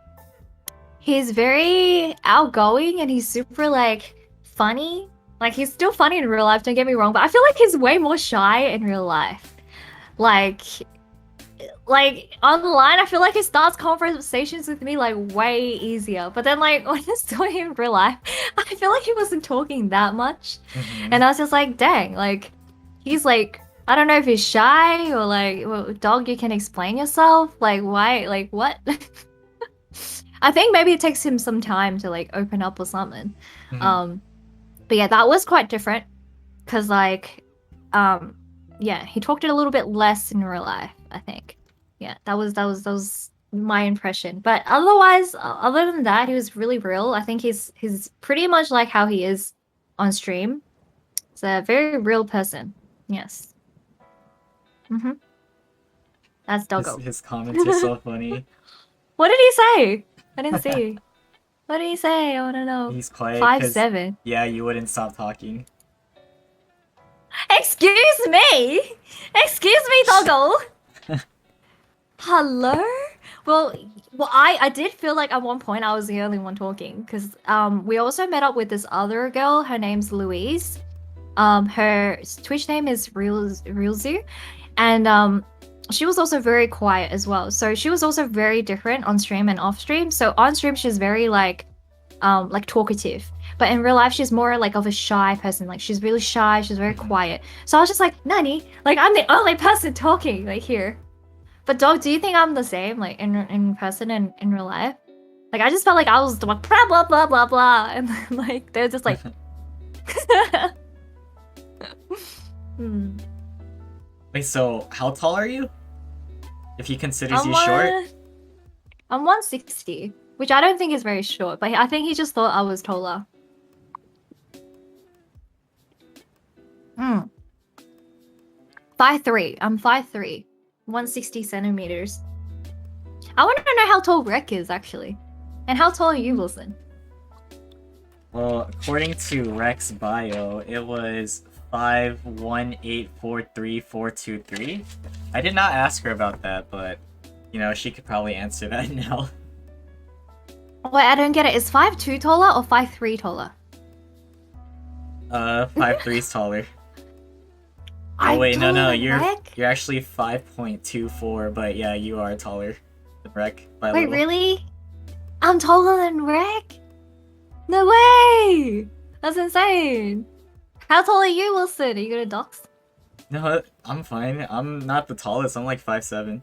he's very outgoing and he's super like funny. Like he's still funny in real life, don't get me wrong, but I feel like he's way more shy in real life. Like online, I feel like he starts conversations with me like way easier. But then like when I saw him in real life, I feel like he wasn't talking that much. And I was just like, dang, like he's like I don't know if he's shy or like well, dog, you can explain yourself. Like why like what? I think maybe it takes him some time to like open up or something. But yeah, that was quite different because like yeah, he talked it a little bit less in real life, I think. Yeah, that was my impression. But otherwise, other than that, he was really real. I think he's pretty much like how he is on stream. He's a very real person. Yes. That's doggo. His comments are so funny. What did he say? I didn't see. What did he say? I want to know. He's quiet 5'7". yeah, you wouldn't stop talking. Excuse me? Excuse me, doggo. Hello? Well, I did feel like at one point I was the only one talking because we also met up with this other girl. Her name's Louise. Her Twitch name is Realzu, and she was also very quiet as well. So she was also very different on stream and off stream. So on stream she's very like talkative, but in real life she's more like of a shy person. Like she's really shy. She's very quiet. So I was just like, Nani, like I'm the only person talking like here. But dog, do you think I'm the same like in person and in real life? Like I just felt like I was like blah blah blah blah blah, and then, like they're just like. Wait, so how tall are you? If he considers you short? I'm 160, which I don't think is very short, but I think he just thought I was taller. 5'3". I'm 5'3", 160 centimeters. I want to know how tall Rek is actually, and how tall are you, Wilson? Well, according to Rex bio, it was 5'1", 8'4", 3'4", 2'3". I did not ask her about that, but you know she could probably answer that now. Wait, I don't get it. Is 5'2" taller or 5'3" taller? 5'3" taller. I'm Oh wait, no, taller than you're Rek? actually 5.24, but yeah, you are taller than Rek by a Wait, little. really? I'm taller than Rek? No way! That's insane. How tall are you, Wilson? Are you gonna dox? No, I'm fine. I'm not the tallest. I'm like 5'7".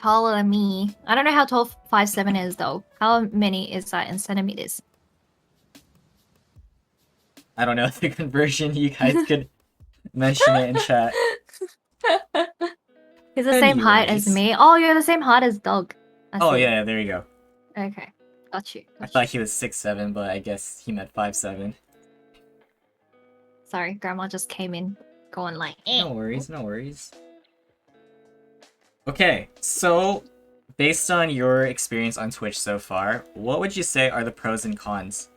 Taller than me. I don't know how tall 5'7" is though. How many is that in centimeters? I don't know the conversion. You guys could mention it in chat. He's the same height as me. Oh, you're the same height as Dog. Oh yeah, there you go. Okay, got you. I thought he was 6'7", but I guess he meant 5'7". Sorry, grandma just came in going like, No worries, no worries. Okay, so based on your experience on Twitch so far, what would you say are the pros and cons?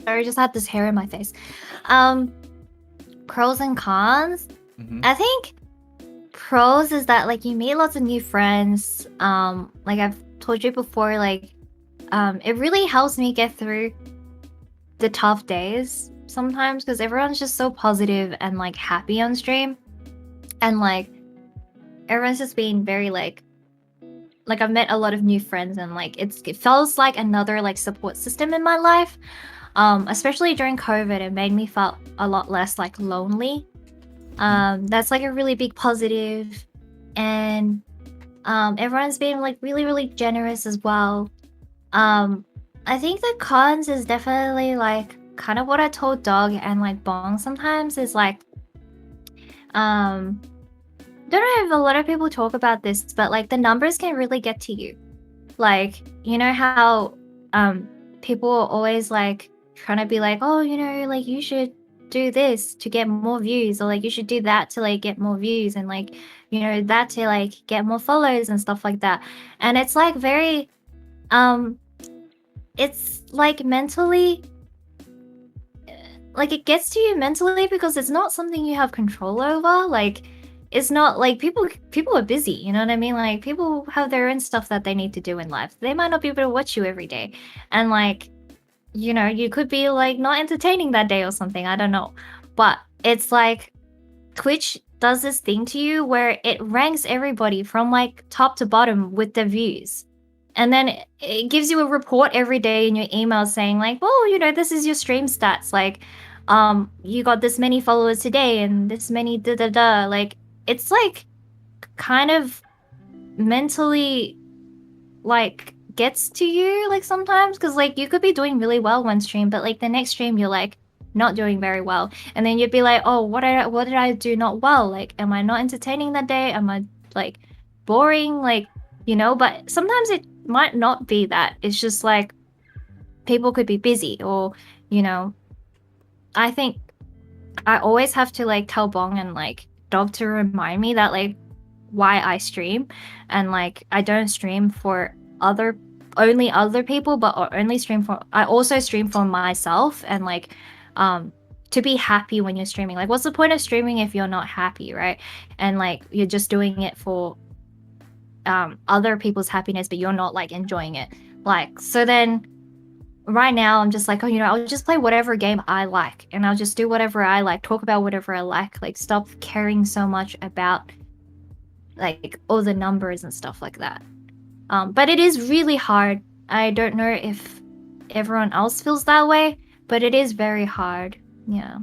Sorry, I just had this hair in my face. Pros and cons. Mm-hmm. I think pros is that like you meet lots of new friends. Like I've told you before, like it really helps me get through the tough days sometimes because everyone's just so positive and like happy on stream, and like everyone's just being very like I've met a lot of new friends, and like it feels like another like support system in my life. Especially during COVID, it made me felt a lot less like lonely. That's like a really big positive, and everyone's been like really really generous as well. I think the cons is definitely like kind of what I told Dog and like Bong sometimes is like don't know if a lot of people talk about this, but like the numbers can really get to you. Like, you know how people are always like trying to be like, oh, you know, like you should do this to get more views, or like you should do that to like get more views, and like, you know, that to like get more follows and stuff like that. And it's like very it's like mentally like it gets to you mentally because it's not something you have control over. Like it's not like people are busy, you know what I mean? Like people have their own stuff that they need to do in life. They might not be able to watch you every day. And like, you know, you could be like not entertaining that day or something. I don't know. But it's like Twitch does this thing to you where it ranks everybody from like top to bottom with their views. And then it gives you a report every day in your email saying like, oh, you know, this is your stream stats. Like, you got this many followers today and this many da da da. Like, it's like kind of mentally like gets to you like sometimes because like you could be doing really well one stream, but like the next stream you're like not doing very well, and then you'd be like, oh, what did I do not well? Like, am I not entertaining that day? Am I like boring? Like, you know, but sometimes it might not be that. It's just like people could be busy, or you know, I think I always have to like tell Bong and like Dog to remind me that like why I stream, and like I don't stream for only other people, but I also stream for myself, and like to be happy when you're streaming. Like what's the point of streaming if you're not happy, right? And like you're just doing it for other people's happiness, but you're not like enjoying it. Like so then right now I'm just like, oh, you know, I'll just play whatever game I like, and I'll just do whatever I like, talk about whatever I like stop caring so much about like all the numbers and stuff like that. But it is really hard. I don't know if everyone else feels that way, but it is very hard. Yeah.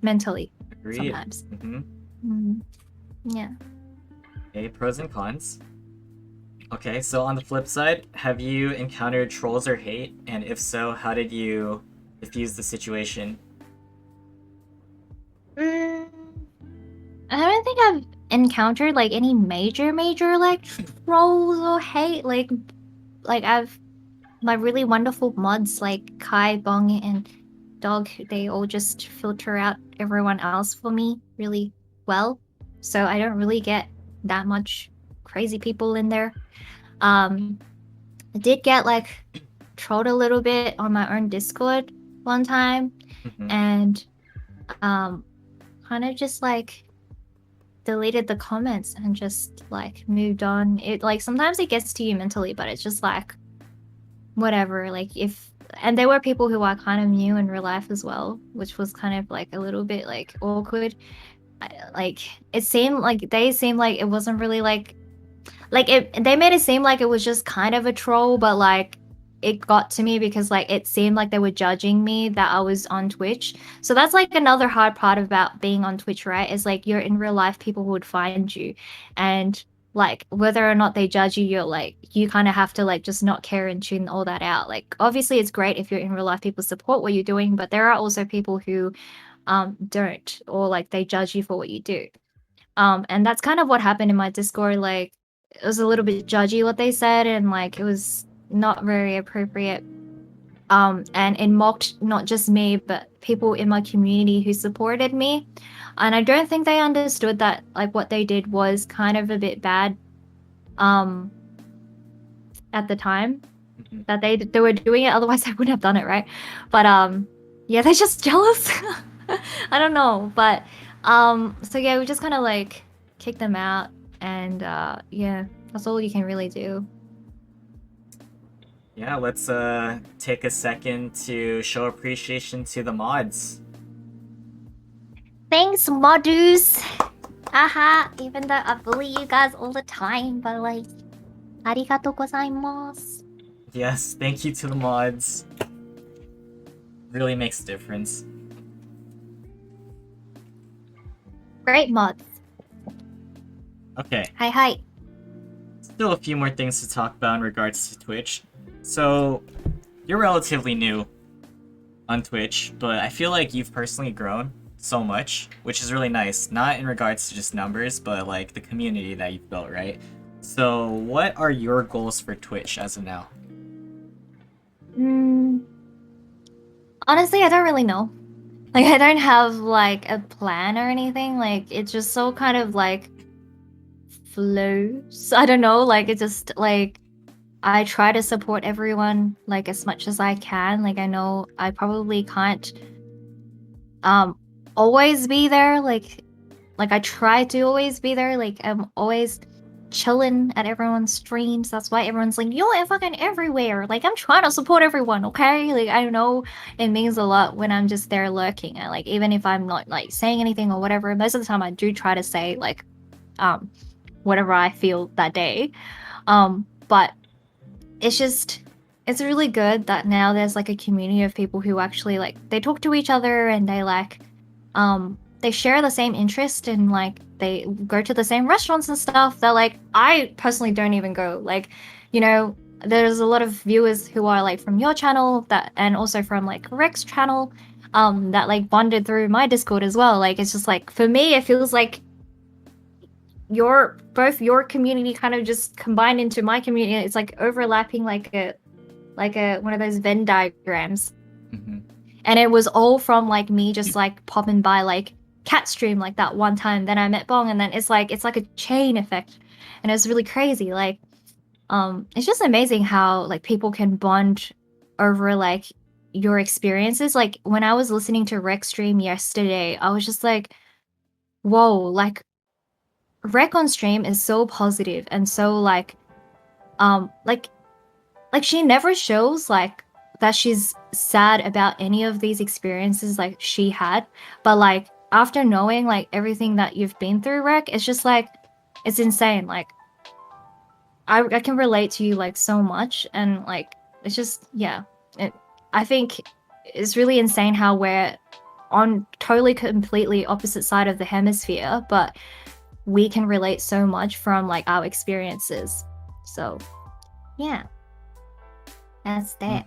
Mentally. Agreed. Sometimes. Yeah. Okay, pros and cons. Okay, so on the flip side, have you encountered trolls or hate? And if so, how did you diffuse the situation? I don't think I've encountered like any major like trolls or hate. Like I've my really wonderful mods like Kai, Bong, and Dog. They all just filter out everyone else for me really well, so I don't really get that much crazy people in there. I did get like trolled a little bit on my own Discord one time, and kind of just like deleted the comments and just like moved on. It like sometimes it gets to you mentally, but it's just like whatever. Like and there were people who I kind of knew in real life as well, which was kind of like a little bit like awkward. Like it seemed like it wasn't really like they made it seem like it was just kind of a troll, but like it got to me because like it seemed like they were judging me that I was on Twitch. So that's like another hard part about being on Twitch, right? Is like you're in real life, people would find you, and like whether or not they judge you, you're like you kind of have to like just not care and tune all that out. Like obviously it's great if you're in real life, people support what you're doing, but there are also people who don't, or like they judge you for what you do. And that's kind of what happened in my Discord. Like it was a little bit judgy what they said, and like it was not very appropriate and it mocked not just me but people in my community who supported me, and I don't think they understood that like what they did was kind of a bit bad at the time that they were doing it, otherwise I wouldn't have done it, right? But yeah, they're just jealous. I don't know, but so yeah, we just kind of like kick them out, and yeah, that's all you can really do. Yeah, let's take a second to show appreciation to the mods. Thanks, modus. Haha, even though I bully you guys all the time, but like, arigatou gozaimasu. Yes, thank you to the mods. Really makes a difference. Great mods. Okay, Hi, hi. still a few more things to talk about in regards to Twitch. So, you're relatively new on Twitch, but I feel like you've personally grown so much, which is really nice. Not in regards to just numbers, but like the community that you've built, right? So, what are your goals for Twitch as of now? Honestly, I don't really know. Like, I don't have like a plan or anything. Like, it's just so kind of like flows. I don't know. Like, it just like I try to support everyone like as much as I can. Like, I know I probably can't always be there. Like I try to always be there. Like, I'm always chilling at everyone's streams. That's why everyone's like, you're fucking everywhere. Like, I'm trying to support everyone, okay? Like, I know it means a lot when I'm just there lurking. And like, even if I'm not like saying anything or whatever, most of the time I do try to say like whatever I feel that day. But it's really good that now there's like a community of people who actually like they talk to each other, and they like they share the same interest, and like they go to the same restaurants and stuff that like I personally don't even go. Like, you know, there's a lot of viewers who are like from your channel that, and also from like Rex's channel, that like bonded through my Discord as well. Like, it's just like, for me it feels like both your community kind of just combined into my community. It's like overlapping like a one of those Venn diagrams. And it was all from like me just like popping by like cat stream like that one time, then I met Bong, and then it's like a chain effect, and it's really crazy. Like it's just amazing how like people can bond over like your experiences. Like, when I was listening to Rex stream yesterday, I was just like, whoa, like Rec on stream is so positive and so like she never shows like that she's sad about any of these experiences like she had, but like after knowing like everything that you've been through, Rec, it's just like it's insane. Like I can relate to you like so much, and like it's just, yeah, I think it's really insane how we're on totally completely opposite side of the hemisphere, but we can relate so much from like our experiences. So yeah, that's that.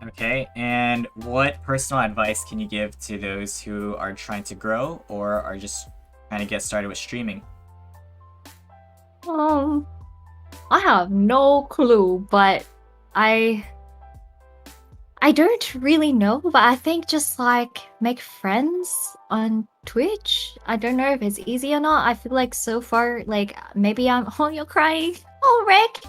Okay, and what personal advice can you give to those who are trying to grow or are just trying to get started with streaming? I have no clue, but I don't really know, but I think just like make friends on Twitch. I don't know if it's easy or not. I feel like so far, like maybe I'm. Oh, you're crying. Oh, Rick.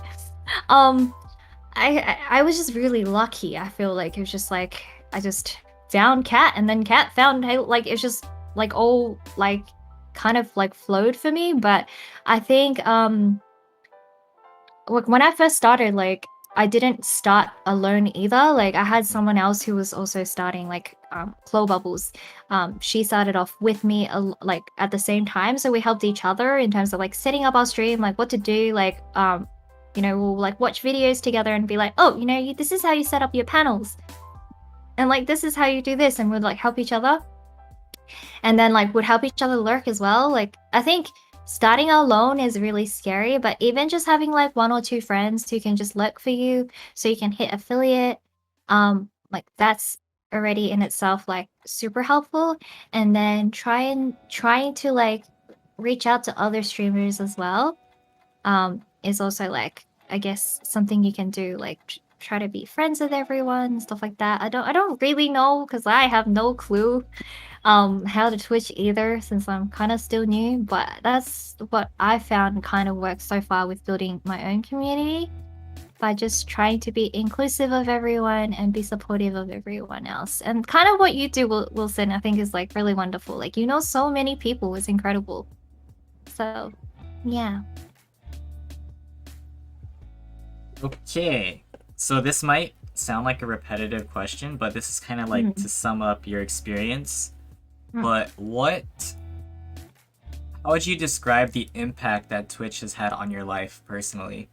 I was just really lucky. I feel like it was just like I just found Cat, and then Cat found like it's just like all like kind of like flowed for me. But I think like when I first started, like I didn't start alone either. Like, I had someone else who was also starting, like Claw Bubbles. She started off with me like at the same time, so we helped each other in terms of like setting up our stream, like what to do. Like you know, we'll like watch videos together and be like, oh, you know, this is how you set up your panels, and like this is how you do this, and we'd like help each other, and then like would help each other lurk as well. Like, I think starting alone is really scary, but even just having like 1 or 2 friends who can just lurk for you so you can hit affiliate, like that's already in itself like super helpful. And then trying to like reach out to other streamers as well is also like I guess something you can do, like try to be friends with everyone, stuff like that. I don't really know because I have no clue how to Twitch either since I'm kind of still new, but that's what I found kind of works so far with building my own community by just trying to be inclusive of everyone and be supportive of everyone else. And kind of what you do, Wilson, I think is like really wonderful. Like, you know, so many people, it's incredible. So, yeah. Okay, so this might sound like a repetitive question, but this is kind of like to sum up your experience. But how would you describe the impact that Twitch has had on your life personally?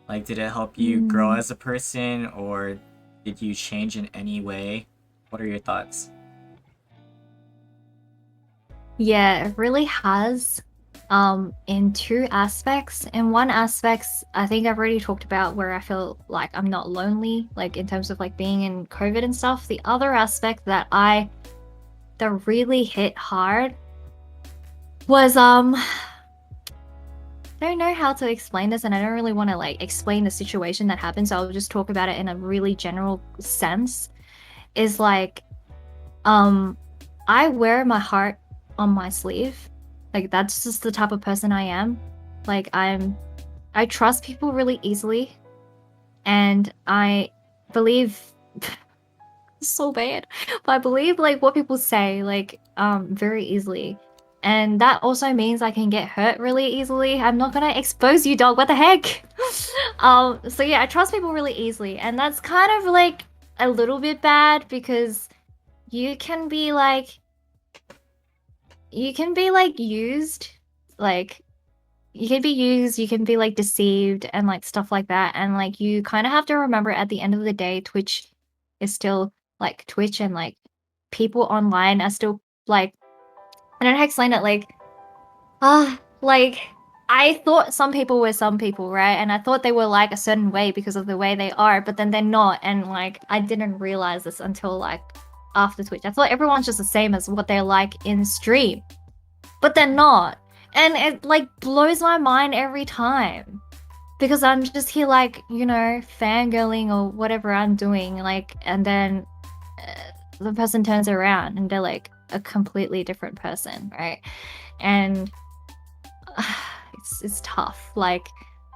Like, did it help you grow as a person, or did you change in any way? What are your thoughts? Yeah, it really has. In two aspects. In one aspect, I think I've already talked about where I feel like I'm not lonely, like in terms of like being in COVID and stuff. The other aspect that really hit hard was I don't know how to explain this, and I don't really want to like explain the situation that happened, so I'll just talk about it in a really general sense. Is like I wear my heart on my sleeve. Like, that's just the type of person I am. Like, I trust people really easily, and I believe so bad, but I believe like what people say like very easily. And that also means I can get hurt really easily. I'm not gonna expose you, dog. What the heck? So yeah, I trust people really easily, and that's kind of like a little bit bad because you can be like used, like you can be used, you can be like deceived and like stuff like that. And like you kind of have to remember at the end of the day, Twitch is still like Twitch, and like people online are still like, I don't know how to explain it, like like I thought some people were some people, right? And I thought they were like a certain way because of the way they are, but then they're not. And like I didn't realize this until like after Twitch. I thought everyone's just the same as what they're like in stream, but they're not. And it like blows my mind every time because I'm just here like, you know, fangirling or whatever I'm doing, like, and then the person turns around and they're like a completely different person, right? And it's tough, like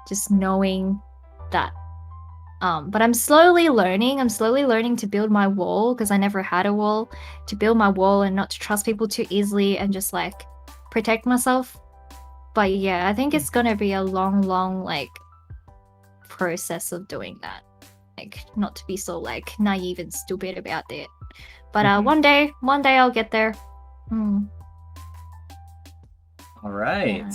just knowing that. But I'm slowly learning to build my wall, because I never had a wall, to build my wall and not to trust people too easily and just like protect myself. But yeah, I think it's gonna be a long like process of doing that, like not to be so like naive and stupid about it. But one day I'll get there. All right. Yeah.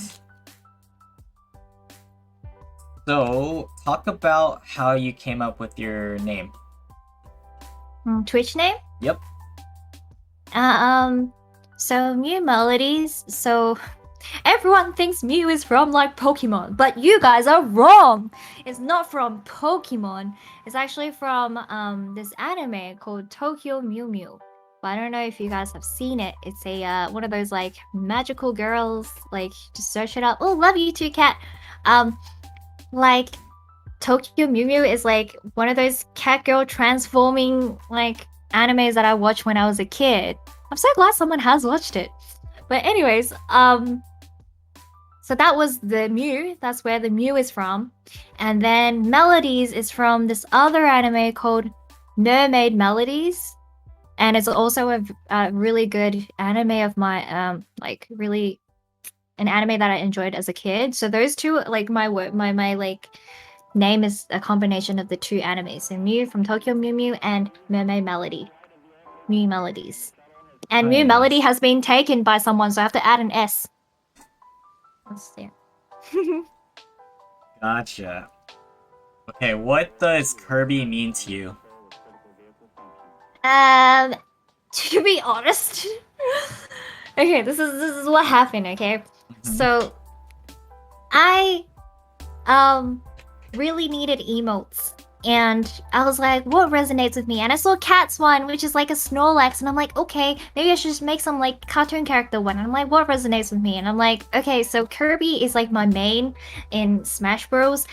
So, talk about how you came up with your name. Twitch name? Yep. So MewMelodys. So everyone thinks Mew is from like Pokemon, but you guys are wrong. It's not from Pokemon. It's actually from this anime called Tokyo Mew Mew. But I don't know if you guys have seen it. It's a one of those like magical girls. Like, just search it up. Oh, love you too, cat. Like Tokyo Mew Mew is like one of those cat girl transforming like animes that I watched when I was a kid. I'm so glad someone has watched it. But anyways, so that was the Mew. That's where the Mew is from. And then Melodies is from this other anime called MewMelodys. And it's also a really good anime of my like really an anime that I enjoyed as a kid. So those two, like my like name is a combination of the two animes. So Mew from Tokyo Mew Mew and MewMelodys. And Nice. MewMelody has been taken by someone, so I have to add an S. Gotcha. Okay, what does Kirby mean to you? To be honest, okay, this is what happened. Okay, so I really needed emotes, and I was like, what resonates with me? And I saw Cat's one, which is like a Snorlax, and I'm like, okay, maybe I should just make some like cartoon character one. And I'm like, what resonates with me? And I'm like, okay, so Kirby is like my main in Smash Bros.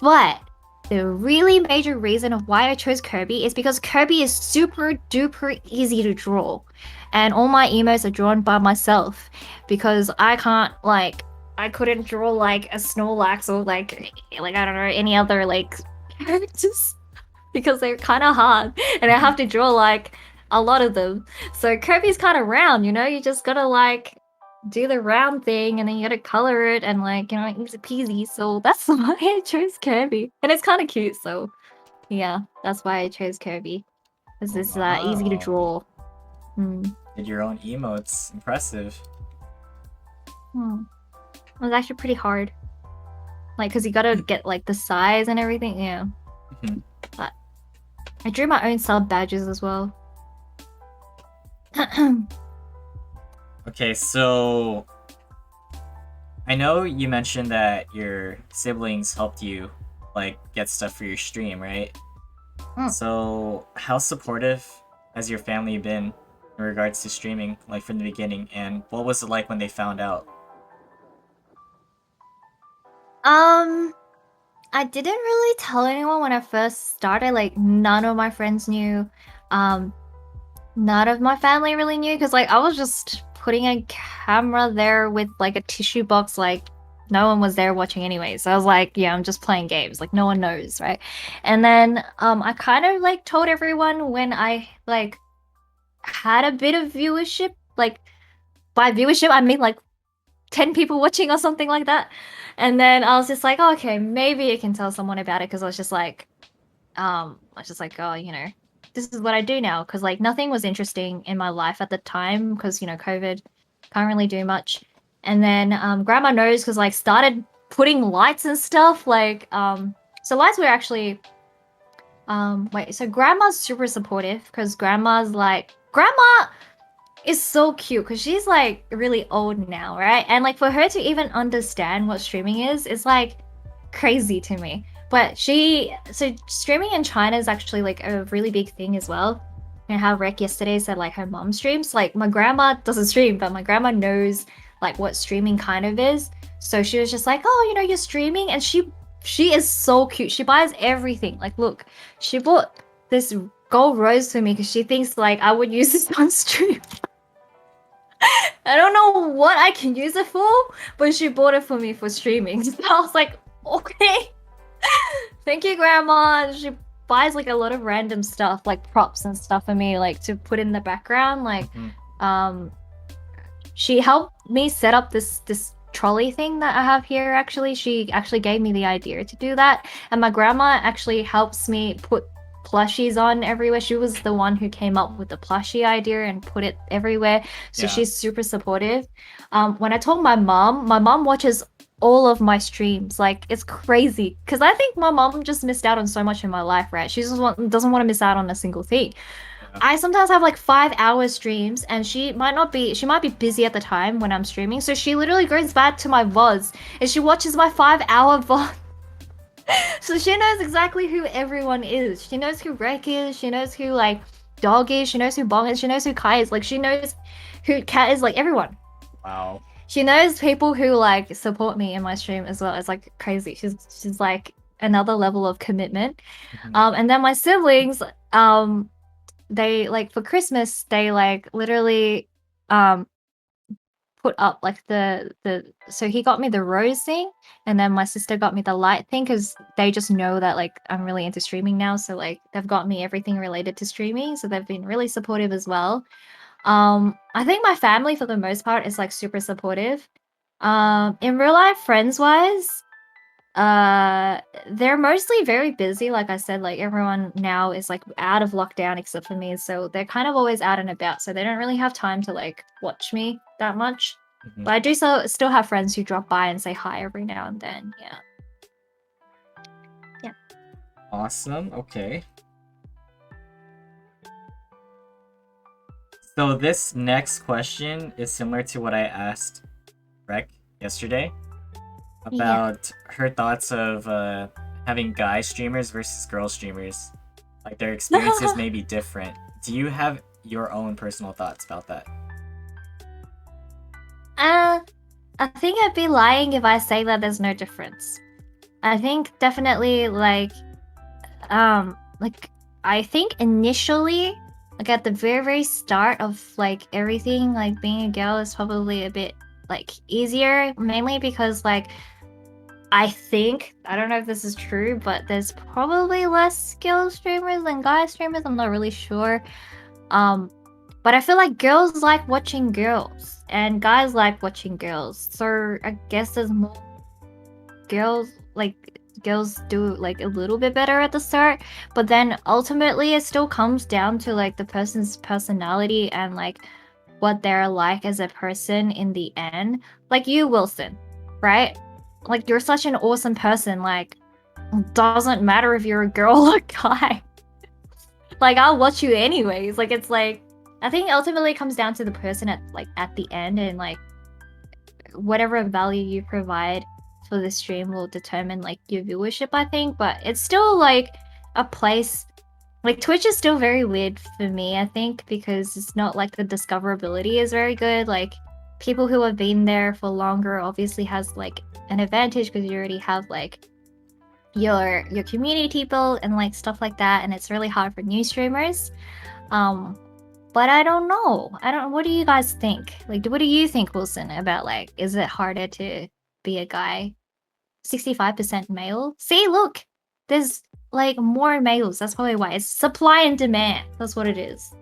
But the really major reason of why I chose Kirby is because Kirby is super duper easy to draw. And all my emotes are drawn by myself because I can't like I couldn't draw like a Snorlax or like I don't know any other like characters because they're kind of hard and I have to draw like a lot of them. So Kirby's kind of round, you know? You just gotta like do the round thing and then you gotta color it and like, you know, easy peasy. So that's why I chose Kirby. And it's kind of cute, so yeah, that's why I chose Kirby. Because it's easy to Wow. draw. Hmm. Did your own emotes. Impressive. Hmm. It was actually pretty hard. Like, because you gotta get like the size and everything, yeah. Mhm. But I drew my own sub badges as well. Okay, so I know you mentioned that your siblings helped you like get stuff for your stream, right? So how supportive has your family been in regards to streaming, like from the beginning, and what was it like when they found out? I didn't really tell anyone when I first started. Like, none of my friends knew. None of my family really knew because, like, I was just putting a camera there with like a tissue box. Like, no one was there watching anyway. So I was like, yeah, I'm just playing games. Like, no one knows, right? And then, I kind of like told everyone when I like had a bit of viewership. Like, by viewership, I mean like 10 people watching or something like that. And then I was just like, oh, okay, maybe I can tell someone about it because I was just like, oh, you know, this is what I do now because like nothing was interesting in my life at the time because, you know, COVID, can't really do much. And then grandma knows because like started putting lights and stuff like so lights were actually so grandma's super supportive because grandma is so cute because she's like really old now, right? And like for her to even understand what streaming is like crazy to me. But so streaming in China is actually like a really big thing as well. And how Rec yesterday said like her mom streams. Like my grandma doesn't stream, but my grandma knows like what streaming kind of is. So she was just like, oh, you know, you're streaming, and she is so cute. She buys everything. Like, look, she bought this gold rose for me because she thinks like I would use this on stream. I don't know what I can use it for, but she bought it for me for streaming. So I was like, okay. Thank you, Grandma. She buys like a lot of random stuff, like props and stuff for me, like to put in the background. Like, she helped me set up this trolley thing that I have here. Actually, she actually gave me the idea to do that, and my grandma actually helps me put plushies on everywhere. She was the one who came up with the plushie idea and put it everywhere. So she's super supportive. When I told my mom watches all of my streams. Like, it's crazy because I think my mom just missed out on so much in my life, right? She just doesn't want to miss out on a single thing. I sometimes have like 5-hour streams and she might be busy at the time when I'm streaming. So she literally goes back to my VODs and she watches my 5-hour VOD. So she knows exactly who everyone is. She knows who Rek is. She knows who like Dog is. She knows who Bong is. She knows who Kai is. Like, she knows who Cat is. Like, everyone. Wow. She knows people who like support me in my stream as well. It's like crazy. She's like another level of commitment. And then my siblings, they like for Christmas, they like literally put up like so he got me the rose thing, and then my sister got me the light thing because they just know that like I'm really into streaming now. So like they've got me everything related to streaming. So they've been really supportive as well. I think my family for the most part is like super supportive. In real life, friends wise, they're mostly very busy. Like I said, like everyone now is like out of lockdown except for me, so they're kind of always out and about, so they don't really have time to like watch me that much. But I do still have friends who drop by and say hi every now and then. Yeah. Awesome. Okay. So this next question is similar to what I asked Rek yesterday about her thoughts of having guy streamers versus girl streamers. Like, their experiences may be different. Do you have your own personal thoughts about that? I think I'd be lying if I say that there's no difference. I think definitely like I think initially, like at the very start of like everything, like being a girl is probably a bit like easier, mainly because like I think, I don't know if this is true, but there's probably less girl streamers than guy streamers. I'm not really sure. But I feel like girls like watching girls and guys like watching girls. So I guess there's more girls girls do like a little bit better at the start, but then ultimately it still comes down to like the person's personality and like what they're like as a person in the end. Like you, Wilson, right? Like you're such an awesome person. Like doesn't matter if you're a girl or a guy. Like I'll watch you anyways. Like it's like I think ultimately it comes down to the person at the end, and like whatever value you provide for the stream will determine like your viewership, I think. But it's still like a place, like Twitch is still very weird for me, I think, because it's not like the discoverability is very good. Like people who have been there for longer obviously has like an advantage because you already have like your community built and like stuff like that, and it's really hard for new streamers. But I don't know. What do you guys think? Like, what do you think, Wilson, about like, is it harder to be a guy? 65% male? See, look, there's like more males. That's probably why. It's supply and demand. That's what it is.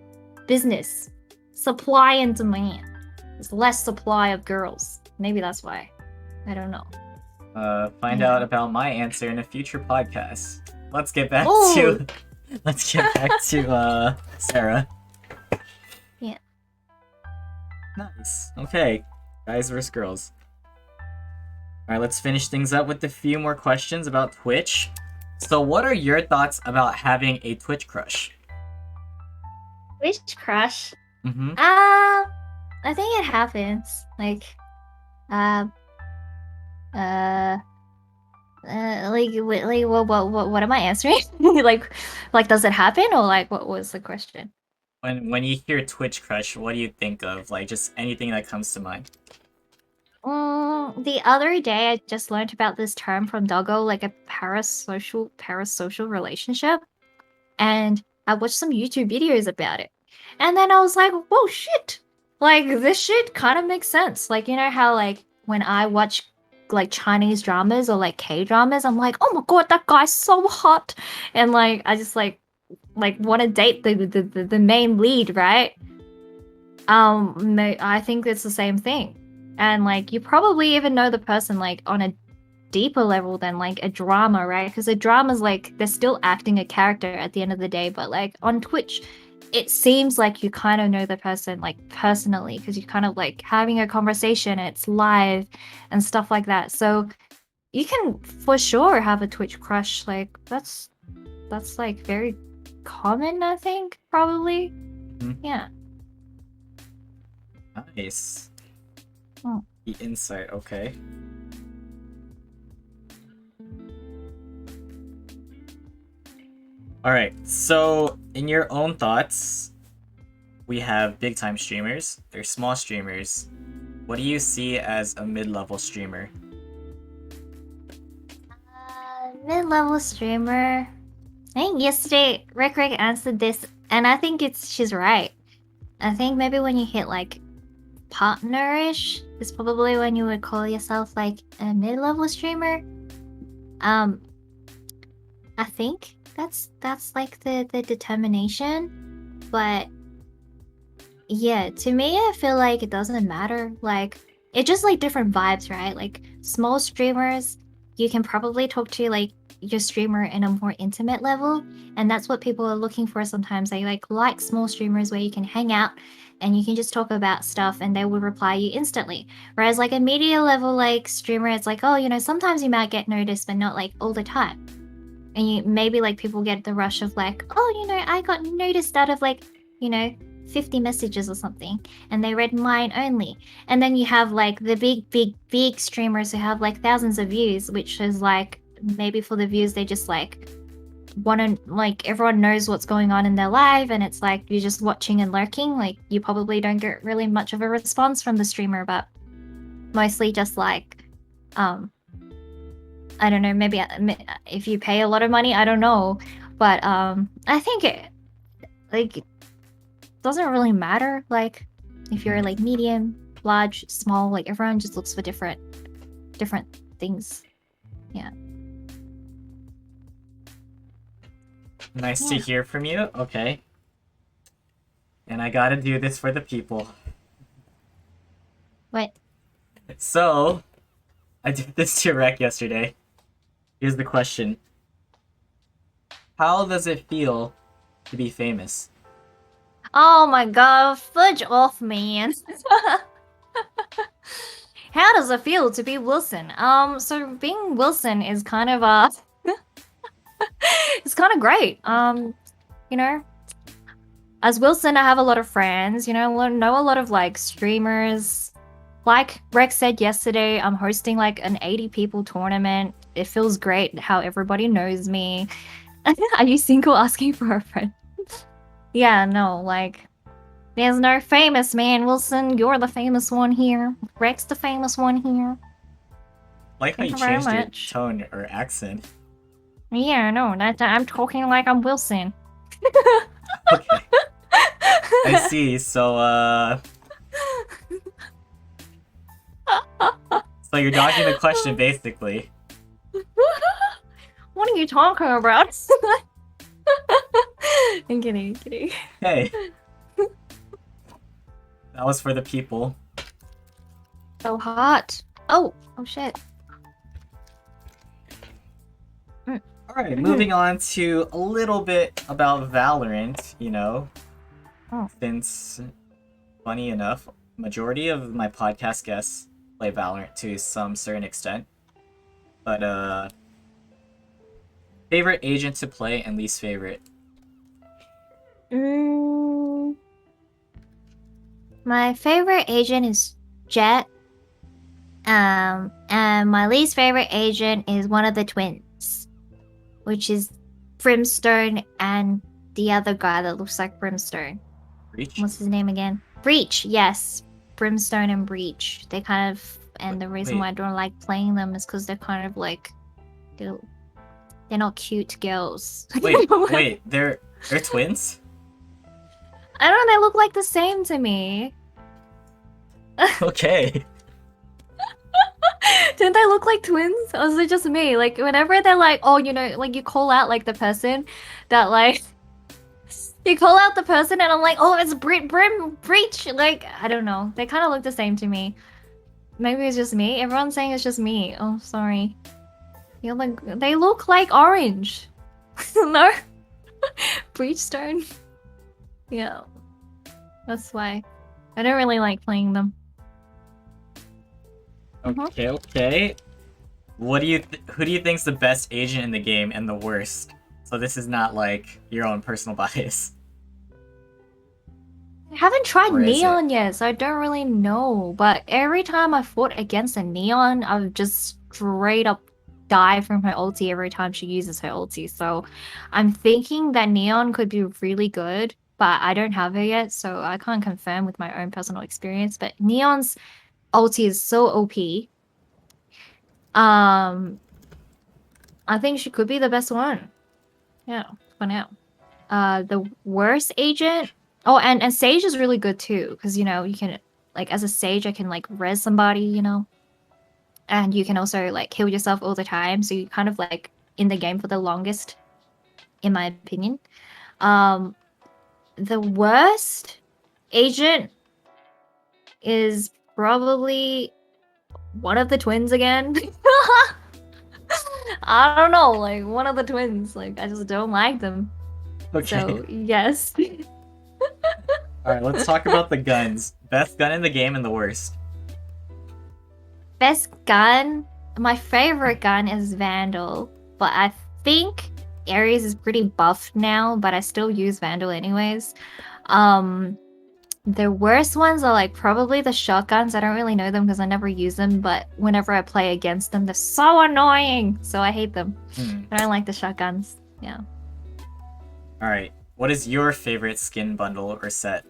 Business. Supply and demand. There's less supply of girls. Maybe that's why. I don't know. Find Yeah. out about my answer in a future podcast. Let's get back Ooh. to Sarah. Yeah. Nice. Okay, guys versus girls. All right, let's finish things up with a few more questions about Twitch. So, what are your thoughts about having a Twitch crush? Twitch crush? Mm-hmm. I think it happens. Like, what am I answering? like, does it happen, or like, what was the question? When you hear Twitch crush, what do you think of? Like, just anything that comes to mind. The other day I just learned about this term from Doggo, like a parasocial relationship, and I watched some YouTube videos about it, and then I was like, whoa, shit! Like this shit kind of makes sense. Like you know how like when I watch like Chinese dramas or like K dramas, I'm like, oh my god, that guy's so hot, and like I just like want to date the main lead, right? I think it's the same thing. And like you probably even know the person like on a deeper level than like a drama, right? Because a drama's like they're still acting a character at the end of the day, but like on Twitch, it seems like you kind of know the person like personally because you're kind of like having a conversation, it's live and stuff like that. So you can for sure have a Twitch crush. Like that's like very common, I think, probably. Yeah. Nice. Oh. The insight, okay. Alright, so in your own thoughts, we have big time streamers, there's small streamers. What do you see as a mid-level streamer? Mid-level streamer. I think yesterday Rick answered this, and I think she's right. I think maybe when you hit like partnerish is probably when you would call yourself like a mid-level streamer. I think that's like the determination, but yeah, to me I feel like it doesn't matter. Like it's just like different vibes, right? Like small streamers, you can probably talk to like your streamer in a more intimate level, and that's what people are looking for sometimes. They like small streamers where you can hang out and you can just talk about stuff and they will reply you instantly. Whereas like a media level like streamer, it's like, oh, you know, sometimes you might get noticed but not like all the time. And you maybe like people get the rush of like, oh, you know, I got noticed out of like, you know, 50 messages or something, and they read mine only. And then you have like the big streamers who have like thousands of views, which is like maybe for the views they just like want to like everyone knows what's going on in their life, and it's like you're just watching and lurking. Like you probably don't get really much of a response from the streamer, but mostly just like I don't know, maybe if you pay a lot of money, I don't know. But I think it like doesn't really matter. Like if you're like medium, large, small, like everyone just looks for different things. Yeah. Nice to Yeah. hear from you. Okay. And I gotta do this for the people. What? So, I did this to Rec yesterday. Here's the question. How does it feel to be famous? Oh my god, fudge off, man. How does it feel to be Wilson? So being Wilson is kind of it's kind of great. You know, as Wilson, I have a lot of friends. You know a lot of like streamers. Like Rex said yesterday, I'm hosting like an 80 people tournament. It feels great how everybody knows me. Are you single? Asking for a friend. Yeah, no, like there's no famous man, Wilson. You're the famous one here. Rex, the famous one here. Like how Thank you you very changed your much. tone or accent. Yeah, no, I'm talking like I'm Wilson. Okay. I see. So, so you're dodging the question, basically. What are you talking about? I'm kidding, kidding. Hey. That was for the people. So hot. Oh shit. Alright, moving on to a little bit about Valorant, you know. Oh. Since, funny enough, majority of my podcast guests play Valorant to some certain extent. But, favorite agent to play and least favorite? My favorite agent is Jet. And my least favorite agent is one of the twins, which is Brimstone and the other guy that looks like Brimstone. Breach? What's his name again? Breach, yes. Brimstone and Breach. They kind of, and the reason Wait. why I don't like playing them is because they're kind of like, they're not cute girls. Wait, they're twins? I don't know, they look like the same to me. Okay. Didn't they look like twins? Or is it just me? Like, whenever they're like, oh, you know, like you call out like the person that like, you call out the person and I'm like, oh, it's Breach. Like, I don't know. They kind of look the same to me. Maybe it's just me. Everyone's saying it's just me. Oh, sorry. You like, they look like orange. No? Breachstone. Yeah. That's why. I don't really like playing them. Okay. What do you who do you think's the best agent in the game and the worst? So this is not like your own personal bias. I haven't tried Or is Neon yet, so I don't really know. But every time I fought against a Neon, I've just straight up die from her ulti every time she uses her ulti. So I'm thinking that Neon could be really good, but I don't have her yet, so I can't confirm with my own personal experience. But Neon's ulti is so OP. I think she could be the best one. Yeah, for now. The worst agent. Oh, and Sage is really good too, because you know you can like as a Sage I can like res somebody, you know, and you can also like heal yourself all the time, so you kind of like in the game for the longest, in my opinion. The worst agent is probably one of the twins again. I don't know, like one of the twins. Like I just don't like them. Okay. So yes. Alright, let's talk about the guns. Best gun in the game and the worst. Best gun? My favorite gun is Vandal, but I think Ares is pretty buffed now, but I still use Vandal anyways. The worst ones are like probably the shotguns. I don't really know them because I never use them, but whenever I play against them, they're so annoying. So I hate them. I don't like the shotguns. Yeah. Alright, what is your favorite skin bundle or set?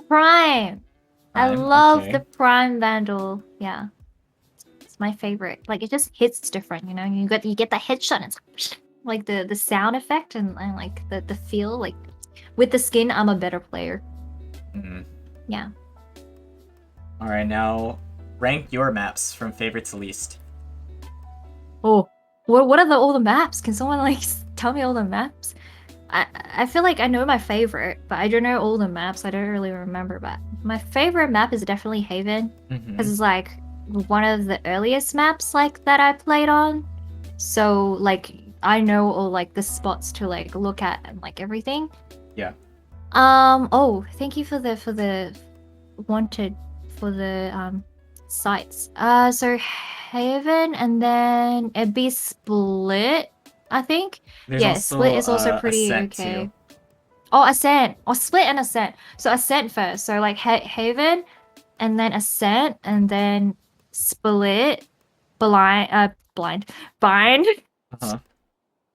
Prime. I Prime, love okay. the Prime Vandal. Yeah. It's It's my favorite. Like it just hits different, you know. You get the headshot. And it's like the sound effect and like the feel. Like with the skin, I'm a better player. Mhm. Yeah. All right, now rank your maps from favorite to least. Oh, what are all the maps? Can someone like tell me all the maps? I feel like I know my favorite, but I don't know all the maps. I don't really remember. But my favorite map is definitely Haven, because it's like one of the earliest maps like that I played on. So like I know all like the spots to like look at and like everything. Yeah. Oh, thank you for the wanted for the sites. So Haven and then it'd be Split, I think. There's Yeah, Split also is also pretty Ascent okay. too. Oh, Ascent. Or Split and Ascent. So Ascent first. So like Haven and then Ascent and then Split, Bind, Uh-huh. and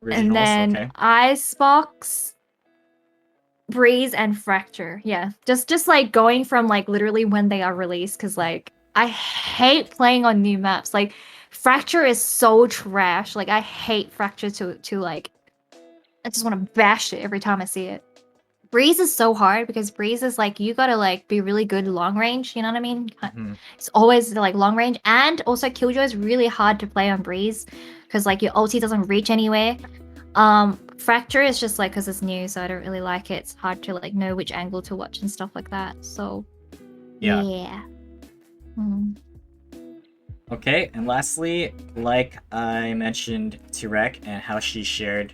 Originals, then okay. Icebox, Breeze, and Fracture. Yeah, just like going from like literally when they are released, because like I hate playing on new maps. Like Fracture is so trash. Like I hate Fracture to like I just want to bash it every time I see it. Breeze is so hard because Breeze is like you gotta like be really good long range. You know what I mean? Mhm. It's always like long range, and also Killjoy is really hard to play on Breeze because like your ulti doesn't reach anywhere. Fracture is just like because it's new, so I don't really like it. It's hard to like know which angle to watch and stuff like that. So yeah. Mhm. Okay, and lastly, like I mentioned to Rek and how she shared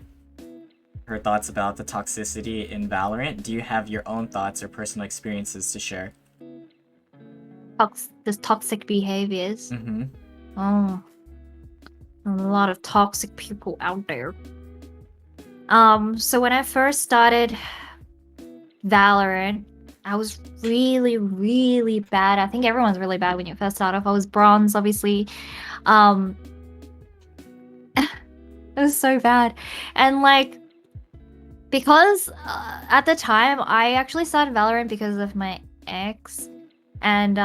her thoughts about the toxicity in Valorant, do you have your own thoughts or personal experiences to share? There's toxic behaviors. Mm-hmm. Oh, a lot of toxic people out there. So when I first started Valorant, I was really, really bad. I think everyone's really bad when you first start off. I was bronze, obviously. Um, it was so bad. And like, because at the time, I actually started Valorant because of my ex. And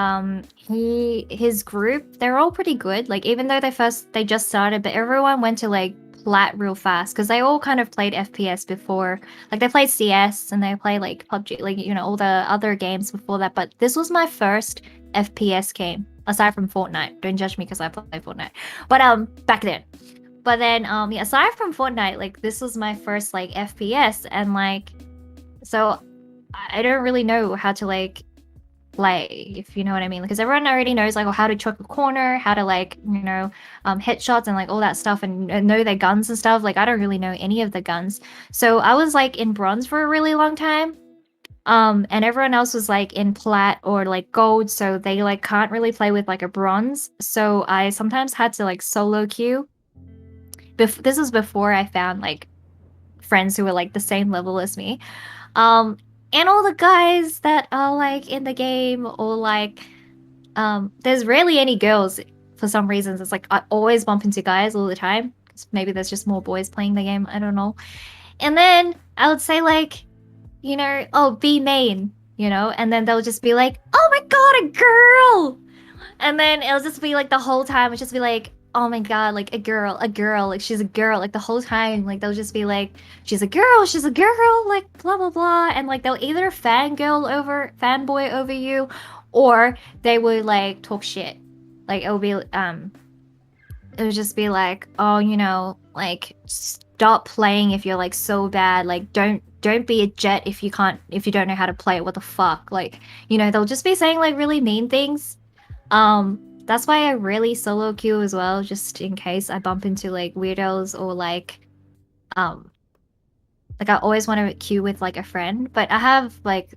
his group, they're all pretty good. Like, even though they just started, but everyone went to like plat real fast because they all kind of played FPS before. Like they played CS and they played like PUBG, like you know all the other games before that. But this was my first FPS game aside from Fortnite. Don't judge me because I play Fortnite. But back then. But then yeah, aside from Fortnite, like this was my first like FPS, and like so I don't really know how to like if you know what I mean, because everyone already knows like how to choke a corner, how to like headshots and like all that stuff, and know their guns and stuff. Like I don't really know any of the guns, so I was like in bronze for a really long time, and everyone else was like in plat or like gold, so they like can't really play with like a bronze. So I sometimes had to like solo queue. This was before I found like friends who were like the same level as me. Um, and all the guys that are like in the game, or like there's rarely any girls for some reasons. It's like I always bump into guys all the time. Maybe there's just more boys playing the game. I don't know. And then I would say like, oh, be main, and then they'll just be like, oh my god, a girl. And then it'll just be like the whole time, it'll just be like, oh my god, like a girl, like she's a girl, like the whole time, like they'll just be like, she's a girl, like blah blah blah, and like they'll either fanboy over you, or they would like talk shit. Like it would just be like, oh, like stop playing if you're like so bad, like don't be a jet if you don't know how to play it. What the fuck? Like, they'll just be saying like really mean things. That's why I really solo queue as well, just in case I bump into like weirdos, or like I always want to queue with like a friend, but I have like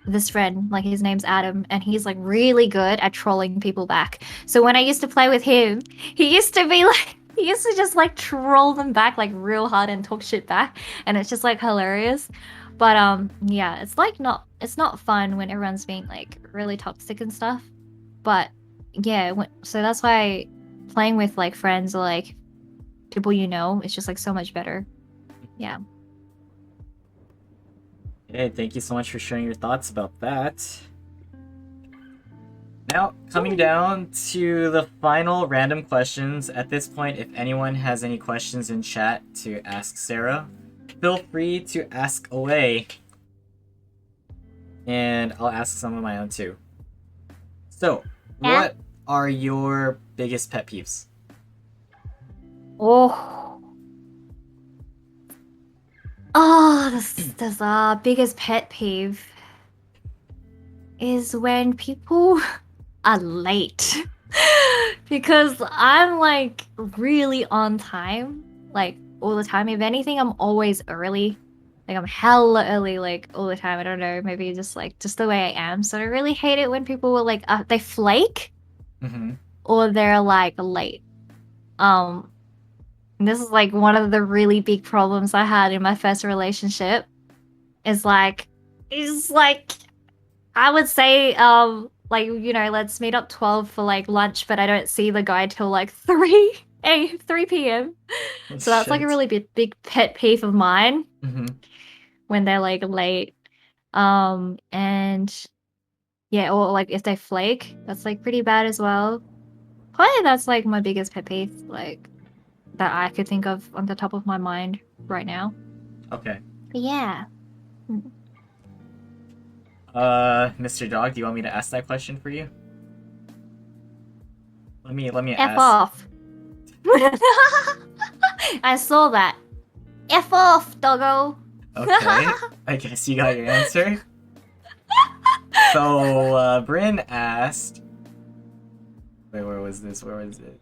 this friend, like his name's Adam, and he's like really good at trolling people back. So when I used to play with him, he used to be like he used to just like troll them back like real hard and talk shit back, and it's just like hilarious. But yeah, it's not fun when everyone's being like really toxic and stuff. But yeah, so that's why playing with like friends or like people it's just like so much better. Yeah. Hey, thank you so much for sharing your thoughts about that. Now, coming down to the final random questions. At this point, if anyone has any questions in chat to ask Sarah, feel free to ask away. And I'll ask some of my own too. So, Yeah. what are your biggest pet peeves? Oh, this biggest pet peeve is when people are late. Because I'm like really on time, like all the time. If anything, I'm always early. Like I'm hella early, like all the time. I don't know, maybe just the way I am. So I really hate it when people will like they flake Mm-hmm. or they're like late. Um, and this is like one of the really big problems I had in my first relationship. Is like I would say like let's meet up 12 for like lunch, but I don't see the guy till like 3 p.m. So that's like a really big pet peeve of mine Mm-hmm. when they're like late. And yeah, or like if they flake, that's like pretty bad as well. Probably that's like my biggest pet peeve, like that I could think of on the top of my mind right now. Okay. But yeah. Mr. Dog, do you want me to ask that question for you? Let me F ask. off. I saw that. F off, doggo. Okay. I guess you got your answer. So, Bryn asked. Wait, where was this? Where was it?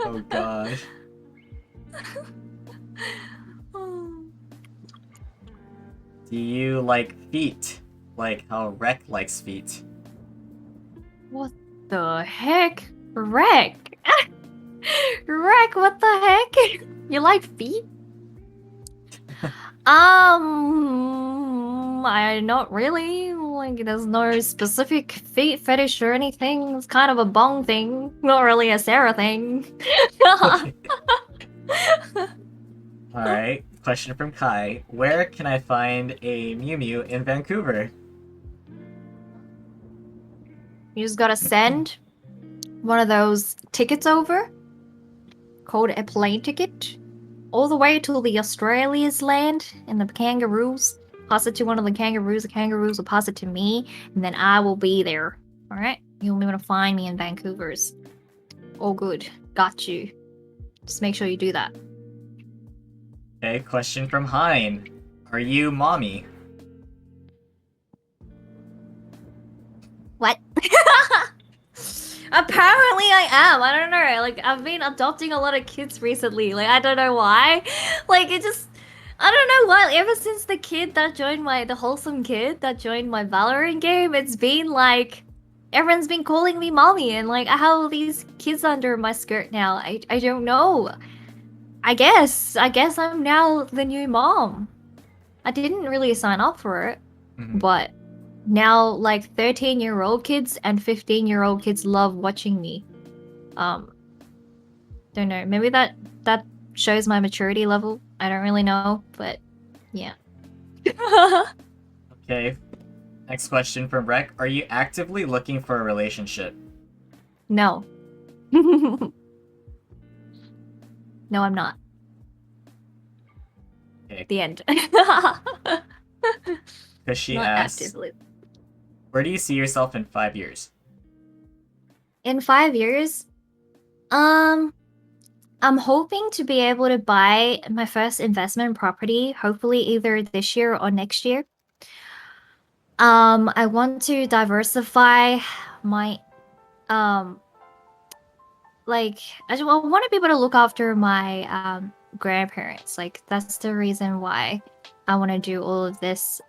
Oh gosh. Do you like feet? Like how Rec likes feet? What the heck? Wreck? Wreck, what the heck? You like feet? I not really. Like, there's no specific feet fetish or anything. It's kind of a bong thing, not really a Sarah thing. Alright, question from Kai. Where can I find a Mew Mew in Vancouver? You just gotta send one of those tickets over, called a plane ticket, all the way to the Australia's land and the kangaroos. Pass it to one of the kangaroos will pass it to me, and then I will be there. Alright? You'll be able to find me in Vancouver's. All good. Got you. Just make sure you do that. Okay, question from Hein. Are you mommy? What? Apparently I am. I don't know. Like, I've been adopting a lot of kids recently. Like, I don't know why. Like, it just... I don't know why. Ever since the kid that joined the wholesome kid that joined my Valorant game, it's been like... Everyone's been calling me mommy, and like, I have all these kids under my skirt now. I don't know. I guess I'm now the new mom. I didn't really sign up for it, but now like 13-year-old kids and 15-year-old kids love watching me. Don't know. Maybe that shows my maturity level. I don't really know, but yeah. Okay. Next question from Rec. Are you actively looking for a relationship? No. No, I'm not. Okay. The end. Because she Not asked, actively. where do you see yourself in 5 years? In 5 years, I'm hoping to be able to buy my first investment property, hopefully either this year or next year. I want to diversify my like I want to be able to look after my grandparents. Like that's the reason why I want to do all of this.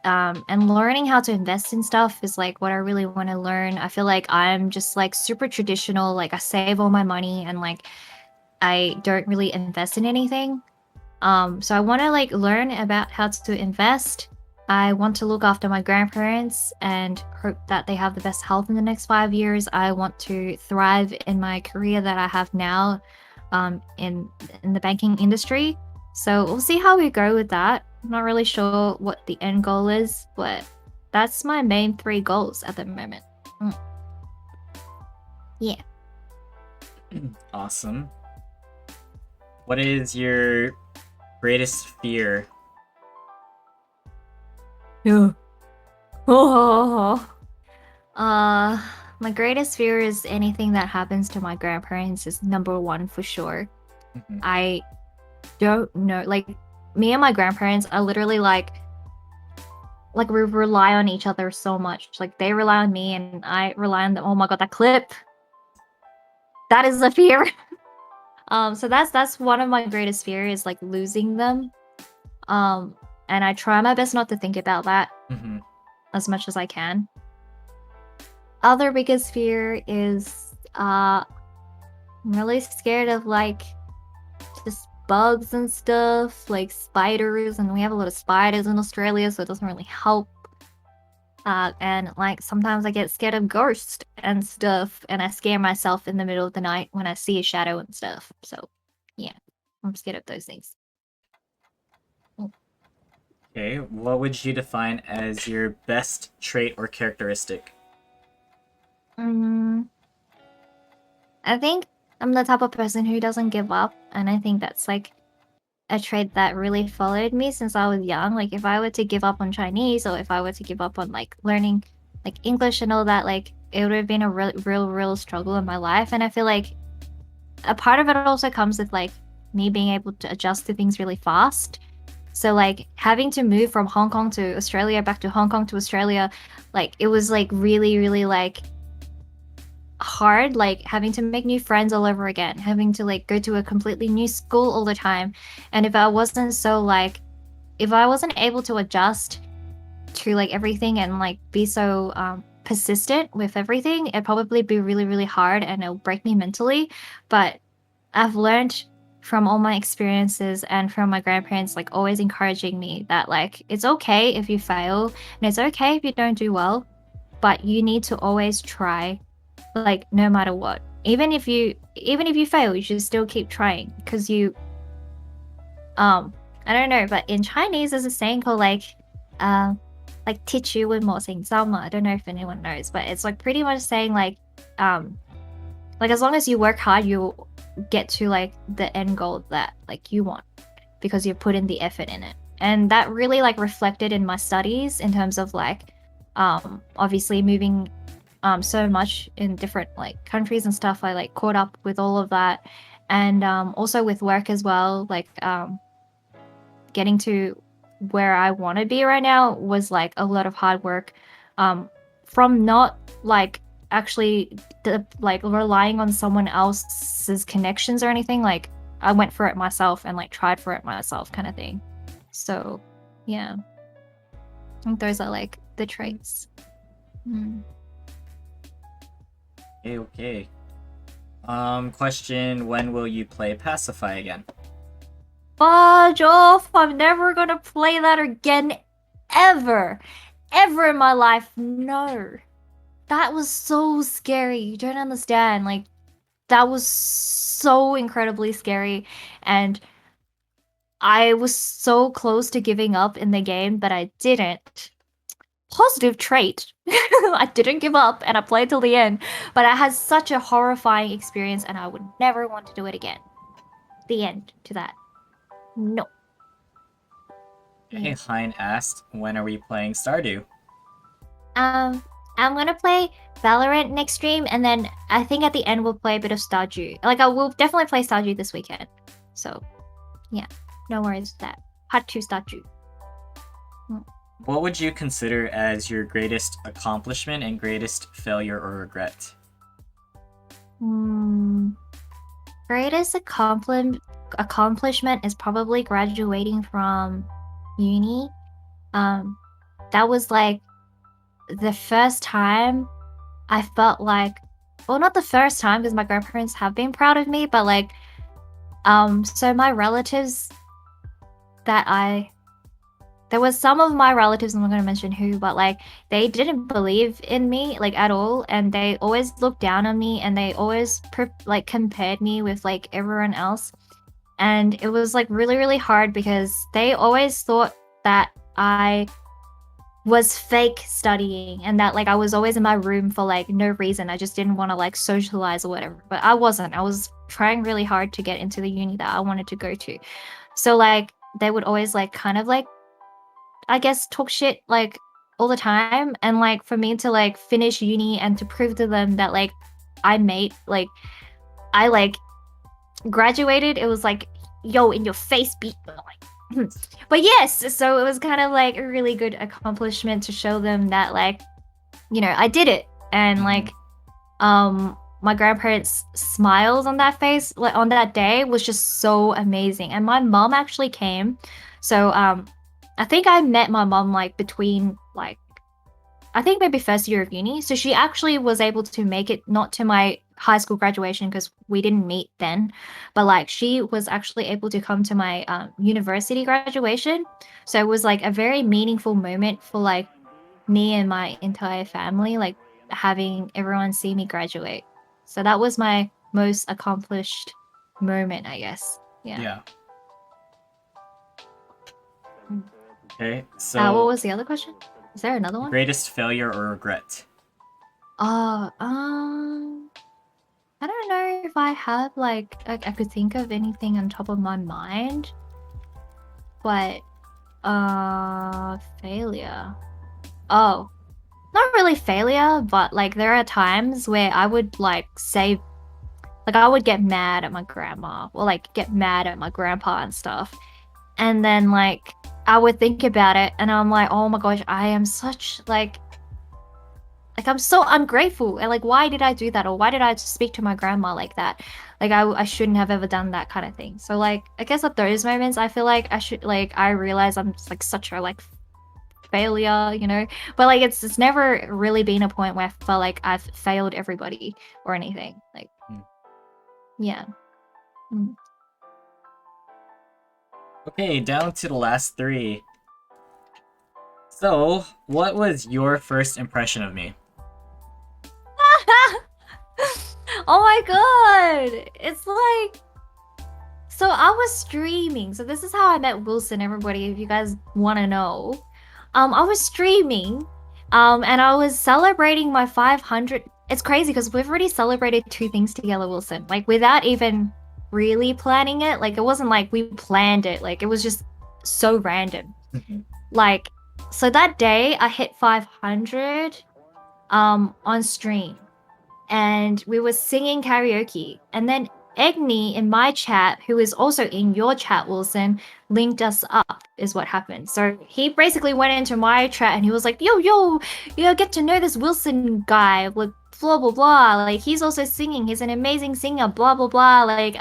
And learning how to invest in stuff is like what I really want to learn. I feel like I'm just like super traditional. Like I save all my money and like I don't really invest in anything. So I want to like learn about how to invest. I want to look after my grandparents and hope that they have the best health in the next 5 years. I want to thrive in my career that I have now, in the banking industry. So we'll see how we go with that. I'm not really sure what the end goal is, but that's my main 3 goals at the moment. Yeah. Awesome. What is your greatest fear? Yeah. Oh. My greatest fear is anything that happens to my grandparents is number 1 for sure. Mhm. I don't know. Like, me and my grandparents are literally like we rely on each other so much. Like, they rely on me and I rely on them. Oh my god, that clip. That is a fear. So that's one of my greatest fears, like losing them. And I try my best not to think about that Mhm. as much as I can. Other biggest fear is I'm really scared of like just bugs and stuff, like spiders, and we have a lot of spiders in Australia, so it doesn't really help. And like sometimes I get scared of ghosts and stuff, and I scare myself in the middle of the night when I see a shadow and stuff. So yeah, I'm scared of those things. Okay, what would you define as your best trait or characteristic? Mm, I think I'm the type of person who doesn't give up, and I think that's like a trait that really followed me since I was young. Like if I were to give up on Chinese or if I were to give up on like learning like English and all that, like it would have been a real struggle in my life. And I feel like a part of it also comes with like me being able to adjust to things really fast. So like having to move from Hong Kong to Australia, back to Hong Kong to Australia, like it was like really like hard, like having to make new friends all over again, having to like go to a completely new school all the time. And if I wasn't able to adjust to like everything and like be so persistent with everything, it'd probably be really hard and it'll break me mentally. But I've learned from all my experiences and from my grandparents like always encouraging me that like it's okay if you fail and it's okay if you don't do well, but you need to always try, like no matter what. Even if you fail, you should still keep trying because you I don't know, but in Chinese there's a saying called like teach you with more saying sama. I don't know if anyone knows, but it's like pretty much saying like as long as you work hard, you'll get to like the end goal that like you want because you've put in the effort in it. And that really like reflected in my studies in terms of like obviously moving so much in different like countries and stuff. I like caught up with all of that, and also with work as well. Like getting to where I want to be right now was like a lot of hard work, from not like actually like relying on someone else's connections or anything. Like I went for it myself and like tried for it myself, kind of thing. So yeah, I think those are like the traits. Okay. Question, when will you play Pacify again? Fudge off! I'm never gonna play that again, ever! Ever in my life, no. That was so scary. You don't understand. Like, that was so incredibly scary. And I was so close to giving up in the game, but I didn't. Positive trait. I didn't give up and I played till the end, but I had such a horrifying experience and I would never want to do it again. The end to that. No. Hey, Hein asked, when are we playing Stardew? I'm gonna play Valorant next stream, and then I think at the end we'll play a bit of Stardew. Like I will definitely play Stardew this weekend. So, yeah, no worries with that. Part 2 Stardew. What would you consider as your greatest accomplishment and greatest failure or regret? Greatest accomplishment is probably graduating from uni. That was like the first time I felt like, well, not the first time because my grandparents have been proud of me, but like, so my relatives there was some of my relatives, I'm not going to mention who, but like they didn't believe in me like at all, and they always looked down on me, and they always like compared me with like everyone else, and it was like really hard because they always thought that I was fake studying, and that like I was always in my room for like no reason. I just didn't want to like socialize or whatever. But I wasn't. I was trying really hard to get into the uni that I wanted to go to. So like they would always like kind of like, I guess, talk shit like all the time, and like for me to like finish uni and to prove to them that like I made like I like graduated, it was like, yo, in your face, beat. Like, but yes, so it was kind of like a really good accomplishment to show them that like, you know, I did it. And like my grandparents' smiles on that face, like on that day, was just so amazing. And my mom actually came. So I think I met my mom like between like, I think maybe first year of uni. So she actually was able to make it not to my high school graduation because we didn't meet then, but like she was actually able to come to my university graduation. So it was like a very meaningful moment for like me and my entire family, like having everyone see me graduate. So that was my most accomplished moment, I guess. Yeah. Yeah. Okay, What so was the other question? Is there another one? greatest failure or regret? I don't know if I have like I could think of anything on top of my mind, but failure. Oh, not really failure, but like there are times where I would like say, like I would get mad at my grandma or like get mad at my grandpa and stuff, and then like I would think about it and I'm like, oh my gosh, I am such like I'm so ungrateful, and like why did I do that, or why did I speak to my grandma like that? Like I shouldn't have ever done that kind of thing. So like I guess at those moments I feel like I should like I realize I'm just like such a like failure, you know. But like it's never really been a point where I felt like I've failed everybody or anything. Like yeah. Okay, down to the last three. So, what was your first impression of me? Oh my god! It's like, so I was streaming. So this is how I met Wilson, everybody, if you guys want to know. I was streaming, and I was celebrating my 500. It's crazy because we've already celebrated 2 things together, Wilson. Like without even really planning it. Like it wasn't like we planned it. Like it was just so random. Like, so that day I hit 500 on stream, and we were singing karaoke, and then Egni in my chat, who is also in your chat, Wilson, linked us up, is what happened. So he basically went into my chat and he was like, yo, get to know this Wilson guy, like blah blah blah, like he's also singing, he's an amazing singer, blah blah blah, like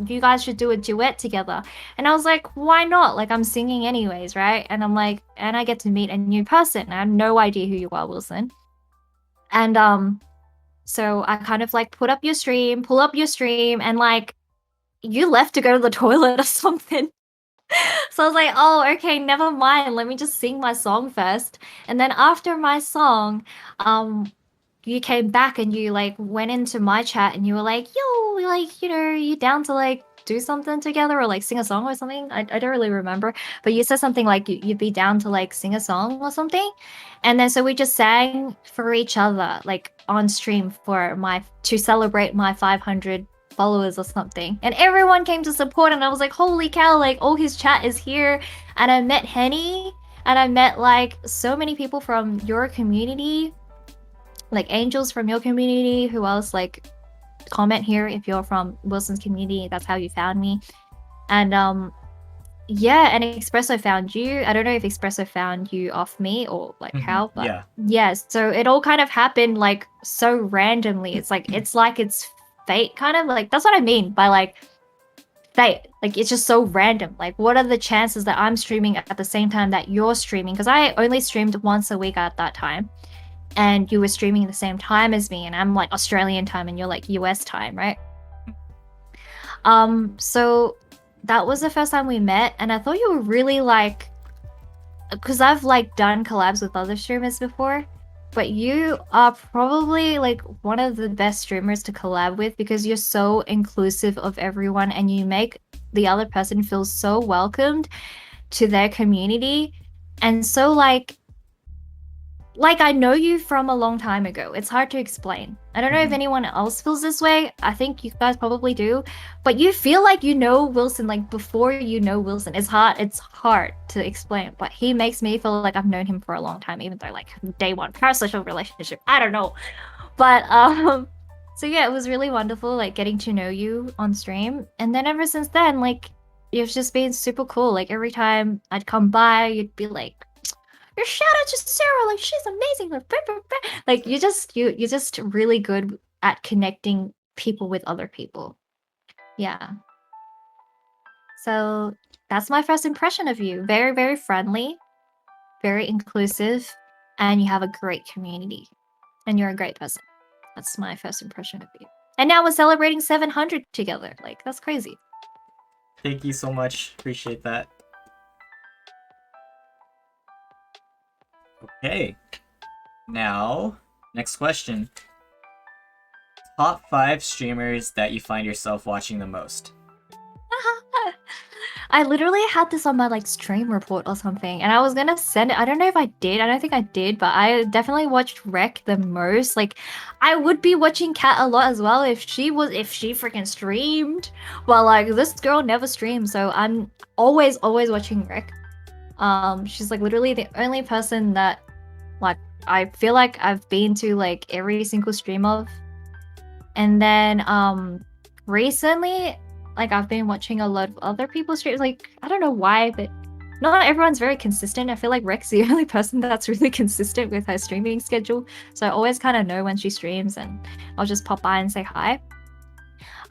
you guys should do a duet together. And I was like, why not? Like I'm singing anyways, right? And I'm like, and I get to meet a new person. I have no idea who you are, Wilson. And so I kind of like pull up your stream, and like you left to go to the toilet or something. So I was like, oh, okay, never mind. Let me just sing my song first. And then after my song, you came back and you like went into my chat and you were like, yo, like, you know, you down to like do something together or like sing a song or something? I don't really remember. But you said something like you'd be down to like sing a song or something. And then so we just sang for each other, like on stream to celebrate my 500 followers or something. And everyone came to support, and I was like, holy cow, like all his chat is here. And I met Henny, and I met like so many people from your community, like angels from your community. Who else? Like comment here if you're from Wilson's community. That's how you found me. And yeah, and Espresso found you. I don't know if Espresso found you off me or like how, but yeah. So it all kind of happened like so randomly. It's like it's fate, kind of like. That's what I mean by like fate. Like it's just so random. Like what are the chances that I'm streaming at the same time that you're streaming? Because I only streamed once a week at that time, and you were streaming at the same time as me, and I'm like Australian time and you're like US time, right? So that was the first time we met, and I thought you were really like, because I've like done collabs with other streamers before, but you are probably like one of the best streamers to collab with because you're so inclusive of everyone and you make the other person feel so welcomed to their community. And so like like I know you from a long time ago. It's hard to explain. I don't know if Mhm. anyone else feels this way. I think you guys probably do. But you feel like you know Wilson like before you know Wilson. It's hard to explain. But he makes me feel like I've known him for a long time, even though like day one parasocial relationship. I don't know. But so yeah, it was really wonderful like getting to know you on stream. And then ever since then, like you've just been super cool. Like every time I'd come by, you'd be like, your shout out to Sarah, like she's amazing. Like you're just really good at connecting people with other people. Yeah. So that's my first impression of you. Very, very friendly, very inclusive, and you have a great community. And you're a great person. That's my first impression of you. And now we're celebrating 700 together. Like that's crazy. Thank you so much. Appreciate that. Okay. Now, next question. Top 5 streamers that you find yourself watching the most. I literally had this on my like stream report or something, and I was gonna send it. I don't know if I did. I don't think I did, but I definitely watched Rec the most. Like, I would be watching Kat a lot as well if she freaking streamed. But like this girl never streams, so I'm always watching Rec. She's like literally the only person that like I feel like I've been to like every single stream of. And then recently like I've been watching a lot of other people's streams. Like I don't know why, but not everyone's very consistent. I feel like Rex's the only person that's really consistent with her streaming schedule. So I always kind of know when she streams, and I'll just pop by and say hi.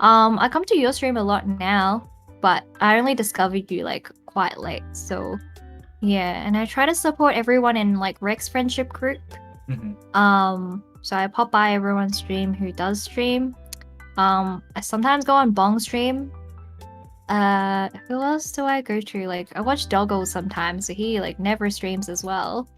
I come to your stream a lot now, but I only discovered you like quite late. So yeah, and I try to support everyone in like Rex friendship group. So I pop by everyone's stream who does stream. I sometimes go on Bong stream. Who else do I go to? Like I watch Doggo sometimes, so he like never streams as well.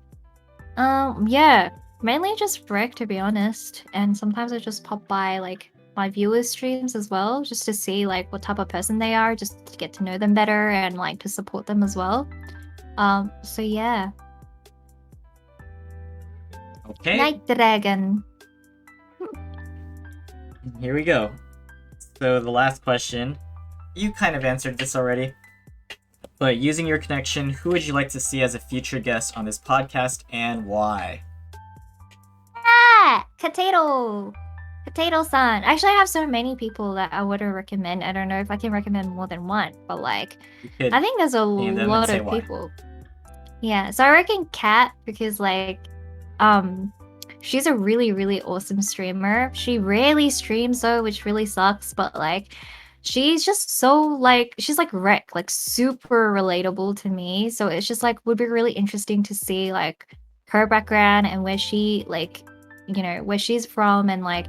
Yeah, mainly just Breck to be honest, and sometimes I just pop by like my viewers' streams as well, just to see like what type of person they are, just to get to know them better and like to support them as well. So yeah. Okay. Night Dragon. Here we go. So the last question, you kind of answered this already, but using your connection, who would you like to see as a future guest on this podcast and why? Ah, Potato-san. Actually, I have so many people that I would recommend. I don't know if I can recommend more than one, but like, I think there's a lot of people. Yeah, so I reckon Kat, because like, she's a really, really awesome streamer. She rarely streams though, which really sucks, but like, she's just so like, she's like Rec, like super relatable to me. So it's just like, would be really interesting to see like her background and where she like, you know, where she's from and like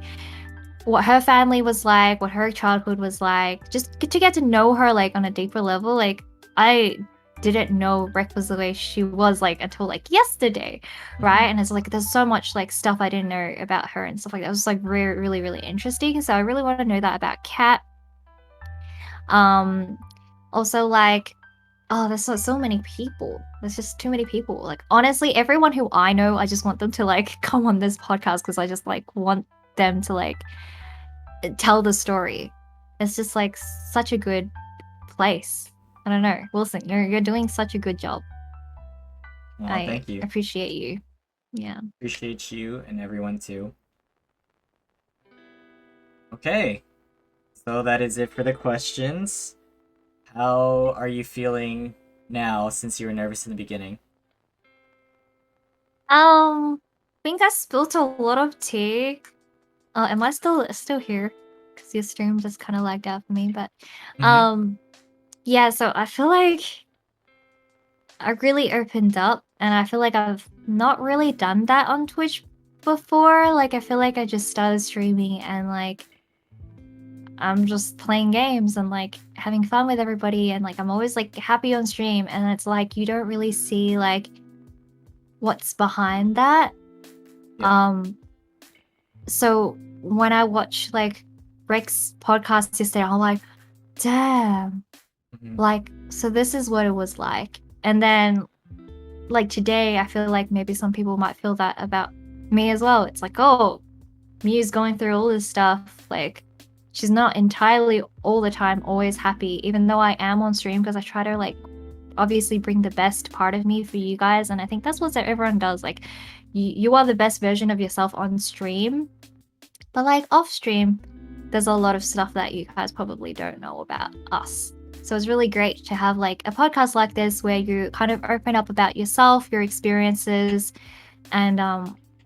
what her family was like, what her childhood was like, just to get to know her like on a deeper level. Like I didn't know Rec was the way she was like until like yesterday, right? And it's like there's so much like stuff I didn't know about her and stuff like that. It was like really, really interesting. So I really want to know that about Kat. Also like, oh, there's so many people. There's just too many people. Like honestly, everyone who I know, I just want them to like come on this podcast because I just like want them to like tell the story. It's just like such a good place. I don't know, Wilson, you're doing such a good job. Thank you. I appreciate you. Yeah. Appreciate you and everyone too. Okay, so that is it for the questions. How are you feeling now since you were nervous in the beginning? I think I spilled a lot of tea. Am I still here? Because your stream just kind of lagged out for me, but yeah, so I feel like I really opened up, and I feel like I've not really done that on Twitch before. Like, I feel like I just started streaming and, like, I'm just playing games and, like, having fun with everybody, and, like, I'm always, like, happy on stream, and it's like you don't really see, like, what's behind that. Yeah. So when I watched, like, Rick's podcast yesterday, I'm like, damn. Like, so this is what it was like. And then like today, I feel like maybe some people might feel that about me as well. It's like, oh, Mew's going through all this stuff. Like, she's not entirely all the time always happy, even though I am on stream because I try to like obviously bring the best part of me for you guys. And I think that's what everyone does. Like, you are the best version of yourself on stream, but like off stream, there's a lot of stuff that you guys probably don't know about us. So it's really great to have like a podcast like this where you kind of open up about yourself, your experiences, and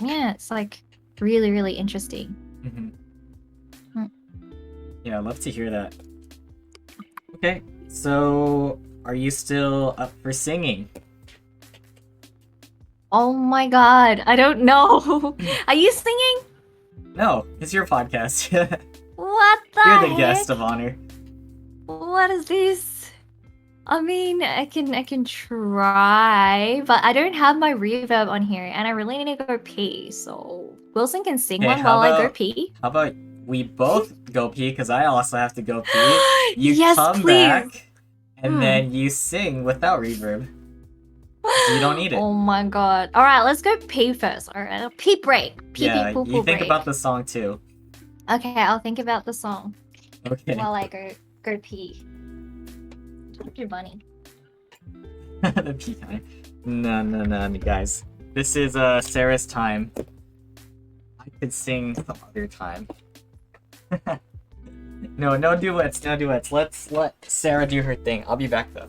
yeah, it's like really, really interesting. Yeah, I'd love to hear that. Okay, so are you still up for singing? Oh my god, I don't know. Are you singing? No, it's your podcast. What the You're the heck? guest of honor. What is this? I mean, I can try, but I don't have my reverb on here, and I really need to go pee. So Wilson can sing Okay, one while I go pee. How about we both go pee, because I also have to go pee. You Yes, come please. back, and then you sing without reverb. So you don't need it. Oh my god. All right, let's go pee first. All right, pee break. Pee Yeah, poo you poo think break. about the song too. Okay, I'll think about the song Okay. while I go pee. Talk to your bunny. The pee time. No, guys. This is Sarah's time. I could sing some other time. No duets, no duets. Let's let Sarah do her thing. I'll be back though.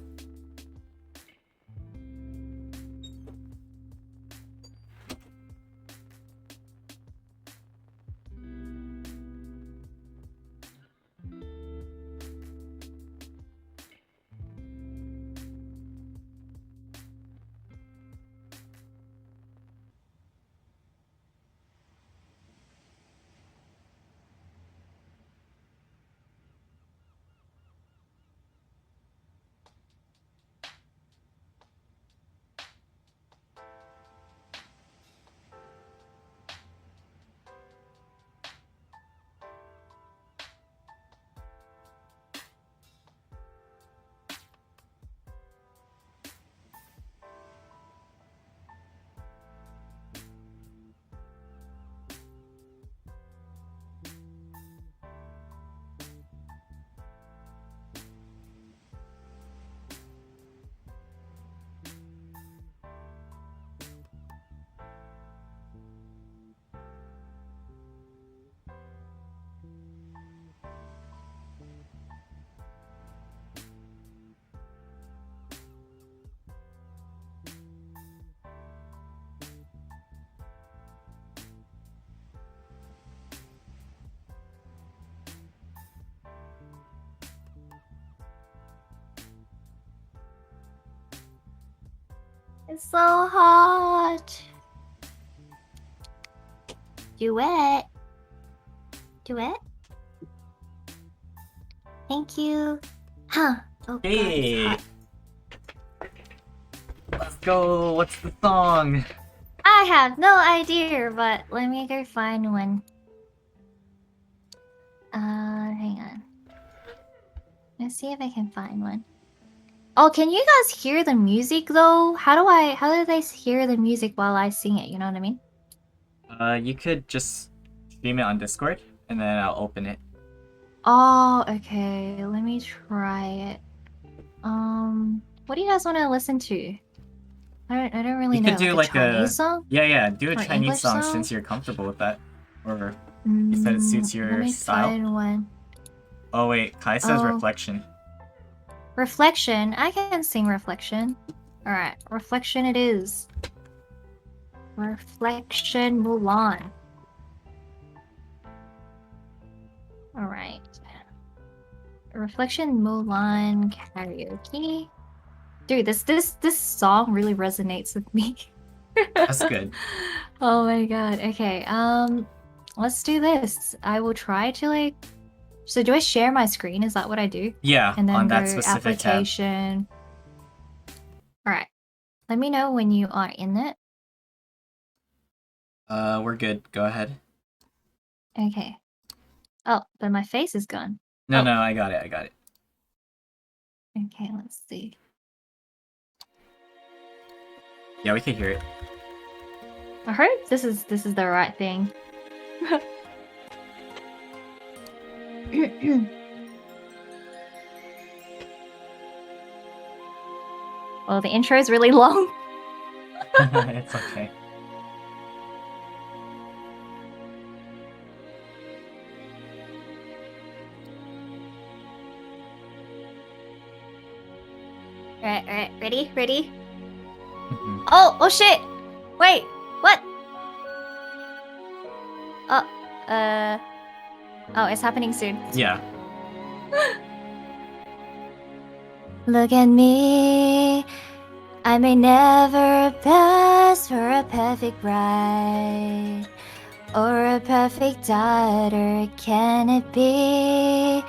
It's so hot. Duet. Duet? Thank you. Huh. Oh god, it's Hey, hot. let's go. What's the song? I have no idea, but let me go find one. Hang on. Let's see if I can find one. Oh, can you guys hear the music though? How do they hear the music while I sing it? You know what I mean? You could just stream it on Discord, and then I'll open it. Oh, okay. Let me try it. What do you guys want to listen to? I don't really You know. could do like a like Chinese song? Yeah, do a Or Chinese English song song? since you're comfortable with that. Or you said it suits Let your me style. find one. Oh wait, Kai says Oh. Reflection. Reflection. I can sing Reflection. Alright, Reflection it is. Reflection Mulan. Alright. Reflection Mulan karaoke. Dude, this song really resonates with me. That's good. Oh my god. Okay, let's do this. I will try to like. So do I share my screen? Is that what I do? Yeah, And then on go that specific tab. application. All right. Let me know when you are in it. We're good. Go ahead. Okay. Oh, but my face is gone. No, Oh. no, I got it. Okay, let's see. Yeah, we can hear it. I hope this is the right thing. Well, the intro is really long. It's okay. Alright, ready? Ready? Mhm. Oh shit! Wait, what? Oh, it's happening soon. Yeah. Look at me. I may never pass for a perfect bride or a perfect daughter. Can it be?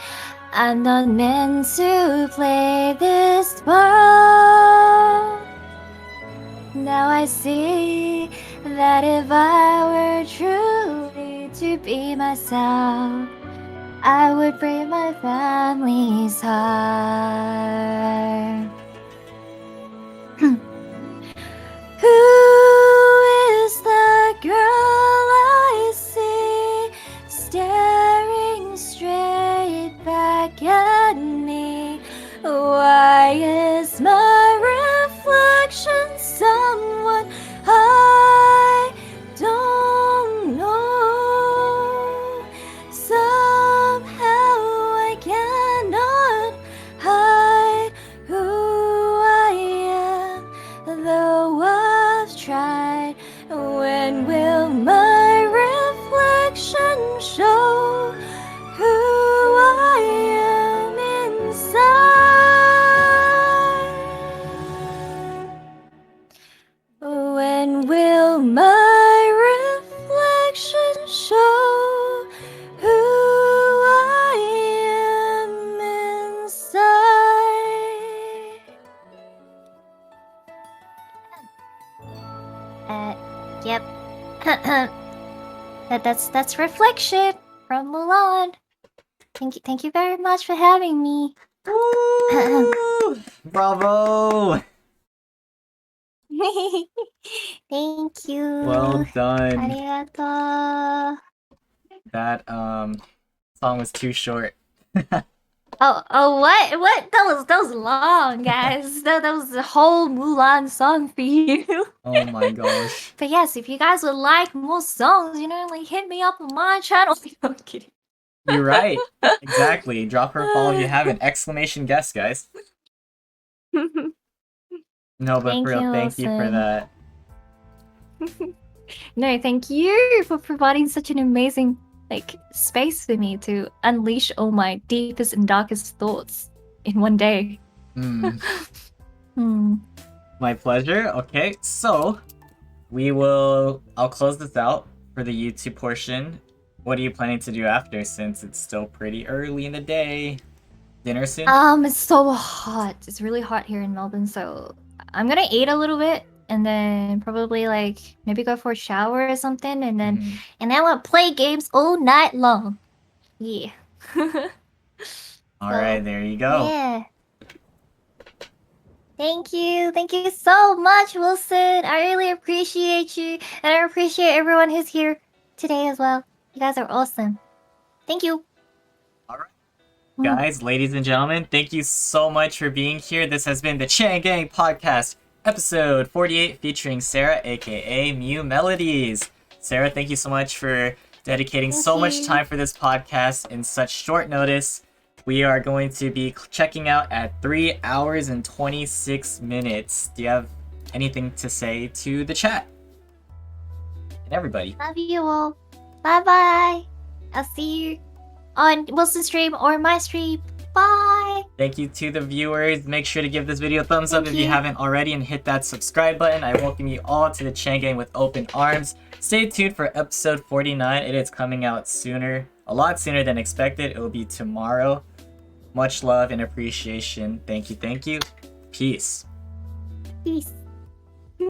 I'm not meant to play this world. Now I see that if I were truly to be myself, I would break my family's heart. Who is the girl I see staring straight back at me? Why is my reflection someone I don't know? Somehow I cannot hide who I am, though I've tried. When will my reflection show who I am inside? When will my reflection show who I am inside? Yep. That's Reflection from Mulan. Thank you very much for having me. Woo! Bravo! Thank you. Well done. Arigato. That song was too short. Oh, what? That was long, guys. that was the whole Mulan song for you. Oh my gosh. But yes, if you guys would like more songs, like hit me up on my channel. No, I'm kidding. You're right. Exactly. Drop her a follow if you haven't. Exclamation guess, guys. No, but Thank for real, you, thank you for Wilson. that. No, thank you for providing such an amazing space for me to unleash all my deepest and darkest thoughts in one day. My pleasure. Okay, so I'll close this out for the YouTube portion. What are you planning to do after, since it's still pretty early in the day? Dinner soon? It's so hot. It's really hot here in Melbourne, so I'm gonna eat a little bit and then probably maybe go for a shower or something, and then I'll play games all night long. Yeah. Alright, there you go. Yeah. Thank you so much, Wilson. I really appreciate you, and I appreciate everyone who's here today as well. You guys are awesome. Thank you. Alright. Guys, ladies and gentlemen, thank you so much for being here. This has been the Chang Gang Podcast, episode 48, featuring Sarah, aka MewMelodys. Sarah, thank you so much for dedicating so much time for this podcast in such short notice. We are going to be checking out at 3 hours and 26 minutes. Do you have anything to say to the chat? And everybody. Love you all. Bye-bye. I'll see you on Wilson's stream or my stream. Bye. Thank you to the viewers. Make sure to give this video a thumbs up if you haven't already, and hit that subscribe button. I welcome you all to the Chang Gang with open arms. Stay tuned for episode 49. It is coming out sooner, a lot sooner than expected. It will be tomorrow. Much love and appreciation. Thank you. Peace. Peace.